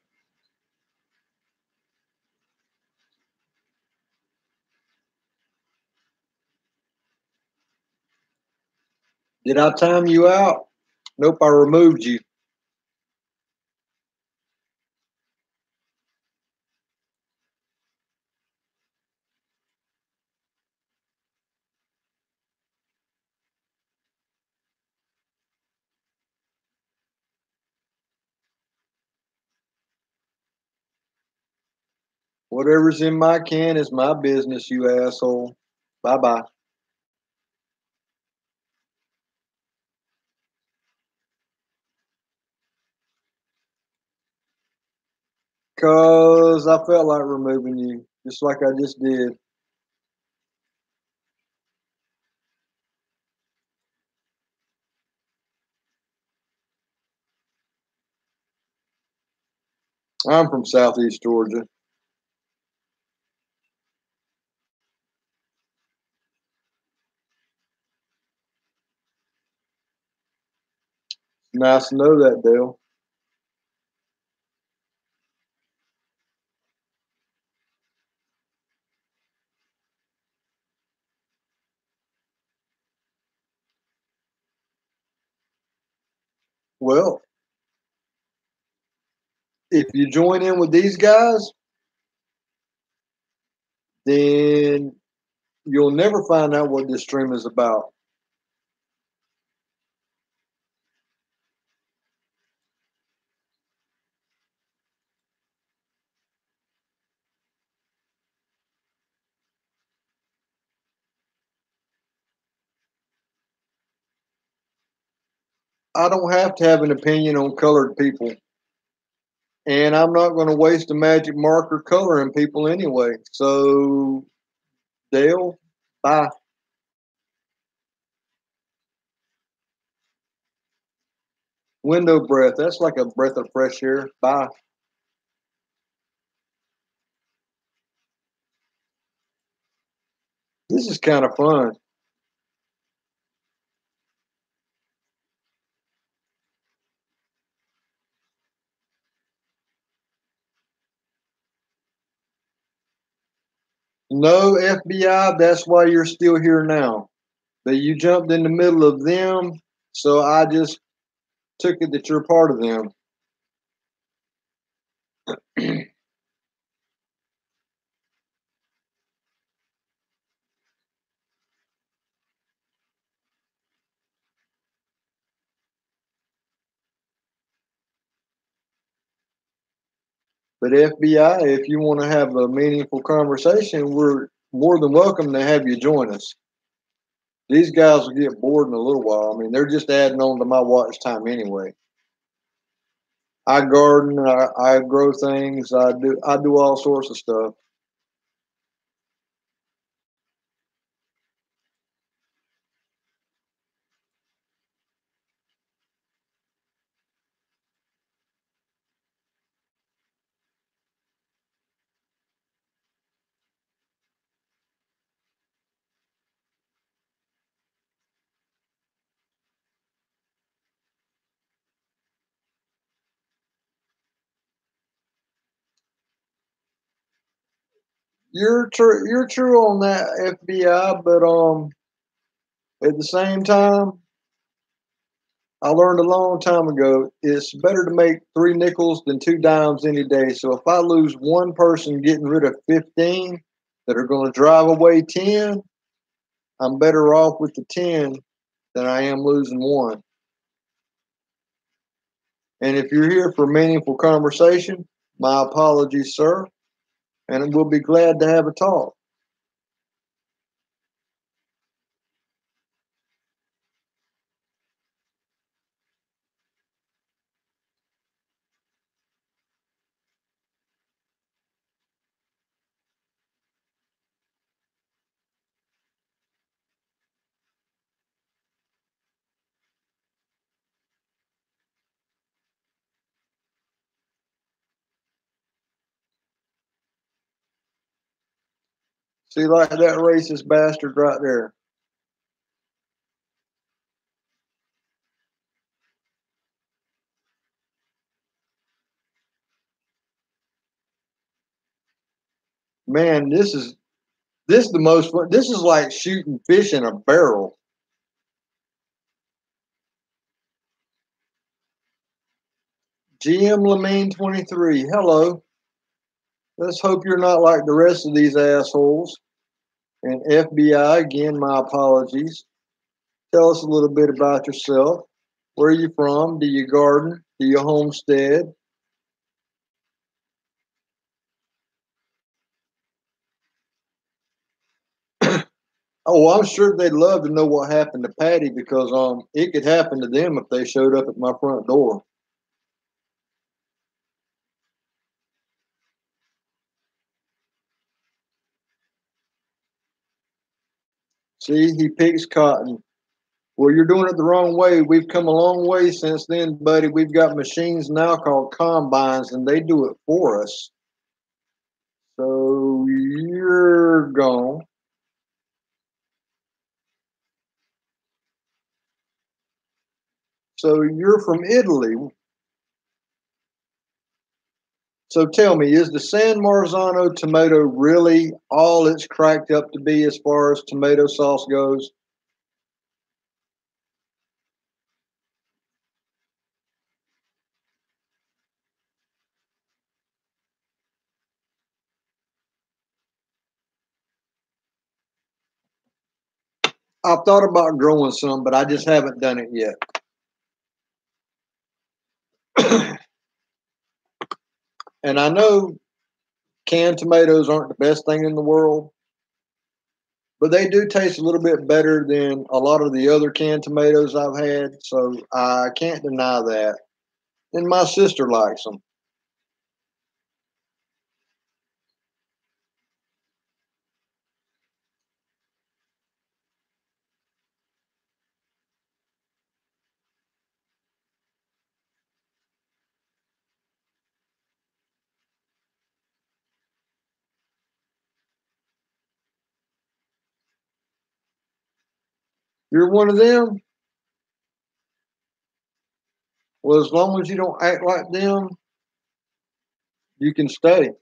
Did I time you out? Nope, I removed you. Whatever's in my can is my business, you asshole. Bye bye. Cause I felt like removing you, just like I just did. I'm from Southeast Georgia. Nice to know that, Dale. Well, if you join in with these guys, then you'll never find out what this stream is about. I don't have to have an opinion on colored people, and I'm not going to waste a magic marker coloring people anyway. So, Dale, bye. Window breath. That's like a breath of fresh air. Bye. This is kind of fun. No, FBI, that's why you're still here now. But you jumped in the middle of them, so I just took it that you're part of them. But FBI, if you want to have a meaningful conversation, we're more than welcome to have you join us. These guys will get bored in a little while. I mean, they're just adding on to my watch time anyway. I garden, I grow things, I do all sorts of stuff. You're true on that, FBI, but at the same time, I learned a long time ago it's better to make three nickels than two dimes any day. So if I lose one person getting rid of 15 that are going to drive away 10, I'm better off with the 10 than I am losing one. And if you're here for meaningful conversation, my apologies, sir, and we'll be glad to have a talk. See, like that racist bastard right there. Man, this is the most fun. This is like shooting fish in a barrel. GM Lamine 23. Hello. Let's hope you're not like the rest of these assholes. And FBI, again, my apologies. Tell us a little bit about yourself. Where are you from? Do you garden? Do you homestead? Oh, I'm sure they'd love to know what happened to Patty because it could happen to them if they showed up at my front door. See, he picks cotton. Well, you're doing it the wrong way. We've come a long way since then, buddy. We've got machines now called combines, and they do it for us. So you're gone. So you're from Italy. So tell me, is the San Marzano tomato really all it's cracked up to be as far as tomato sauce goes? I've thought about growing some, but I just haven't done it yet. And I know canned tomatoes aren't the best thing in the world, but they do taste a little bit better than a lot of the other canned tomatoes I've had. So I can't deny that. And my sister likes them. You're one of them? Well, as long as you don't act like them, you can stay.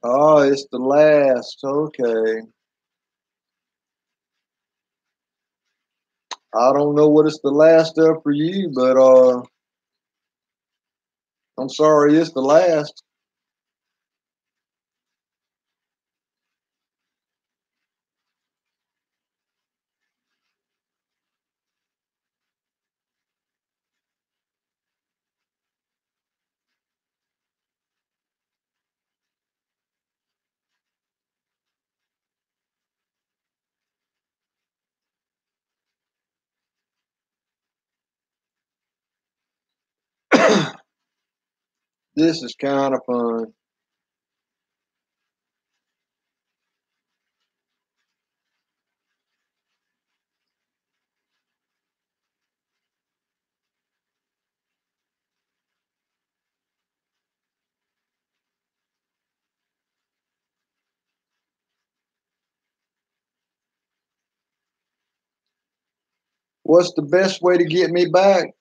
Oh, it's the last. Okay. I don't know what it's the last of for you, but I'm sorry it's the last. This is kind of fun. What's the best way to get me back?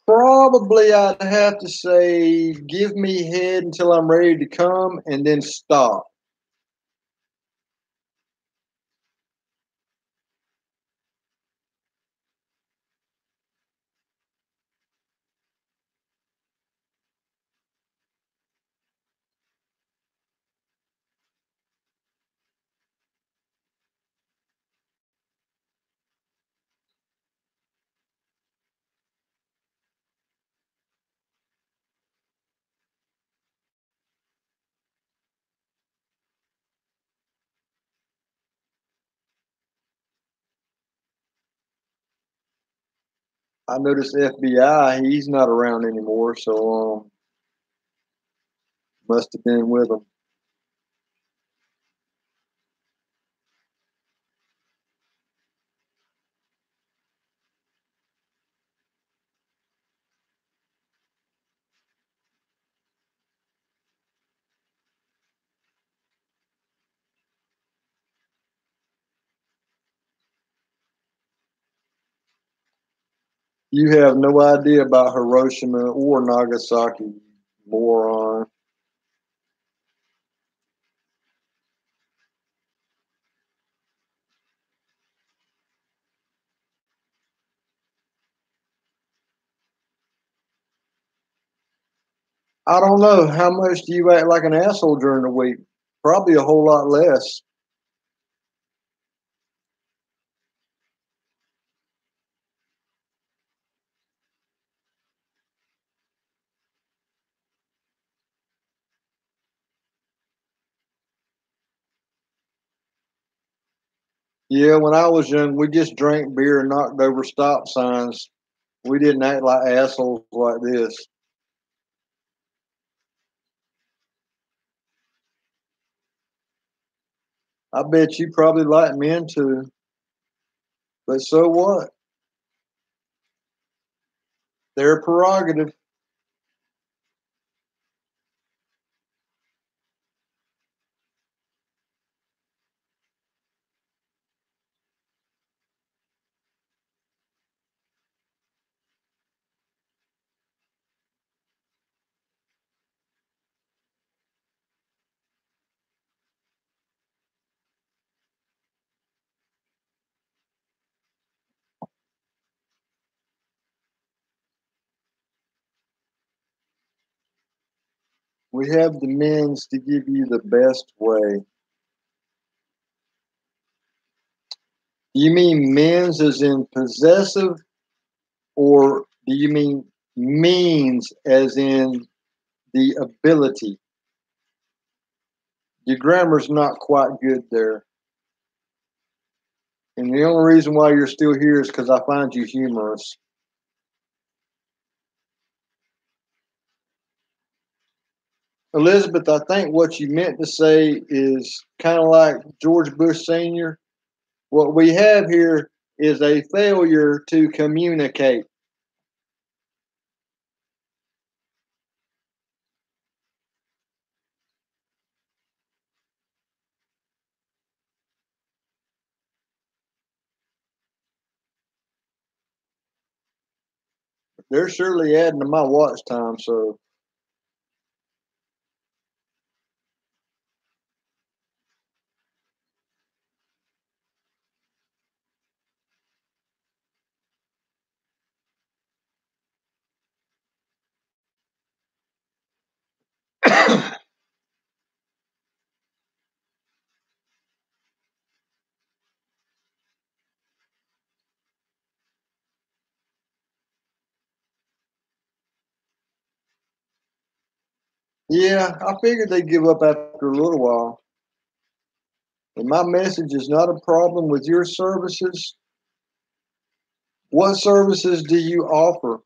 Probably I'd have to say give me head until I'm ready to come and then stop. I noticed FBI, he's not around anymore, so must have been with him. You have no idea about Hiroshima or Nagasaki, moron. I don't know. How much do you act like an asshole during the week? Probably a whole lot less. Yeah, when I was young, we just drank beer and knocked over stop signs. We didn't act like assholes like this. I bet you probably like men too, but so what? Their prerogative. We have the means to give you the best way. You mean men's as in possessive, or do you mean means as in the ability? Your grammar's not quite good there. And the only reason why you're still here is because I find you humorous. Elizabeth, I think what you meant to say is kind of like George Bush Sr. What we have here is a failure to communicate. They're surely adding to my watch time, so yeah, I figured they'd give up after a little while. And my message is not a problem with your services. What services do you offer?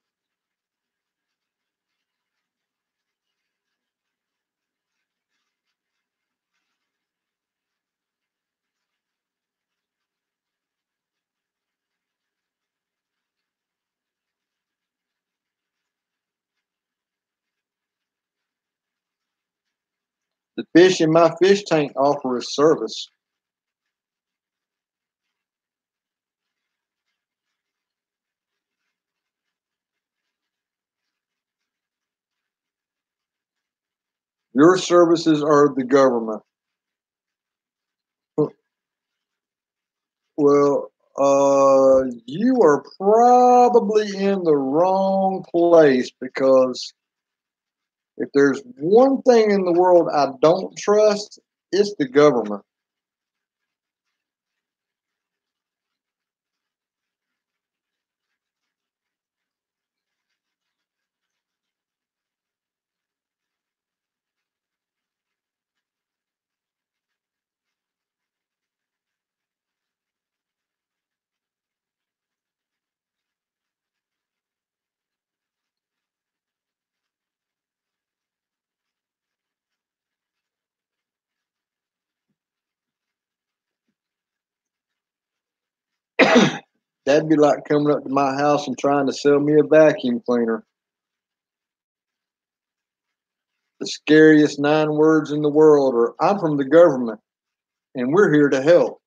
The fish in my fish tank offer a service. Your services are the government. Well, you are probably in the wrong place because if there's one thing in the world I don't trust, it's the government. That'd be like coming up to my house and trying to sell me a vacuum cleaner. The scariest 9 words in the world are I'm from the government and we're here to help.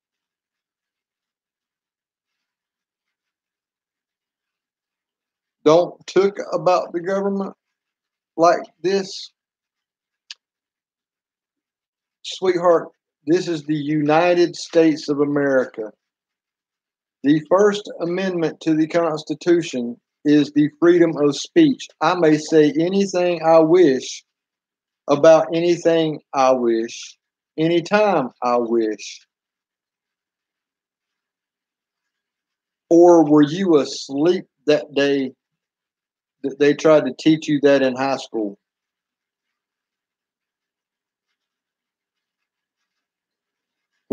Don't talk about the government like this, sweetheart. This is the United States of America. The First Amendment to the Constitution is the freedom of speech. I may say anything I wish about anything I wish, anytime I wish. Or were you asleep that day that they tried to teach you that in high school?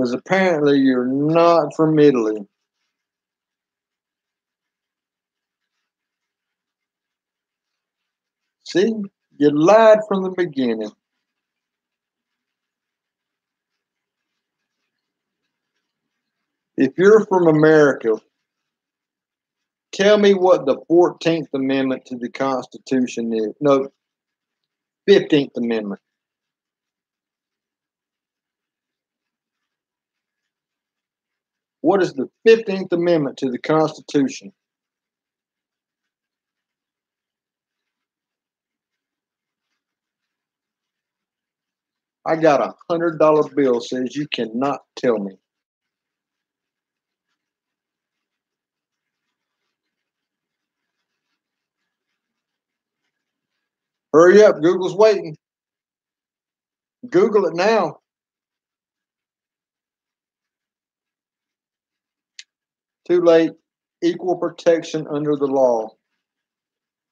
Because apparently you're not from Italy. See, you lied from the beginning. If you're from America, tell me what the 14th Amendment to the Constitution is. No, 15th Amendment. What is the 15th Amendment to the Constitution? I got $100 bill says you cannot tell me. Hurry up, Google's waiting. Google it now. Too late. Equal protection under the law.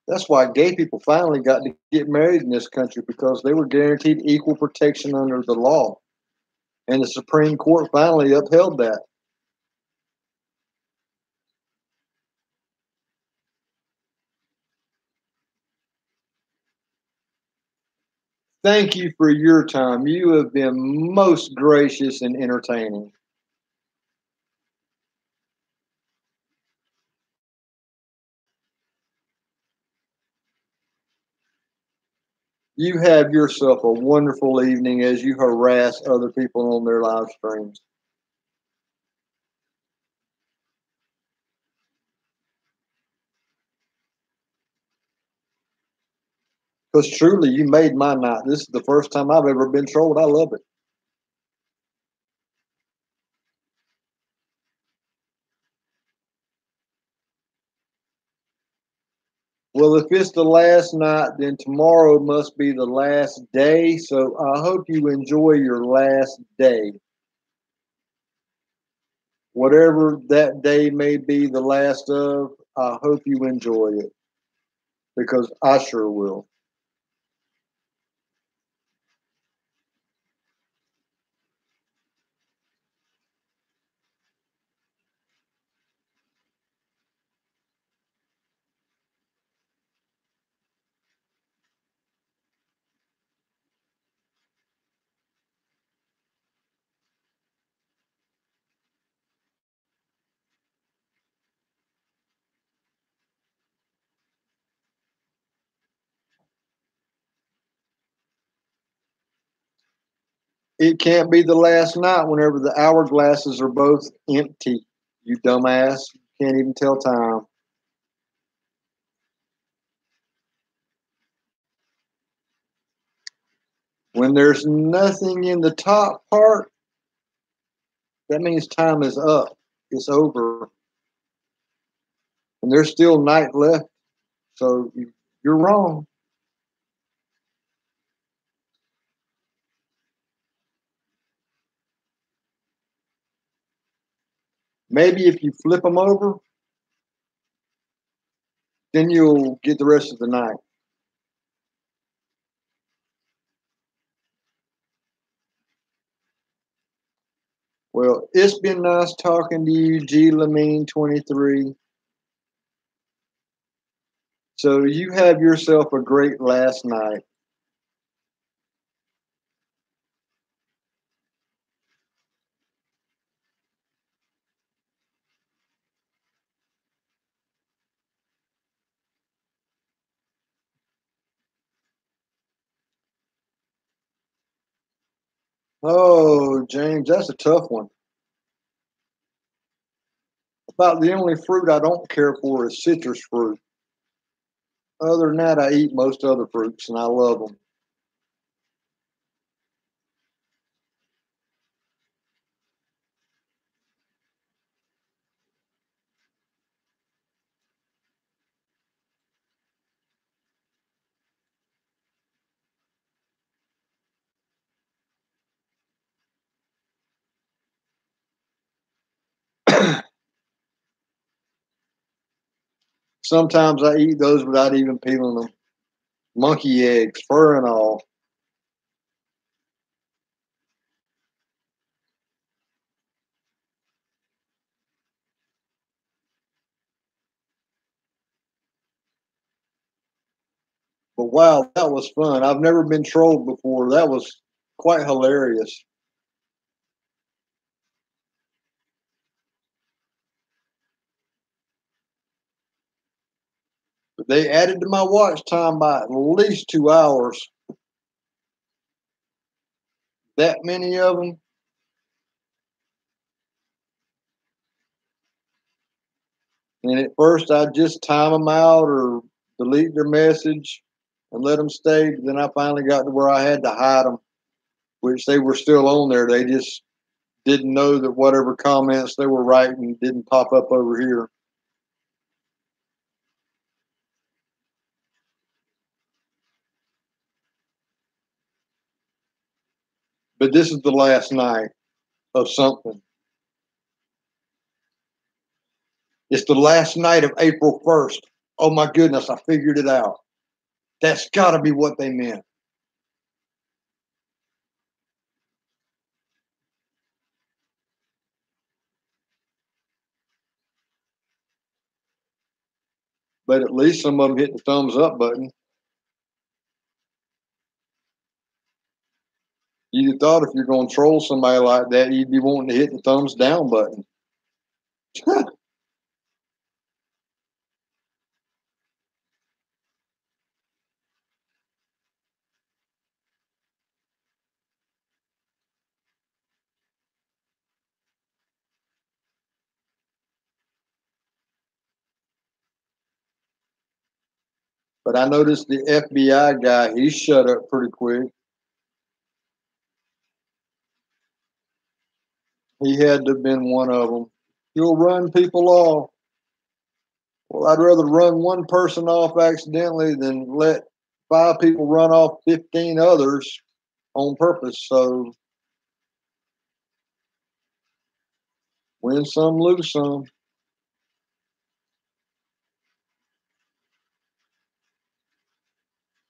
That's why gay people finally got to get married in this country, because they were guaranteed equal protection under the law. And the Supreme Court finally upheld that. Thank you for your time. You have been most gracious and entertaining. You have yourself a wonderful evening as you harass other people on their live streams. Because truly, you made my night. This is the first time I've ever been trolled. I love it. Well, if it's the last night, then tomorrow must be the last day. So I hope you enjoy your last day. Whatever that day may be the last of, I hope you enjoy it, because I sure will. It can't be the last night whenever the hourglasses are both empty. You dumbass. You can't even tell time. When there's nothing in the top part, that means time is up. It's over. And there's still night left. So you're wrong. Maybe if you flip them over, then you'll get the rest of the night. Well, it's been nice talking to you, G Lamine 23. So you have yourself a great last night. Oh, James, that's a tough one. About the only fruit I don't care for is citrus fruit. Other than that, I eat most other fruits and I love them. Sometimes I eat those without even peeling them. Monkey eggs, fur and all. But wow, that was fun. I've never been trolled before. That was quite hilarious. But they added to my watch time by at least 2 hours. That many of them. And at first, I'd just time them out or delete their message and let them stay. But then I finally got to where I had to hide them, which they were still on there. They just didn't know that whatever comments they were writing didn't pop up over here. But this is the last night of something. It's the last night of April 1st. Oh my goodness, I figured it out. That's got to be what they meant. But at least some of them hit the thumbs up button. You'd have thought if you're going to troll somebody like that, you'd be wanting to hit the thumbs down button. But I noticed the FBI guy, he shut up pretty quick. He had to have been one of them. You'll run people off. Well, I'd rather run one person off accidentally than let 5 people run off 15 others on purpose. So win some, lose some.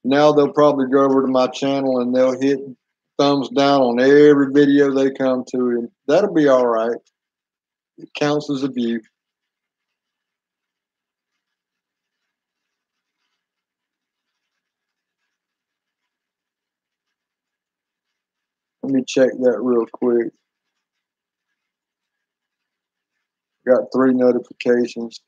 Now they'll probably go over to my channel and they'll hit thumbs down on every video they come to, and that'll be all right. It counts as a view. Let me check that real quick. Got 3 notifications.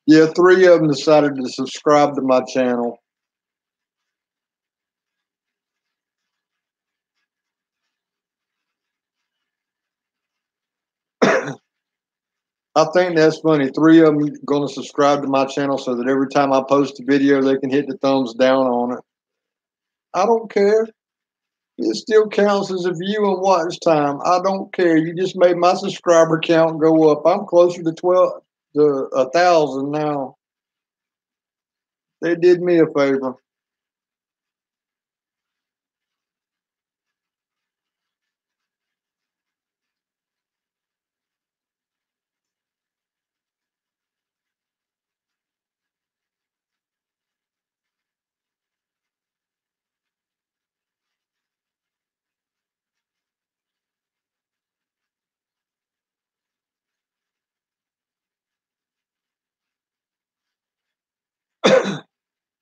Yeah, 3 of them decided to subscribe to my channel. I think that's funny. 3 of them going to subscribe to my channel so that every time I post a video, they can hit the thumbs down on it. I don't care. It still counts as a view and watch time. I don't care. You just made my subscriber count go up. I'm closer to 1,000 now. They did me a favor.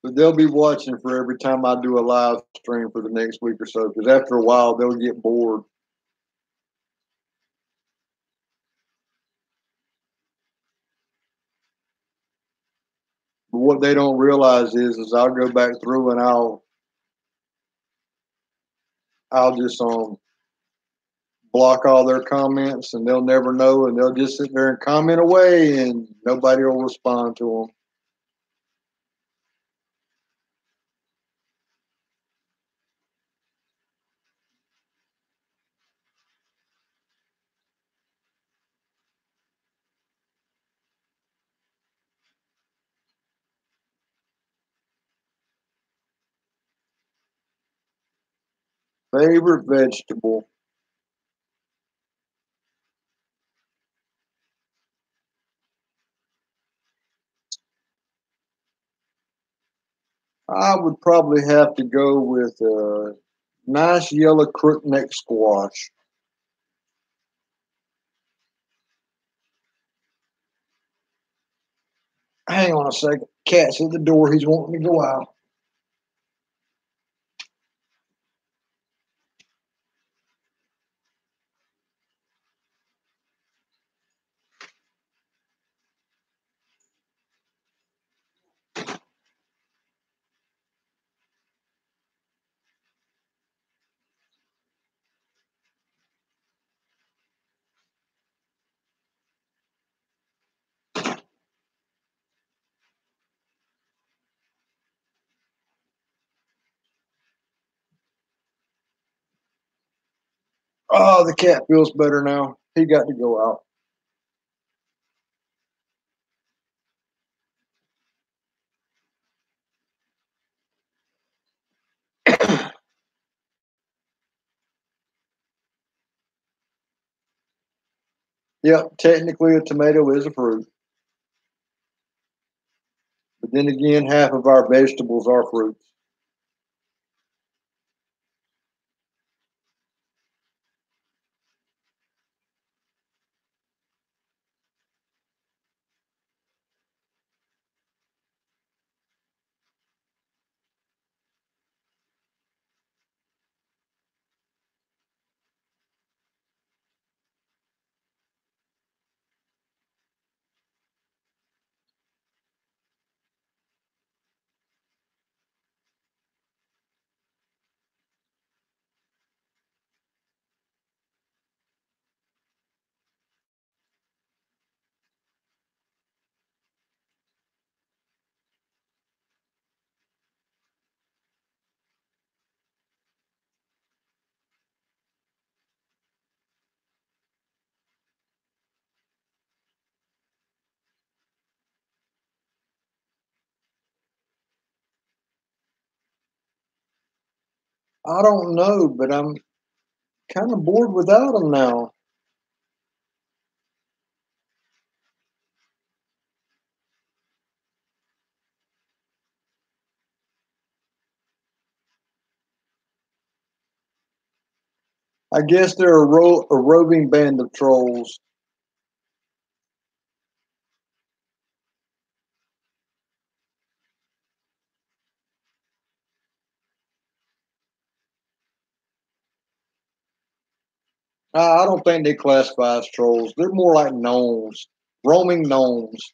But they'll be watching for every time I do a live stream for the next week or so. Because after a while, they'll get bored. But what they don't realize is I'll go back through and I'll just block all their comments, and they'll never know, and they'll just sit there and comment away, and nobody will respond to them. Favorite vegetable? I would probably have to go with a nice yellow crookneck squash. Hang on a second. Cat's at the door. He's wanting to go out. Oh, the cat feels better now. He got to go out. Yep, technically a tomato is a fruit. But then again, half of our vegetables are fruits. I don't know, but I'm kind of bored without them now. I guess they're a roving band of trolls. I don't think they classify as trolls. They're more like gnomes, roaming gnomes.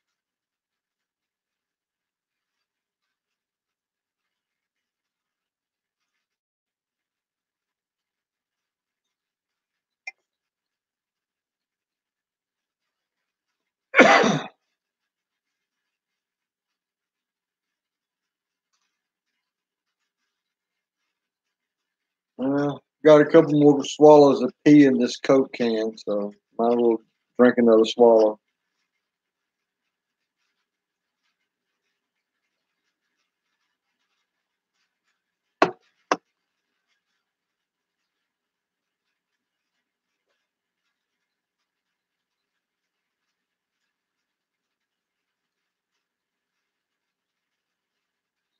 Got a couple more swallows of pee in this Coke can, so might as well drink another swallow.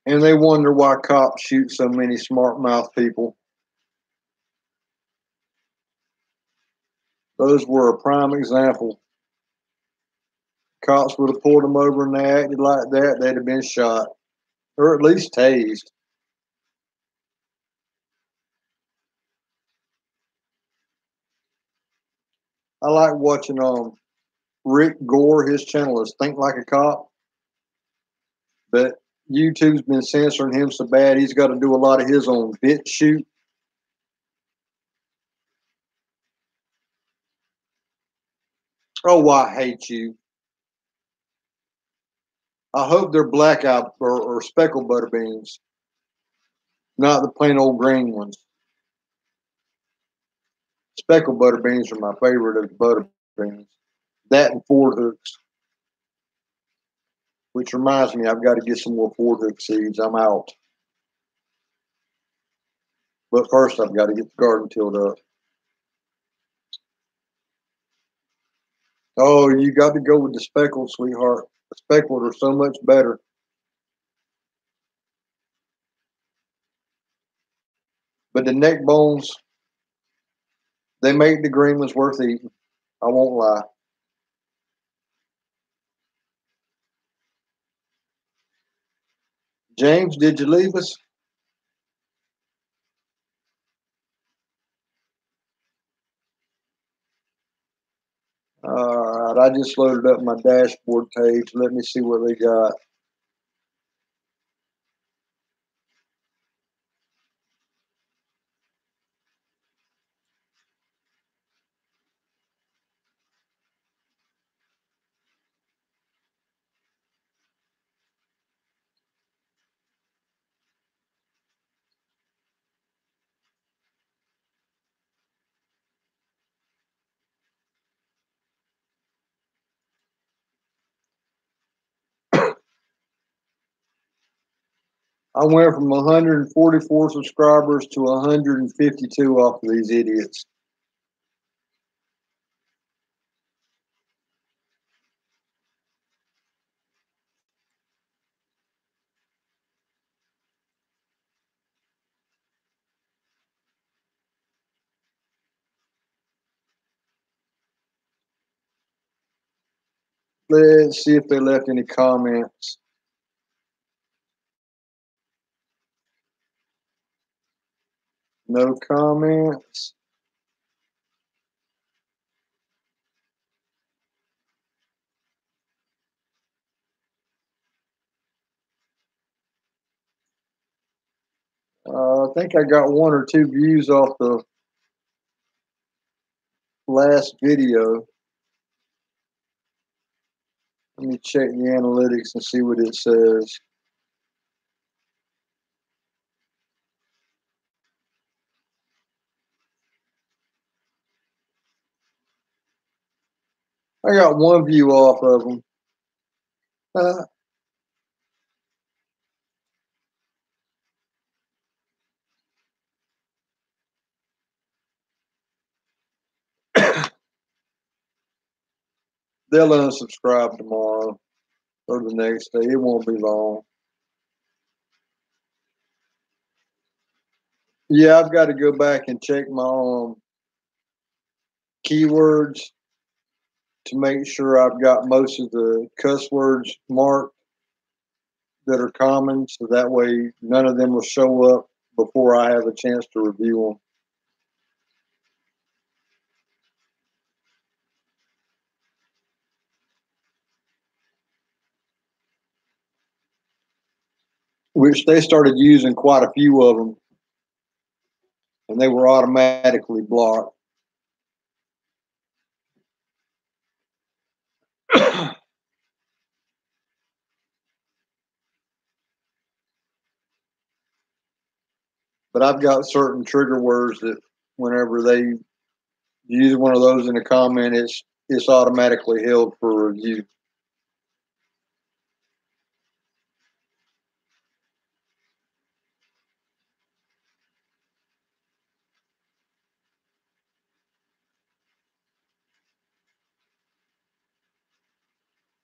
And they wonder why cops shoot so many smart mouth people. Those were a prime example. Cops would have pulled them over and they acted like that, they'd have been shot. Or at least tased. I like watching Rick Gore, his channel is Think Like a Cop, but YouTube's been censoring him so bad he's got to do a lot of his own bit shoot. Oh, I hate you. I hope they're black eye or speckled butter beans, not the plain old green ones. Speckled butter beans are my favorite of the butter beans. That and Ford hooks, which reminds me, I've got to get some more Ford hook seeds. I'm out. But first, I've got to get the garden tilled up. Oh, you got to go with the speckled, sweetheart. The speckled are so much better. But the neck bones, they make the green ones worth eating. I won't lie. James, did you leave us? All right, I just loaded up my dashboard page. Let me see what they got. I went from 144 subscribers to 152 off of these idiots. Let's see if they left any comments. No comments. I think I got one or two views off the last video. Let me check the analytics and see what it says. I got one view off of them. They'll unsubscribe tomorrow or the next day. It won't be long. Yeah, I've got to go back and check my keywords to make sure I've got most of the cuss words marked that are common, so that way none of them will show up before I have a chance to review them. Which they started using quite a few of them, and they were automatically blocked. But I've got certain trigger words that whenever they use one of those in a comment, it's automatically held for review.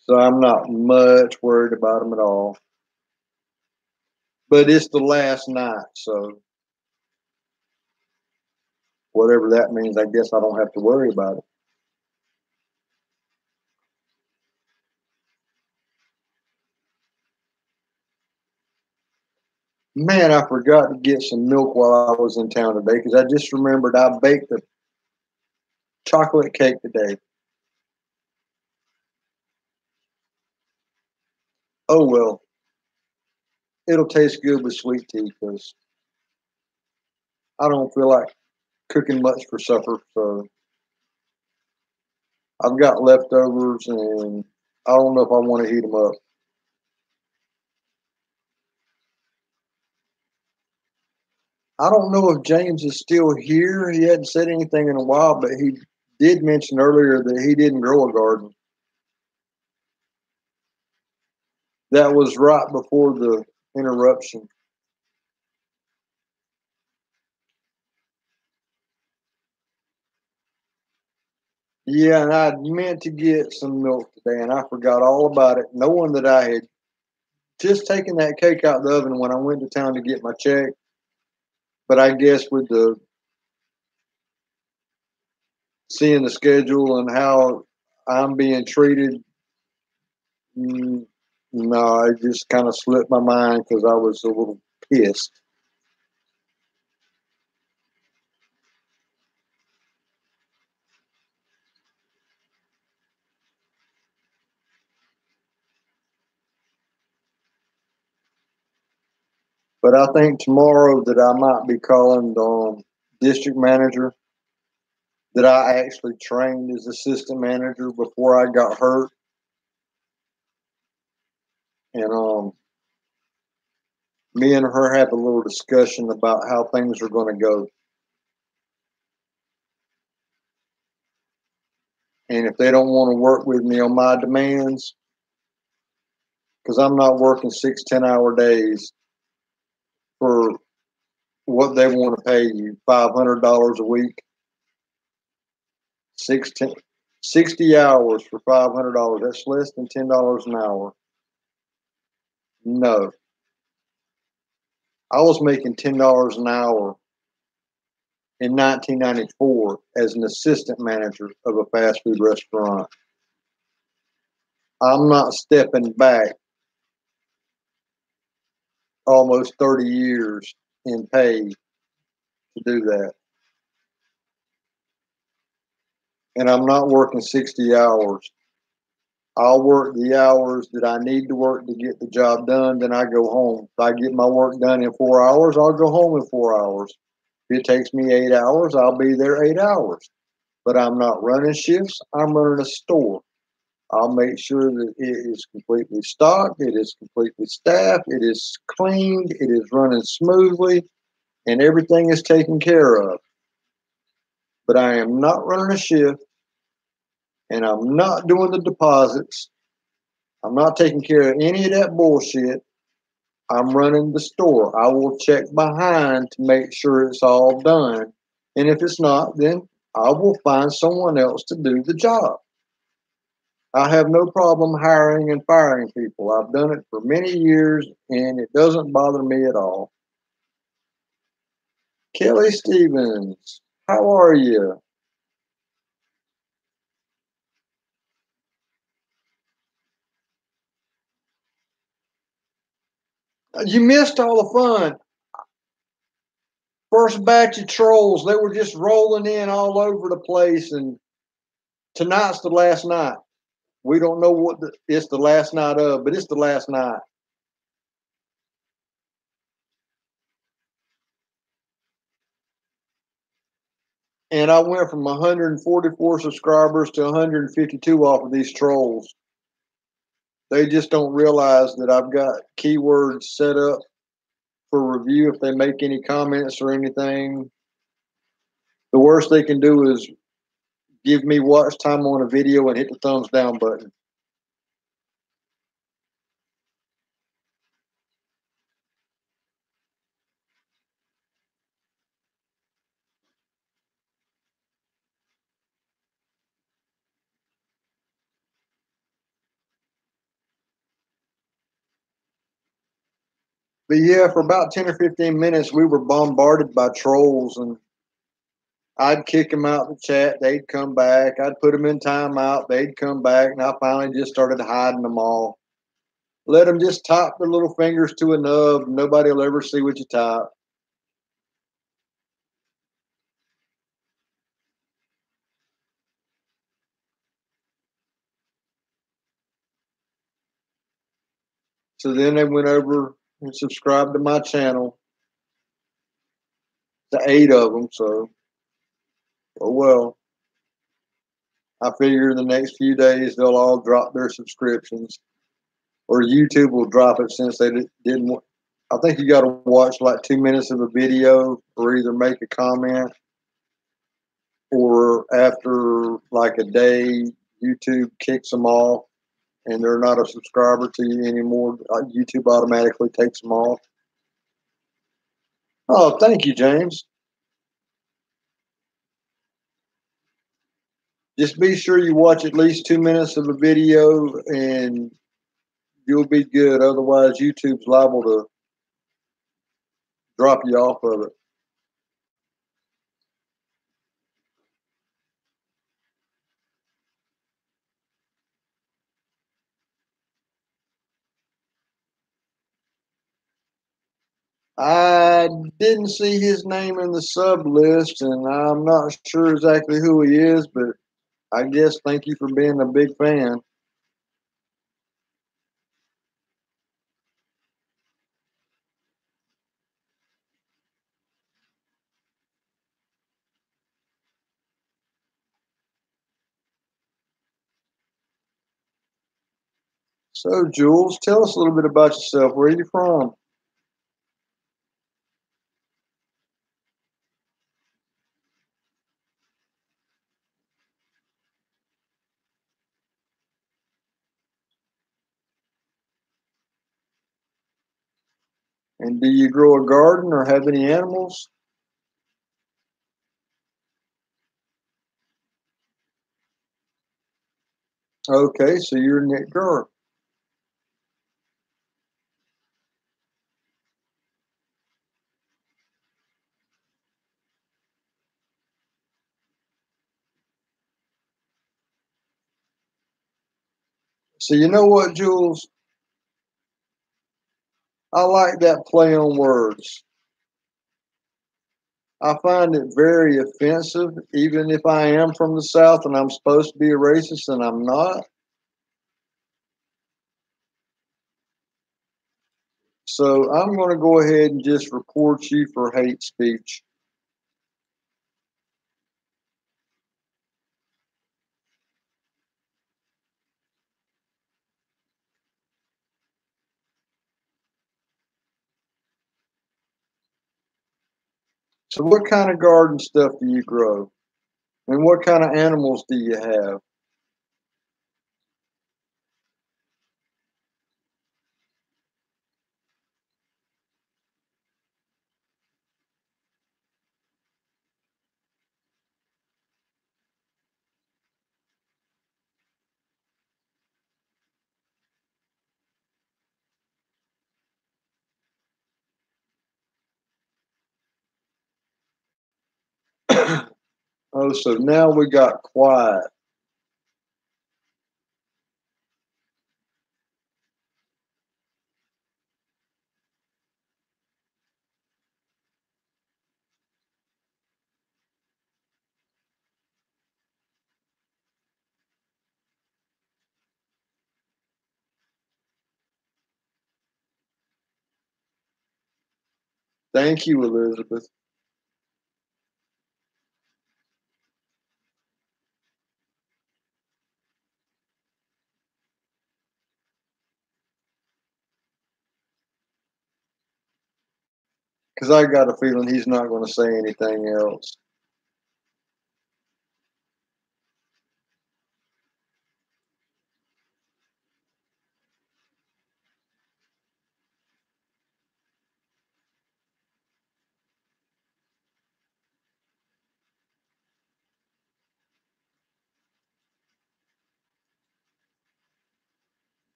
So I'm not much worried about them at all. But it's the last night, so whatever that means, I guess I don't have to worry about it. Man, I forgot to get some milk while I was in town today because I just remembered I baked a chocolate cake today. Oh well, it'll taste good with sweet tea because I don't feel like cooking much for supper. So I've got leftovers and I don't know if I want to heat them up. I don't know if James is still here. He hadn't said anything in a while, but he did mention earlier that he didn't grow a garden. That was right before the interruption. Yeah, and I meant to get some milk today, and I forgot all about it, knowing that I had just taken that cake out the oven when I went to town to get my check. But I guess with the seeing the schedule and how I'm being treated, mm, no, it just kind of slipped my mind because I was a little pissed. But I think tomorrow that I might be calling the district manager that I actually trained as assistant manager before I got hurt, and me and her have a little discussion about how things are going to go. And if they don't want to work with me on my demands, because I'm not working 6 10-hour days for what they want to pay you, $500 a week, 16, 60 hours for $500. That's less than $10 an hour. No, I was making $10 an hour in 1994 as an assistant manager of a fast food restaurant. I'm not stepping back almost 30 years in pay to do that. And I'm not working 60 hours. I'll work the hours that I need to work to get the job done, then I go home. If I get my work done in 4 hours, I'll go home in 4 hours. If it takes me 8 hours, I'll be there 8 hours. But I'm not running shifts, I'm running a store. I'll make sure that it is completely stocked, it is completely staffed, it is cleaned, it is running smoothly, and everything is taken care of. But I am not running a shift, and I'm not doing the deposits. I'm not taking care of any of that bullshit. I'm running the store. I will check behind to make sure it's all done. And if it's not, then I will find someone else to do the job. I have no problem hiring and firing people. I've done it for many years and it doesn't bother me at all. Kelly Stevens, how are you? You missed all the fun. First batch of trolls, they were just rolling in all over the place, and tonight's the last night. We don't know what it's the last night of, but it's the last night. And I went from 144 subscribers to 152 off of these trolls. They just don't realize that I've got keywords set up for review if they make any comments or anything. The worst they can do is give me watch time on a video and hit the thumbs down button. But yeah, for about 10 or 15 minutes, we were bombarded by trolls, and I'd kick them out the chat. They'd come back. I'd put them in timeout. They'd come back, and I finally just started hiding them all. Let them just type their little fingers to a nub. Nobody will ever see what you type. So then they went over and subscribed to my channel. To 8 of them. So, oh well. I figure the next few days they'll all drop their subscriptions, or YouTube will drop it since they didn't. I think you got to watch like 2 minutes of a video, or either make a comment, or after like a day, YouTube kicks them off, and they're not a subscriber to you anymore. YouTube automatically takes them off. Oh, thank you, James. Just be sure you watch at least 2 minutes of a video, and you'll be good. Otherwise, YouTube's liable to drop you off of it. I didn't see his name in the sub list, and I'm not sure exactly who he is, but I guess thank you for being a big fan. So, Jules, tell us a little bit about yourself. Where are you from? And do you grow a garden or have any animals? Okay, so you're a knit girl. So, you know what, Jules? I like that play on words. I find it very offensive, even if I am from the South and I'm supposed to be a racist and I'm not. So I'm going to go ahead and just report you for hate speech. So, what kind of garden stuff do you grow? And what kind of animals do you have? Oh, so now we got quiet. Thank you, Elizabeth. Because I got a feeling he's not going to say anything else.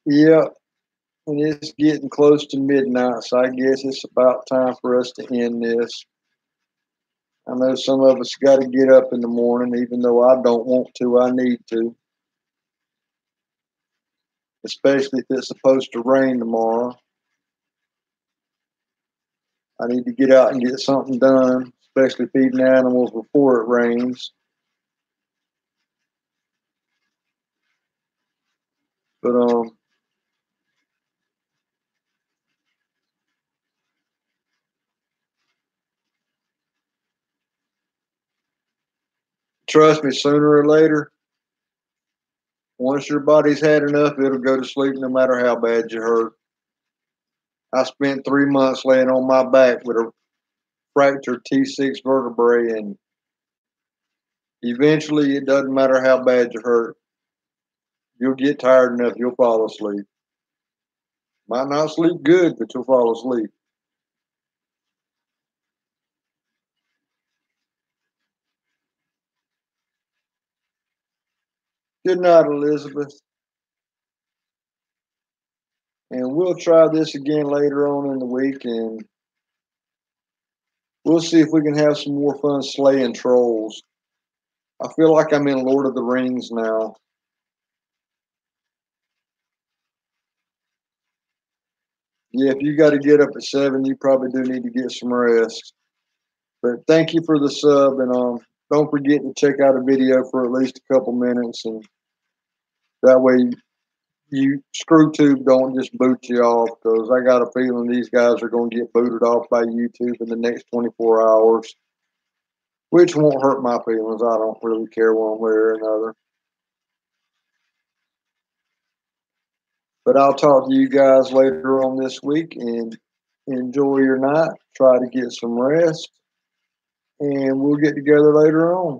Yeah, and it's getting close to midnight, so I guess it's about time for us to end this. I know some of us got to get up in the morning, even though I don't want to, I need to, especially if it's supposed to rain tomorrow. I need to get out and get something done, especially feeding animals before it rains. But trust me, sooner or later, once your body's had enough, it'll go to sleep no matter how bad you hurt. I spent 3 months laying on my back with a fractured T6 vertebrae, and eventually, it doesn't matter how bad you hurt. You'll get tired enough, you'll fall asleep. Might not sleep good, but you'll fall asleep. Good night, Elizabeth. And we'll try this again later on in the week, and we'll see if we can have some more fun slaying trolls. I feel like I'm in Lord of the Rings now. Yeah, if you got to get up at 7, you probably do need to get some rest. But thank you for the sub, and don't forget to check out a video for at least a couple minutes, and that way you ScrewTube don't just boot you off, because I got a feeling these guys are going to get booted off by YouTube in the next 24 hours, which won't hurt my feelings. I don't really care one way or another. But I'll talk to you guys later on this week, and enjoy your night. Try to get some rest, and we'll get together later on.